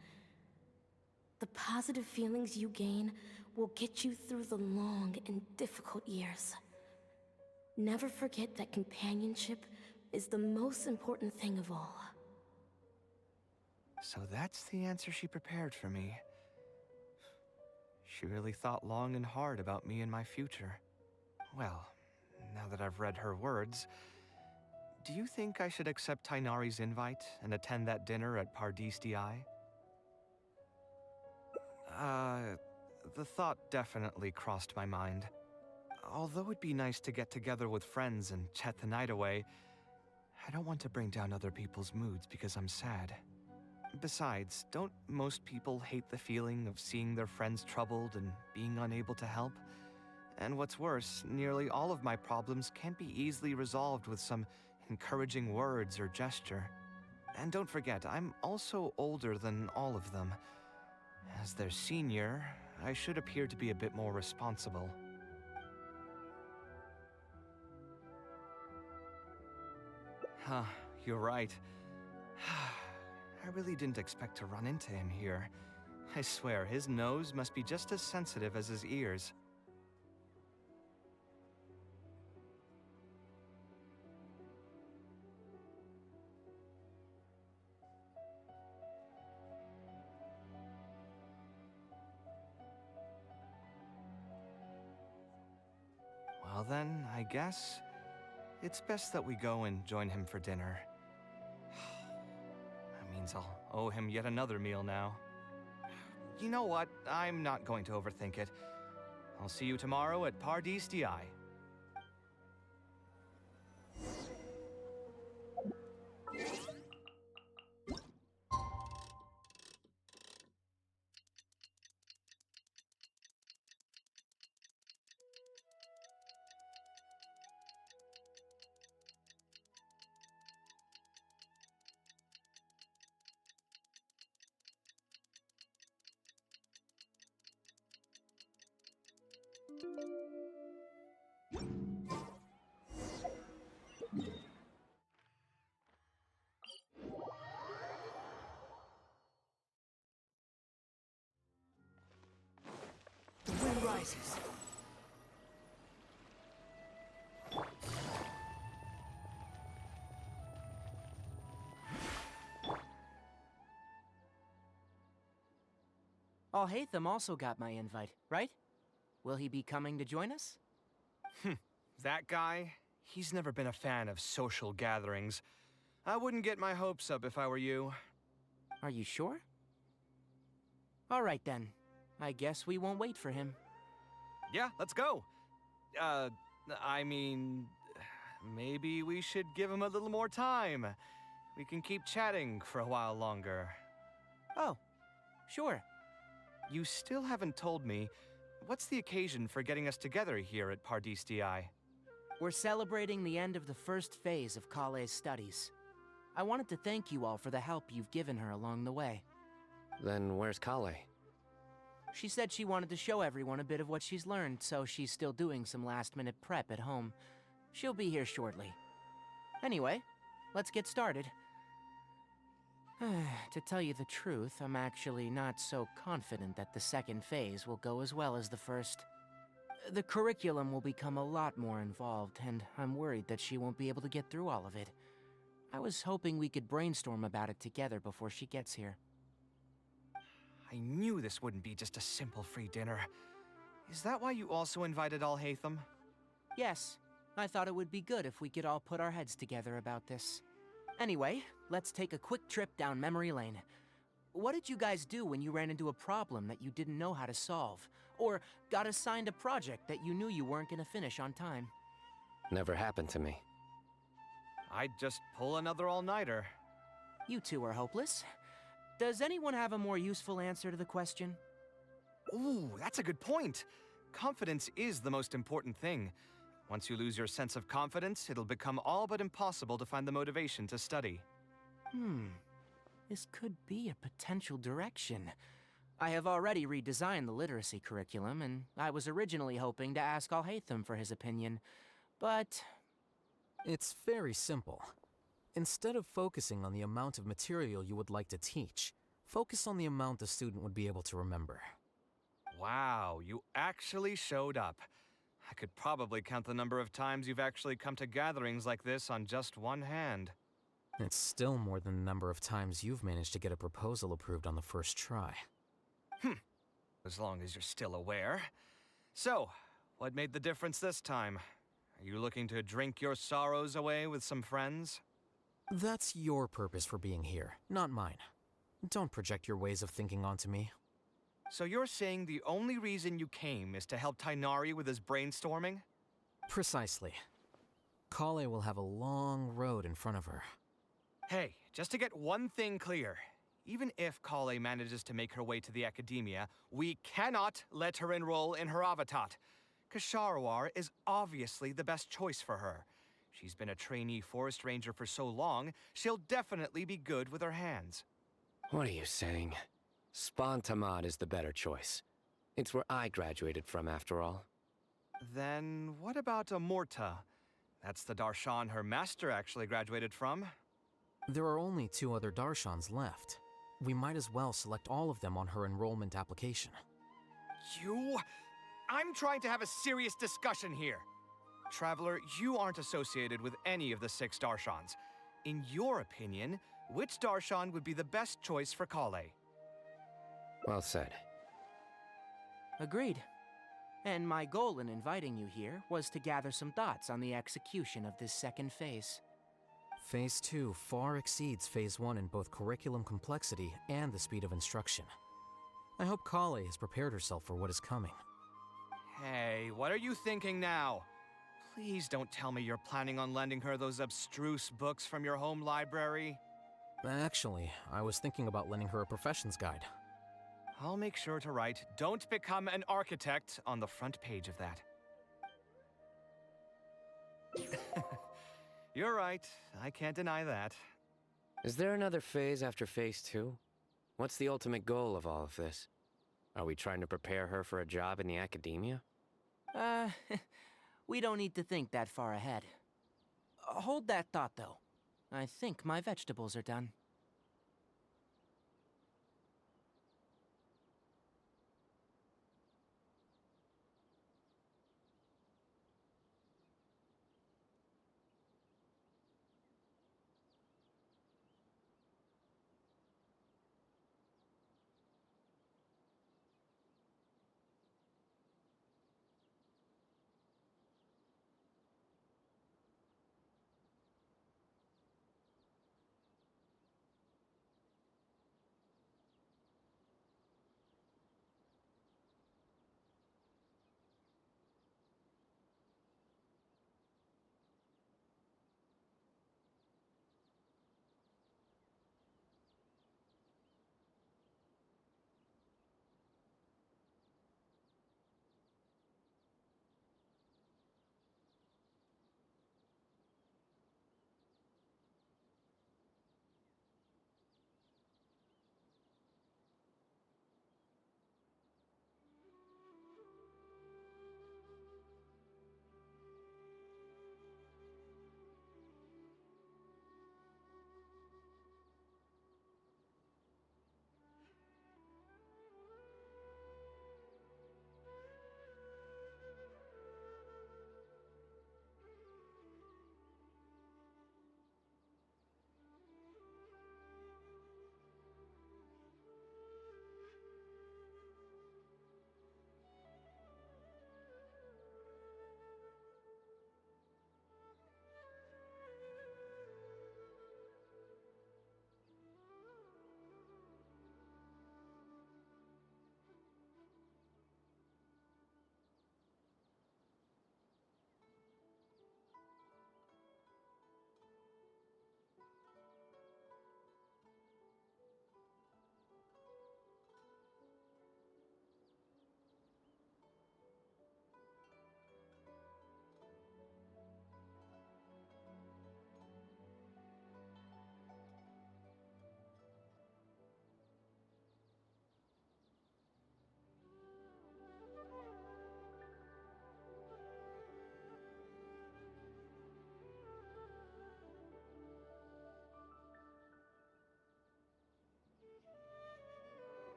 The positive feelings you gain will get you through the long and difficult years. Never forget that companionship is the most important thing of all. So that's the answer she prepared for me. She really thought long and hard about me and my future. Well, now that I've read her words, do you think I should accept Tainari's invite and attend that dinner at Pardis Di? The thought definitely crossed my mind. Although it'd be nice to get together with friends and chat the night away, I don't want to bring down other people's moods because I'm sad. Besides, don't most people hate the feeling of seeing their friends troubled and being unable to help? And what's worse, nearly all of my problems can't be easily resolved with some encouraging words or gesture. And don't forget, I'm also older than all of them. As their senior, I should appear to be a bit more responsible. Huh, you're right. I really didn't expect to run into him here. I swear, his nose must be just as sensitive as his ears. Well then, I guess it's best that we go and join him for dinner. That means I'll owe him yet another meal now. You know what? I'm not going to overthink it. I'll see you tomorrow at Pardis Di. The wind rises. Alhaitham also got my invite, right? Will he be coming to join us? That guy? He's never been a fan of social gatherings. I wouldn't get my hopes up if I were you. Are you sure? All right then. I guess we won't wait for him. Yeah, let's go. I mean, maybe we should give him a little more time. We can keep chatting for a while longer. Oh, sure. You still haven't told me, what's the occasion for getting us together here at Pardis Di? We're celebrating the end of the first phase of Kale's studies. I wanted to thank you all for the help you've given her along the way. Then where's Kale? She said she wanted to show everyone a bit of what she's learned, so she's still doing some last-minute prep at home. She'll be here shortly. Anyway, let's get started. To tell you the truth, I'm actually not so confident that the second phase will go as well as the first. The curriculum will become a lot more involved, and I'm worried that she won't be able to get through all of it. I was hoping we could brainstorm about it together before she gets here. I knew this wouldn't be just a simple free dinner. Is that why you also invited Alhaitham? Yes, I thought it would be good if we could all put our heads together about this. Anyway, let's take a quick trip down memory lane. What did you guys do when you ran into a problem that you didn't know how to solve? Or got assigned a project that you knew you weren't gonna finish on time? Never happened to me. I'd just pull another all-nighter. You two are hopeless. Does anyone have a more useful answer to the question? Ooh, that's a good point. Confidence is the most important thing. Once you lose your sense of confidence, it'll become all but impossible to find the motivation to study. This could be a potential direction. I have already redesigned the literacy curriculum, and I was originally hoping to ask Alhaitham for his opinion, but... It's very simple. Instead of focusing on the amount of material you would like to teach, focus on the amount the student would be able to remember. Wow, you actually showed up. I could probably count the number of times you've actually come to gatherings like this on just one hand. It's still more than the number of times you've managed to get a proposal approved on the first try. As long as you're still aware. So, what made the difference this time? Are you looking to drink your sorrows away with some friends? That's your purpose for being here, not mine. Don't project your ways of thinking onto me. So you're saying the only reason you came is to help Tainari with his brainstorming? Precisely. Kale will have a long road in front of her. Hey, just to get one thing clear. Even if Kale manages to make her way to the academia, we cannot let her enroll in her avatat. Ksharawar is obviously the best choice for her. She's been a trainee forest ranger for so long, she'll definitely be good with her hands. What are you saying? Spontamad is the better choice. It's where I graduated from, after all. Then what about Amorta? That's the Darshan her master actually graduated from. There are only 2 other Darshans left. We might as well select all of them on her enrollment application. I'm trying to have a serious discussion here. Traveler, you aren't associated with any of the 6 Darshans. In your opinion, which Darshan would be the best choice for Kale? Well said. Agreed. And my goal in inviting you here was to gather some thoughts on the execution of this second phase. Phase 2 far exceeds Phase 1 in both curriculum complexity and the speed of instruction. I hope Kale has prepared herself for what is coming. Hey, what are you thinking now? Please don't tell me you're planning on lending her those abstruse books from your home library. Actually, I was thinking about lending her a professions guide. I'll make sure to write, "Don't become an architect" on the front page of that. You're right. I can't deny that. Is there another phase after Phase 2? What's the ultimate goal of all of this? Are we trying to prepare her for a job in the academia? We don't need to think that far ahead. Hold that thought, though. I think my vegetables are done.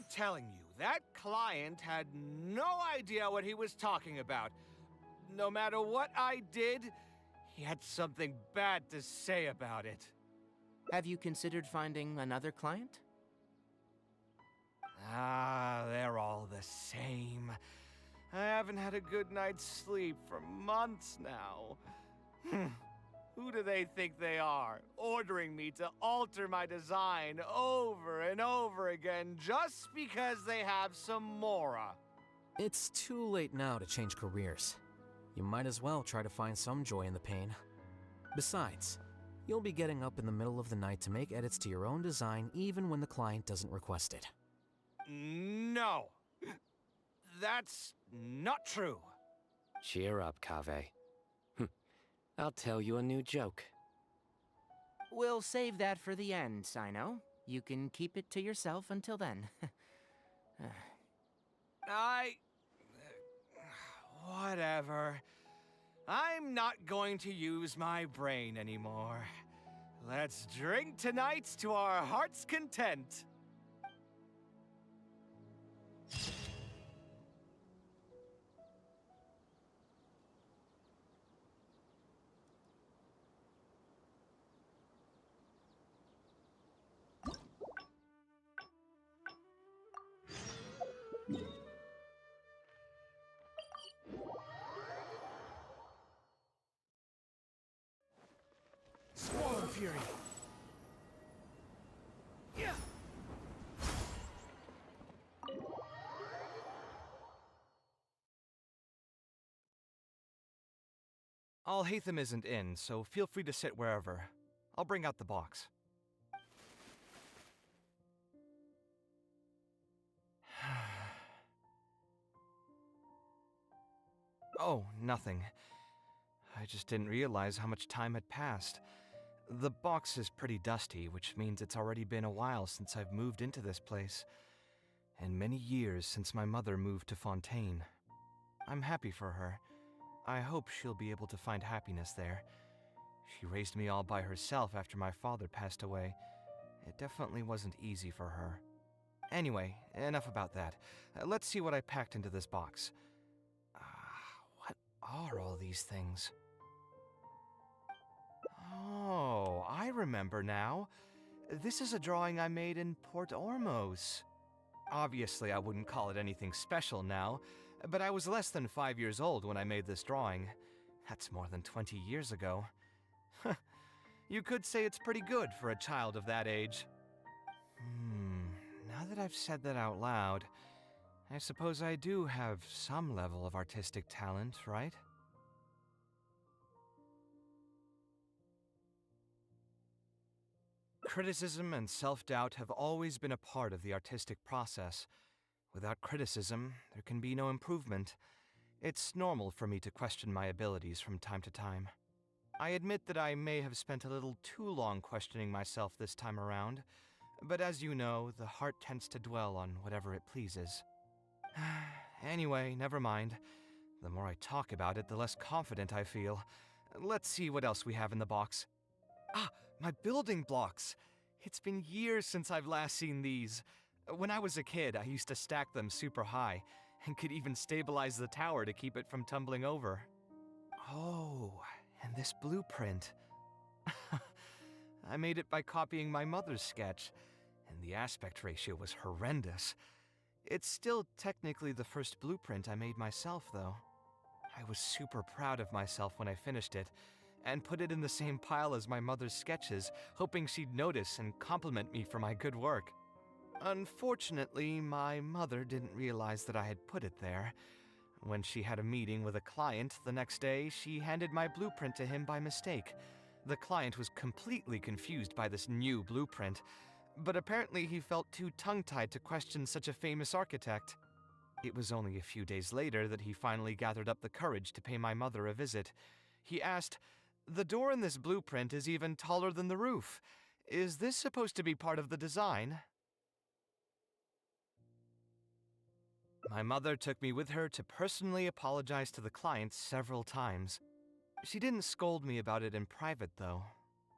telling you, that client had no idea what he was talking about. No matter what I did, he had something bad to say about it. Have you considered finding another client? Ah, they're all the same. I haven't had a good night's sleep for months now. Who do they think they are, ordering me to alter my design over and over again just because they have some Mora? It's too late now to change careers. You might as well try to find some joy in the pain. Besides, you'll be getting up in the middle of the night to make edits to your own design even when the client doesn't request it. No. That's not true. Cheer up, Kaveh. I'll tell you a new joke. We'll save that for the end, Sino. You can keep it to yourself until then. Whatever. I'm not going to use my brain anymore. Let's drink tonight to our heart's content. Swallow Fury! Yeah! Alhaitham isn't in, so feel free to sit wherever. I'll bring out the box. Oh, nothing. I just didn't realize how much time had passed. The box is pretty dusty, which means it's already been a while since I've moved into this place, and many years since my mother moved to Fontaine. I'm happy for her. I hope she'll be able to find happiness there. She raised me all by herself after my father passed away. It definitely wasn't easy for her. Anyway, enough about that. Let's see what I packed into this box. What are all these things? Oh, I remember now. This is a drawing I made in Port Ormos. Obviously, I wouldn't call it anything special now, but I was less than 5 years old when I made this drawing. That's more than 20 years ago. You could say it's pretty good for a child of that age. Now that I've said that out loud, I suppose I do have some level of artistic talent, right? Criticism and self-doubt have always been a part of the artistic process. Without criticism, there can be no improvement. It's normal for me to question my abilities from time to time. I admit that I may have spent a little too long questioning myself this time around, but as you know, the heart tends to dwell on whatever it pleases. Anyway, never mind. The more I talk about it, the less confident I feel. Let's see what else we have in the box. Ah, my building blocks! It's been years since I've last seen these. When I was a kid, I used to stack them super high, and could even stabilize the tower to keep it from tumbling over. Oh, and this blueprint. I made it by copying my mother's sketch, and the aspect ratio was horrendous. It's still technically the first blueprint I made myself, though. I was super proud of myself when I finished it, and put it in the same pile as my mother's sketches, hoping she'd notice and compliment me for my good work. Unfortunately, my mother didn't realize that I had put it there. When she had a meeting with a client the next day, she handed my blueprint to him by mistake. The client was completely confused by this new blueprint, but apparently he felt too tongue-tied to question such a famous architect. It was only a few days later that he finally gathered up the courage to pay my mother a visit. He asked, "The door in this blueprint is even taller than the roof. Is this supposed to be part of the design?" My mother took me with her to personally apologize to the client several times. She didn't scold me about it in private, though.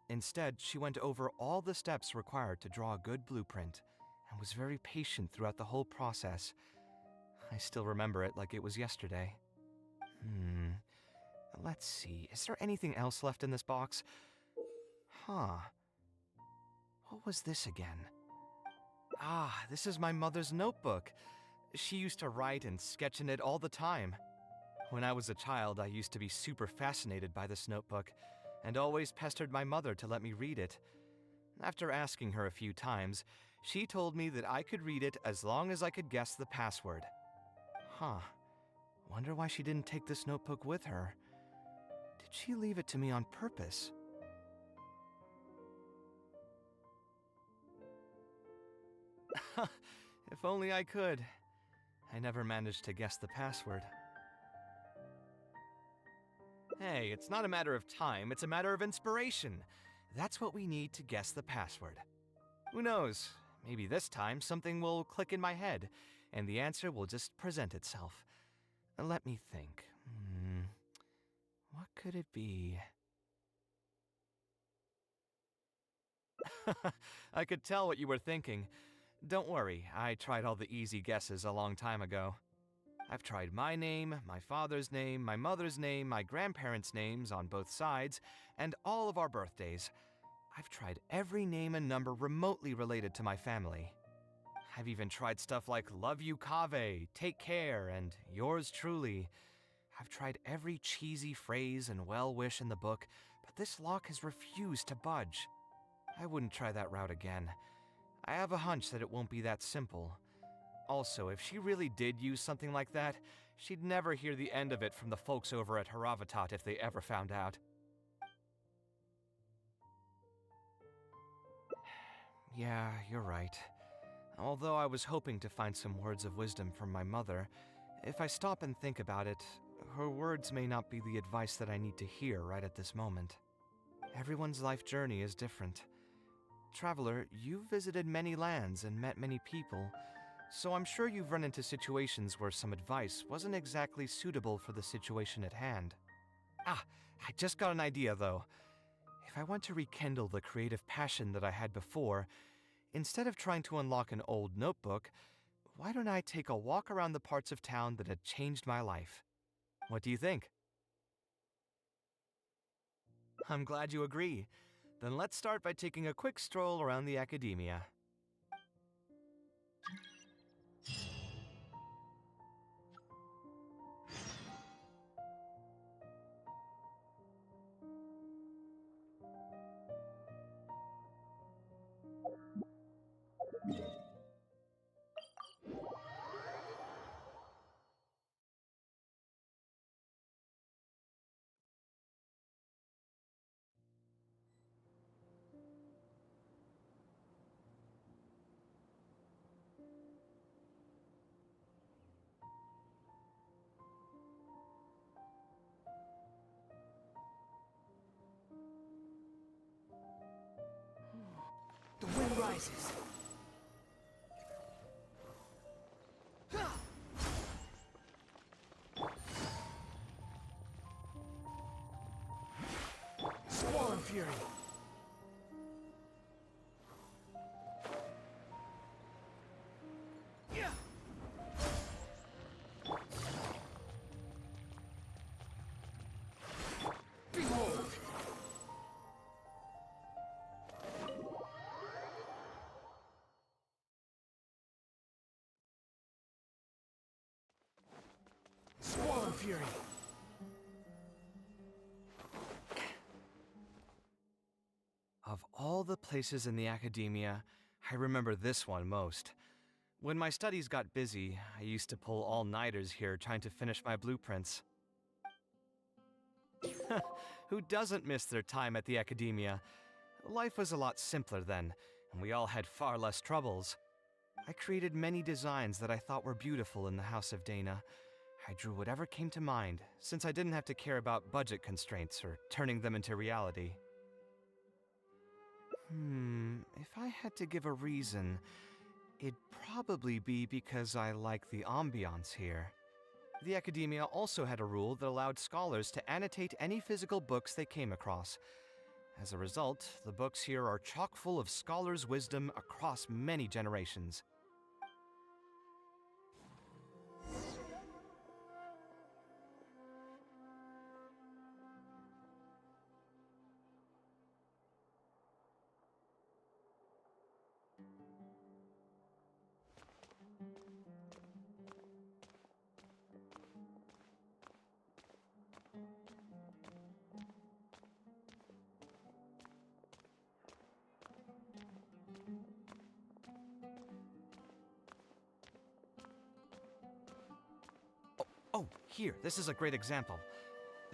Instead, she went over all the steps required to draw a good blueprint, and was very patient throughout the whole process. I still remember it like it was yesterday. Let's see. Is there anything else left in this box? Huh. What was this again? Ah, this is my mother's notebook. She used to write and sketch in it all the time. When I was a child, I used to be super fascinated by this notebook, and always pestered my mother to let me read it. After asking her a few times, she told me that I could read it as long as I could guess the password. Huh. Wonder why she didn't take this notebook with her. Did she leave it to me on purpose? If only I could. I never managed to guess the password. Hey, it's not a matter of time, it's a matter of inspiration. That's what we need to guess the password. Who knows? Maybe this time something will click in my head, and the answer will just present itself. Let me think. What could it be? I could tell what you were thinking. Don't worry, I tried all the easy guesses a long time ago. I've tried my name, my father's name, my mother's name, my grandparents' names on both sides, and all of our birthdays. I've tried every name and number remotely related to my family. I've even tried stuff like Love You Kave, Take Care, and Yours Truly. I've tried every cheesy phrase and well-wish in the book, but this lock has refused to budge. I wouldn't try that route again. I have a hunch that it won't be that simple. Also, if she really did use something like that, she'd never hear the end of it from the folks over at Haravatat if they ever found out. Yeah, you're right. Although I was hoping to find some words of wisdom from my mother, if I stop and think about it, her words may not be the advice that I need to hear right at this moment. Everyone's life journey is different. Traveler, you've visited many lands and met many people, so I'm sure you've run into situations where some advice wasn't exactly suitable for the situation at hand. Ah, I just got an idea though. If I want to rekindle the creative passion that I had before, instead of trying to unlock an old notebook, why don't I take a walk around the parts of town that had changed my life? What do you think? I'm glad you agree. Then let's start by taking a quick stroll around the academia. The wind rises. Squall and fury. Behold! Squall and fury. Of all the places in the academia, I remember this one most. When my studies got busy, I used to pull all-nighters here trying to finish my blueprints. Who doesn't miss their time at the academia? Life was a lot simpler then, and we all had far less troubles. I created many designs that I thought were beautiful in the House of Dana. I drew whatever came to mind, since I didn't have to care about budget constraints or turning them into reality. If I had to give a reason, it'd probably be because I like the ambiance here. The academia also had a rule that allowed scholars to annotate any physical books they came across. As a result, the books here are chock full of scholars' wisdom across many generations. Oh, here, this is a great example.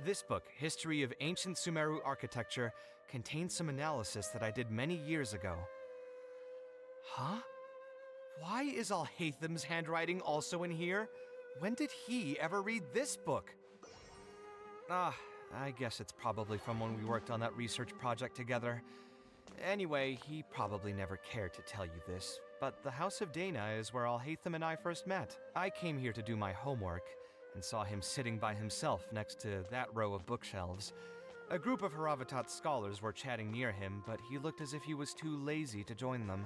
This book, History of Ancient Sumeru Architecture, contains some analysis that I did many years ago. Huh? Why is Alhatham's handwriting also in here? When did he ever read this book? I guess it's probably from when we worked on that research project together. Anyway, he probably never cared to tell you this, but the House of Dana is where Alhatham and I first met. I came here to do my homework, and saw him sitting by himself next to that row of bookshelves. A group of Haravatat scholars were chatting near him, but he looked as if he was too lazy to join them.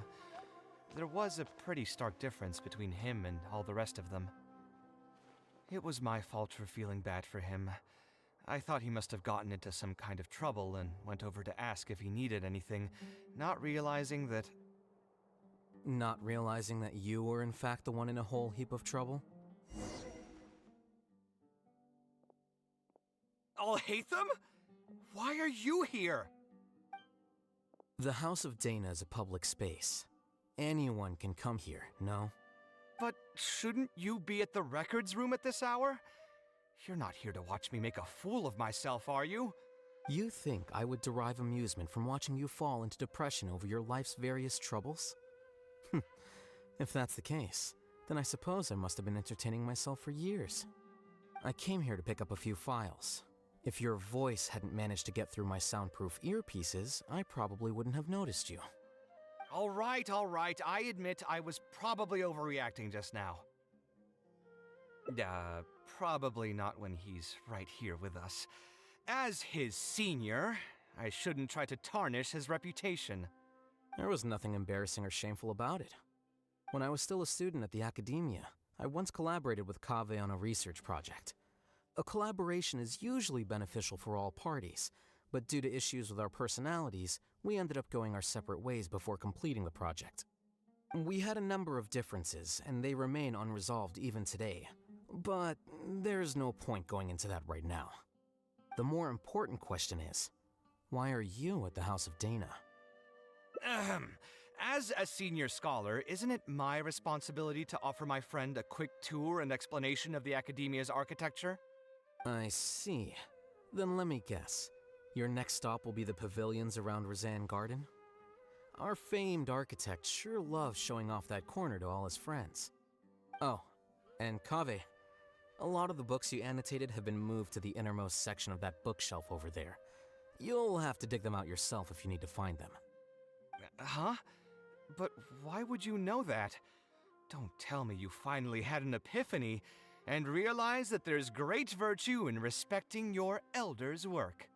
There was a pretty stark difference between him and all the rest of them. It was my fault for feeling bad for him. I thought he must have gotten into some kind of trouble and went over to ask if he needed anything, not realizing that... Not realizing that you were in fact the one in a whole heap of trouble? Alhatham? Why are you here? The House of Dana is a public space. Anyone can come here, no? But shouldn't you be at the records room at this hour? You're not here to watch me make a fool of myself, are you? You think I would derive amusement from watching you fall into depression over your life's various troubles? If that's the case, then I suppose I must have been entertaining myself for years. I came here to pick up a few files. If your voice hadn't managed to get through my soundproof earpieces, I probably wouldn't have noticed you. All right, I admit I was probably overreacting just now. Probably not when he's right here with us. As his senior, I shouldn't try to tarnish his reputation. There was nothing embarrassing or shameful about it. When I was still a student at the academia, I once collaborated with Kaveh on a research project. A collaboration is usually beneficial for all parties, but due to issues with our personalities, we ended up going our separate ways before completing the project. We had a number of differences, and they remain unresolved even today. But there's no point going into that right now. The more important question is, why are you at the House of Dana? As a senior scholar, isn't it my responsibility to offer my friend a quick tour and explanation of the academia's architecture? I see. Then let me guess. Your next stop will be the pavilions around Razan Garden? Our famed architect sure loves showing off that corner to all his friends. Oh, and Kaveh, a lot of the books you annotated have been moved to the innermost section of that bookshelf over there. You'll have to dig them out yourself if you need to find them. Huh? But why would you know that? Don't tell me you finally had an epiphany and realized that there's great virtue in respecting your elders' work.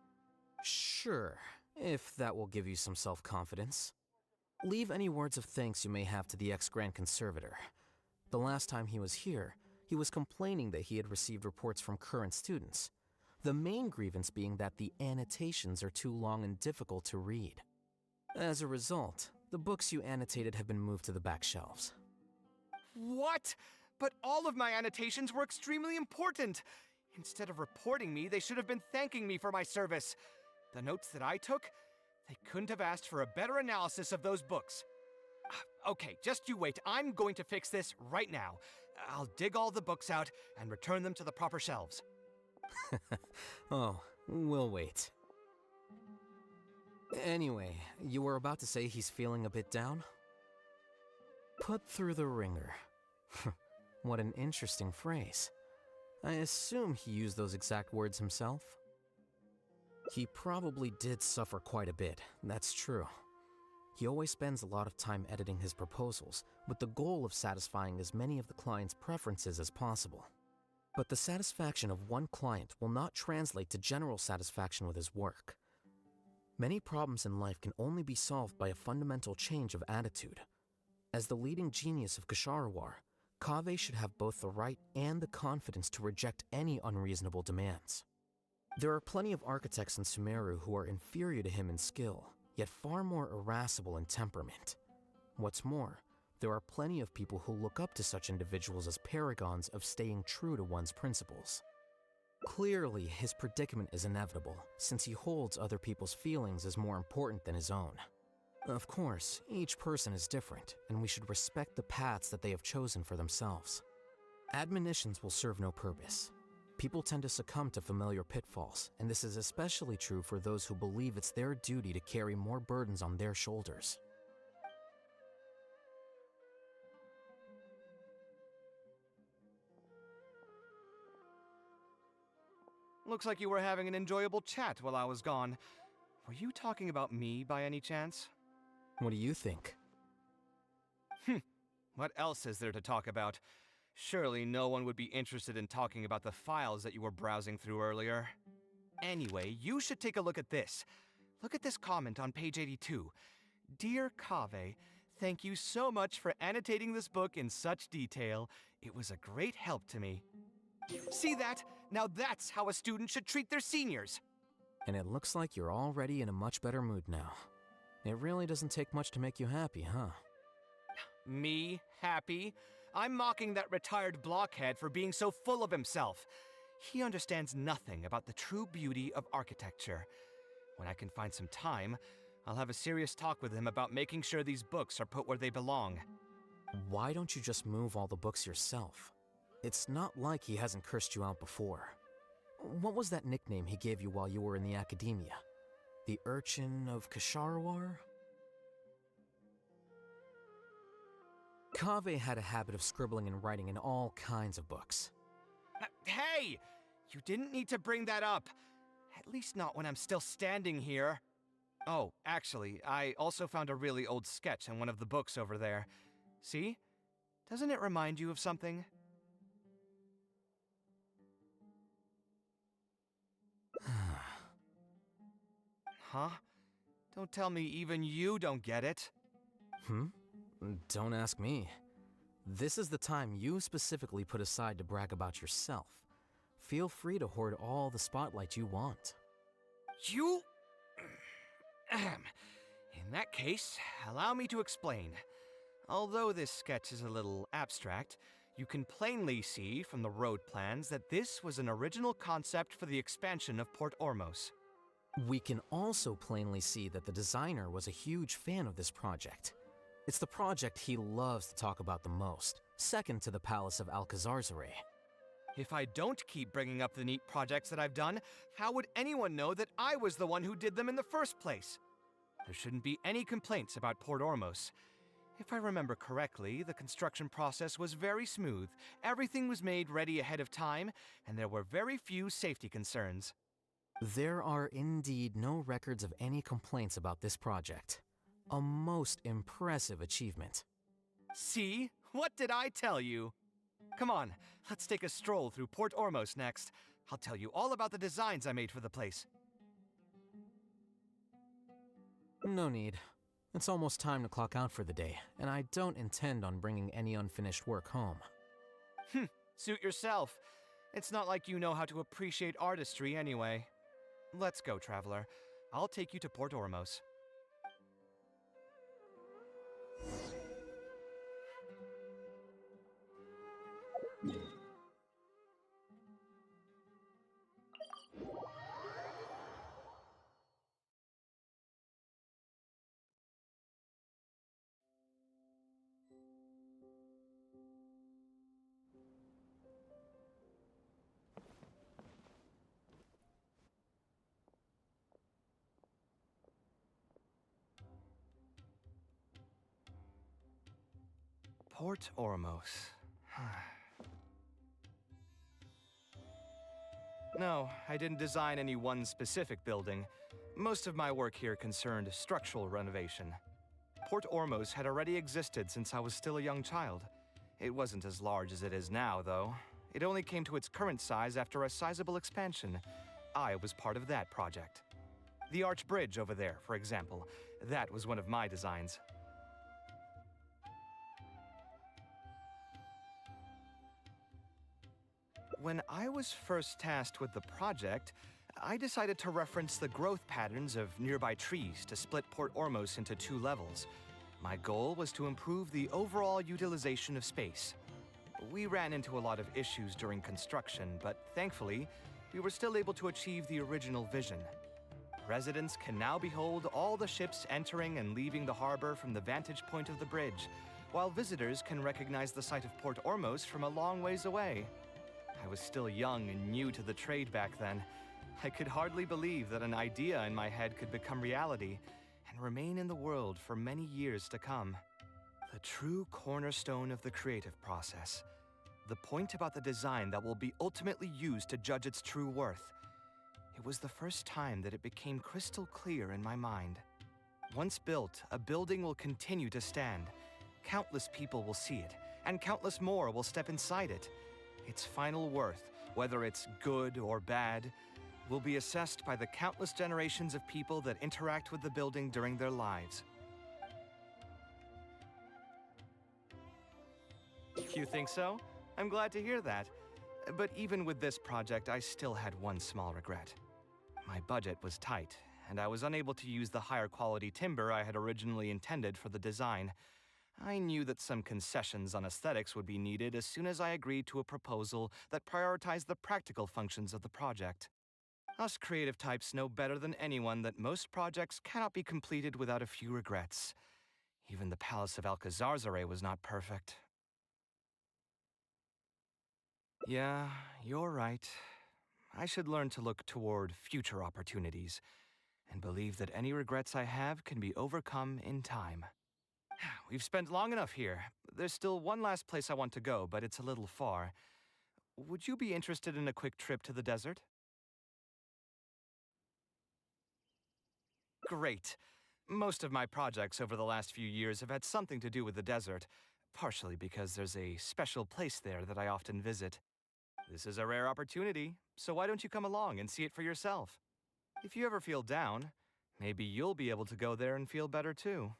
Sure, if that will give you some self-confidence. Leave any words of thanks you may have to the ex-Grand Conservator. The last time he was here, he was complaining that he had received reports from current students. The main grievance being that the annotations are too long and difficult to read. As a result, the books you annotated have been moved to the back shelves. What? But all of my annotations were extremely important. Instead of reporting me, they should have been thanking me for my service. The notes that I took, they couldn't have asked for a better analysis of those books. Okay, just you wait. I'm going to fix this right now. I'll dig all the books out and return them to the proper shelves. Oh, we'll wait. Anyway, you were about to say he's feeling a bit down? Put through the ringer. What an interesting phrase. I assume he used those exact words himself? He probably did suffer quite a bit, that's true. He always spends a lot of time editing his proposals, with the goal of satisfying as many of the client's preferences as possible. But the satisfaction of one client will not translate to general satisfaction with his work. Many problems in life can only be solved by a fundamental change of attitude. As the leading genius of Ksharawar, Kaveh should have both the right and the confidence to reject any unreasonable demands. There are plenty of architects in Sumeru who are inferior to him in skill, yet far more irascible in temperament. What's more, there are plenty of people who look up to such individuals as paragons of staying true to one's principles. Clearly, his predicament is inevitable, since he holds other people's feelings as more important than his own. Of course, each person is different, and we should respect the paths that they have chosen for themselves. Admonitions will serve no purpose. People tend to succumb to familiar pitfalls, and this is especially true for those who believe it's their duty to carry more burdens on their shoulders. Looks like you were having an enjoyable chat while I was gone. Were you talking about me by any chance? What do you think? What else is there to talk about? Surely no one would be interested in talking about the files that you were browsing through earlier. Anyway, you should take a look at this. Look at this comment on page 82. Dear Kaveh, thank you so much for annotating this book in such detail. It was a great help to me. See that? Now that's how a student should treat their seniors. And it looks like you're already in a much better mood now. It really doesn't take much to make you happy, huh? Me? Happy? I'm mocking that retired blockhead for being so full of himself. He understands nothing about the true beauty of architecture. When I can find some time, I'll have a serious talk with him about making sure these books are put where they belong. Why don't you just move all the books yourself? It's not like he hasn't cursed you out before. What was that nickname he gave you while you were in the academia? The Urchin of Ksharawar? Kaveh had a habit of scribbling and writing in all kinds of books. Hey! You didn't need to bring that up. At least not when I'm still standing here. Oh, actually, I also found a really old sketch in one of the books over there. See? Doesn't it remind you of something? Huh? Don't tell me even you don't get it. Don't ask me. This is the time you specifically put aside to brag about yourself. Feel free to hoard all the spotlight you want. You... In that case, allow me to explain. Although this sketch is a little abstract, you can plainly see from the road plans that this was an original concept for the expansion of Port Ormos. We can also plainly see that the designer was a huge fan of this project. It's the project he loves to talk about the most, second to the Palace of Alcazarzare. If I don't keep bringing up the neat projects that I've done, how would anyone know that I was the one who did them in the first place? There shouldn't be any complaints about Port Ormos. If I remember correctly, the construction process was very smooth, everything was made ready ahead of time, and there were very few safety concerns. There are indeed no records of any complaints about this project. A most impressive achievement. See? What did I tell you? Come on, let's take a stroll through Port Ormos next. I'll tell you all about the designs I made for the place. No need. It's almost time to clock out for the day, and I don't intend on bringing any unfinished work home. Suit yourself. It's not like you know how to appreciate artistry anyway. Let's go, traveler. I'll take you to Port Ormos. Port Ormos. No, I didn't design any one specific building. Most of my work here concerned structural renovation. Port Ormos had already existed since I was still a young child. It wasn't as large as it is now, though. It only came to its current size after a sizable expansion. I was part of that project. The arch bridge over there, for example. That was one of my designs. When I was first tasked with the project, I decided to reference the growth patterns of nearby trees to split Port Ormos into 2 levels. My goal was to improve the overall utilization of space. We ran into a lot of issues during construction, but thankfully, we were still able to achieve the original vision. Residents can now behold all the ships entering and leaving the harbor from the vantage point of the bridge, while visitors can recognize the site of Port Ormos from a long ways away. I was still young and new to the trade back then. I could hardly believe that an idea in my head could become reality and remain in the world for many years to come. The true cornerstone of the creative process. The point about the design that will be ultimately used to judge its true worth. It was the first time that it became crystal clear in my mind. Once built, a building will continue to stand. Countless people will see it, and countless more will step inside it. Its final worth, whether it's good or bad, will be assessed by the countless generations of people that interact with the building during their lives. You think so? I'm glad to hear that. But even with this project, I still had one small regret. My budget was tight, and I was unable to use the higher quality timber I had originally intended for the design. I knew that some concessions on aesthetics would be needed as soon as I agreed to a proposal that prioritized the practical functions of the project. Us creative types know better than anyone that most projects cannot be completed without a few regrets. Even the Palace of Alcazarzare was not perfect. Yeah, you're right. I should learn to look toward future opportunities and believe that any regrets I have can be overcome in time. We've spent long enough here. There's still one last place I want to go, but it's a little far. Would you be interested in a quick trip to the desert? Great. Most of my projects over the last few years have had something to do with the desert, partially because there's a special place there that I often visit. This is a rare opportunity, so why don't you come along and see it for yourself? If you ever feel down, maybe you'll be able to go there and feel better too.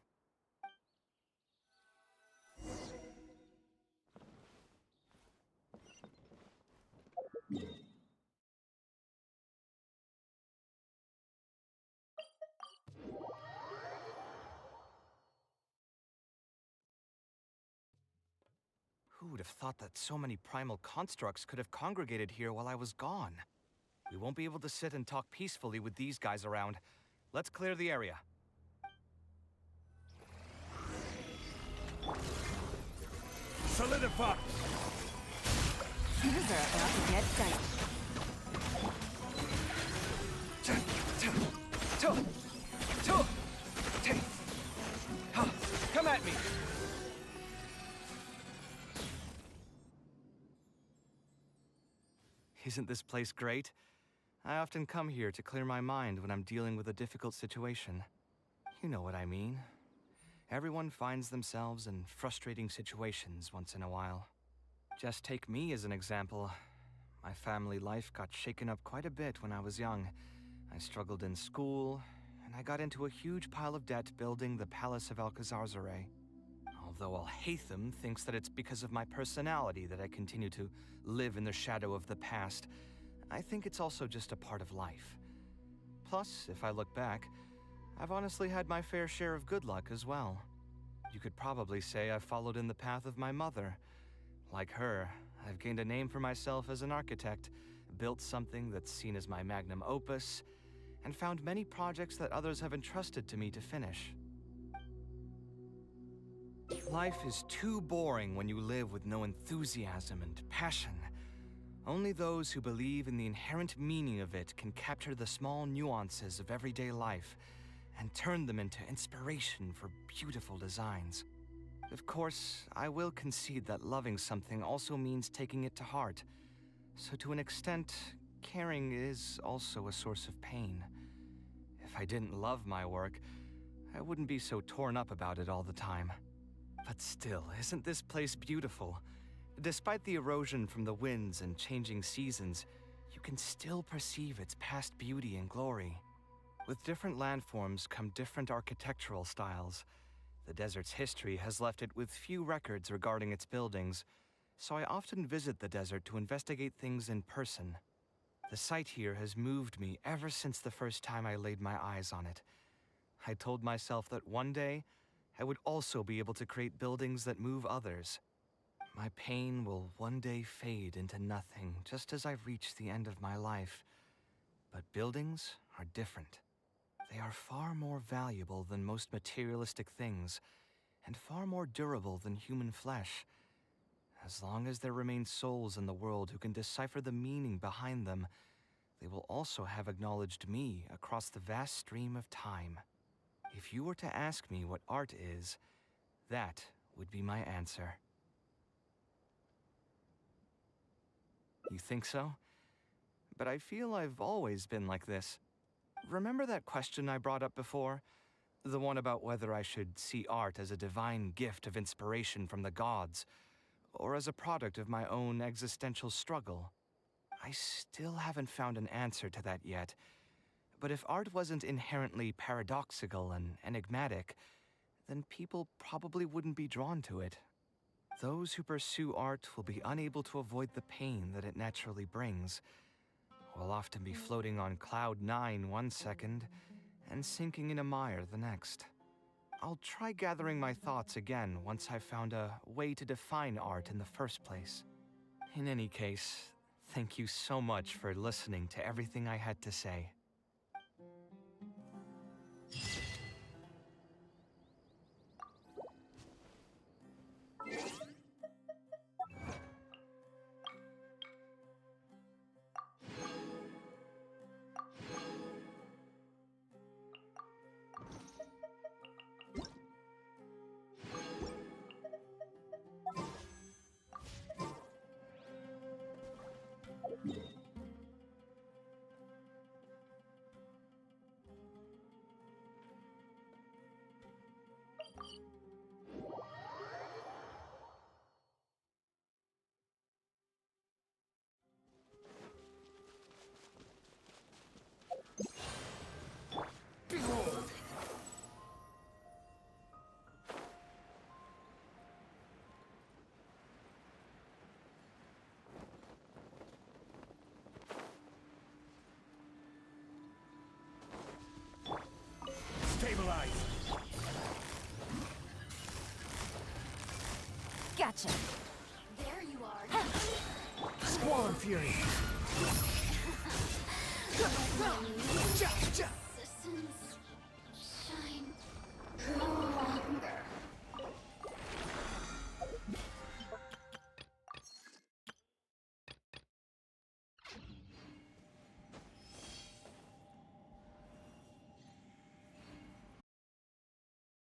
Who would have thought that so many primal constructs could have congregated here while I was gone? We won't be able to sit and talk peacefully with these guys around. Let's clear the area. Solidify! User about to get sight. Come at me! Isn't this place great? I often come here to clear my mind when I'm dealing with a difficult situation. You know what I mean. Everyone finds themselves in frustrating situations once in a while. Just take me as an example. My family life got shaken up quite a bit when I was young. I struggled in school, and I got into a huge pile of debt building the Palace of Alcazarzare. Although Alhaitham thinks that it's because of my personality that I continue to live in the shadow of the past, I think it's also just a part of life. Plus, if I look back, I've honestly had my fair share of good luck as well. You could probably say I've followed in the path of my mother. Like her, I've gained a name for myself as an architect, built something that's seen as my magnum opus, and found many projects that others have entrusted to me to finish. Life is too boring when you live with no enthusiasm and passion. Only those who believe in the inherent meaning of it can capture the small nuances of everyday life and turn them into inspiration for beautiful designs. Of course, I will concede that loving something also means taking it to heart. So to an extent, caring is also a source of pain. If I didn't love my work, I wouldn't be so torn up about it all the time. But still, isn't this place beautiful? Despite the erosion from the winds and changing seasons, you can still perceive its past beauty and glory. With different landforms come different architectural styles. The desert's history has left it with few records regarding its buildings, so I often visit the desert to investigate things in person. The sight here has moved me ever since the first time I laid my eyes on it. I told myself that one day, I would also be able to create buildings that move others. My pain will one day fade into nothing, just as I reach the end of my life. But buildings are different. They are far more valuable than most materialistic things, and far more durable than human flesh. As long as there remain souls in the world who can decipher the meaning behind them, they will also have acknowledged me across the vast stream of time. If you were to ask me what art is, that would be my answer. You think so? But I feel I've always been like this. Remember that question I brought up before? The one about whether I should see art as a divine gift of inspiration from the gods, or as a product of my own existential struggle. I still haven't found an answer to that yet. But if art wasn't inherently paradoxical and enigmatic, then people probably wouldn't be drawn to it. Those who pursue art will be unable to avoid the pain that it naturally brings. Will often be floating on cloud 9 one second and sinking in a mire the next. I'll try gathering my thoughts again once I've found a way to define art in the first place. In any case, thank you so much for listening to everything I had to say. Stabilize! Gotcha. There you are. Squall and Fury! Systems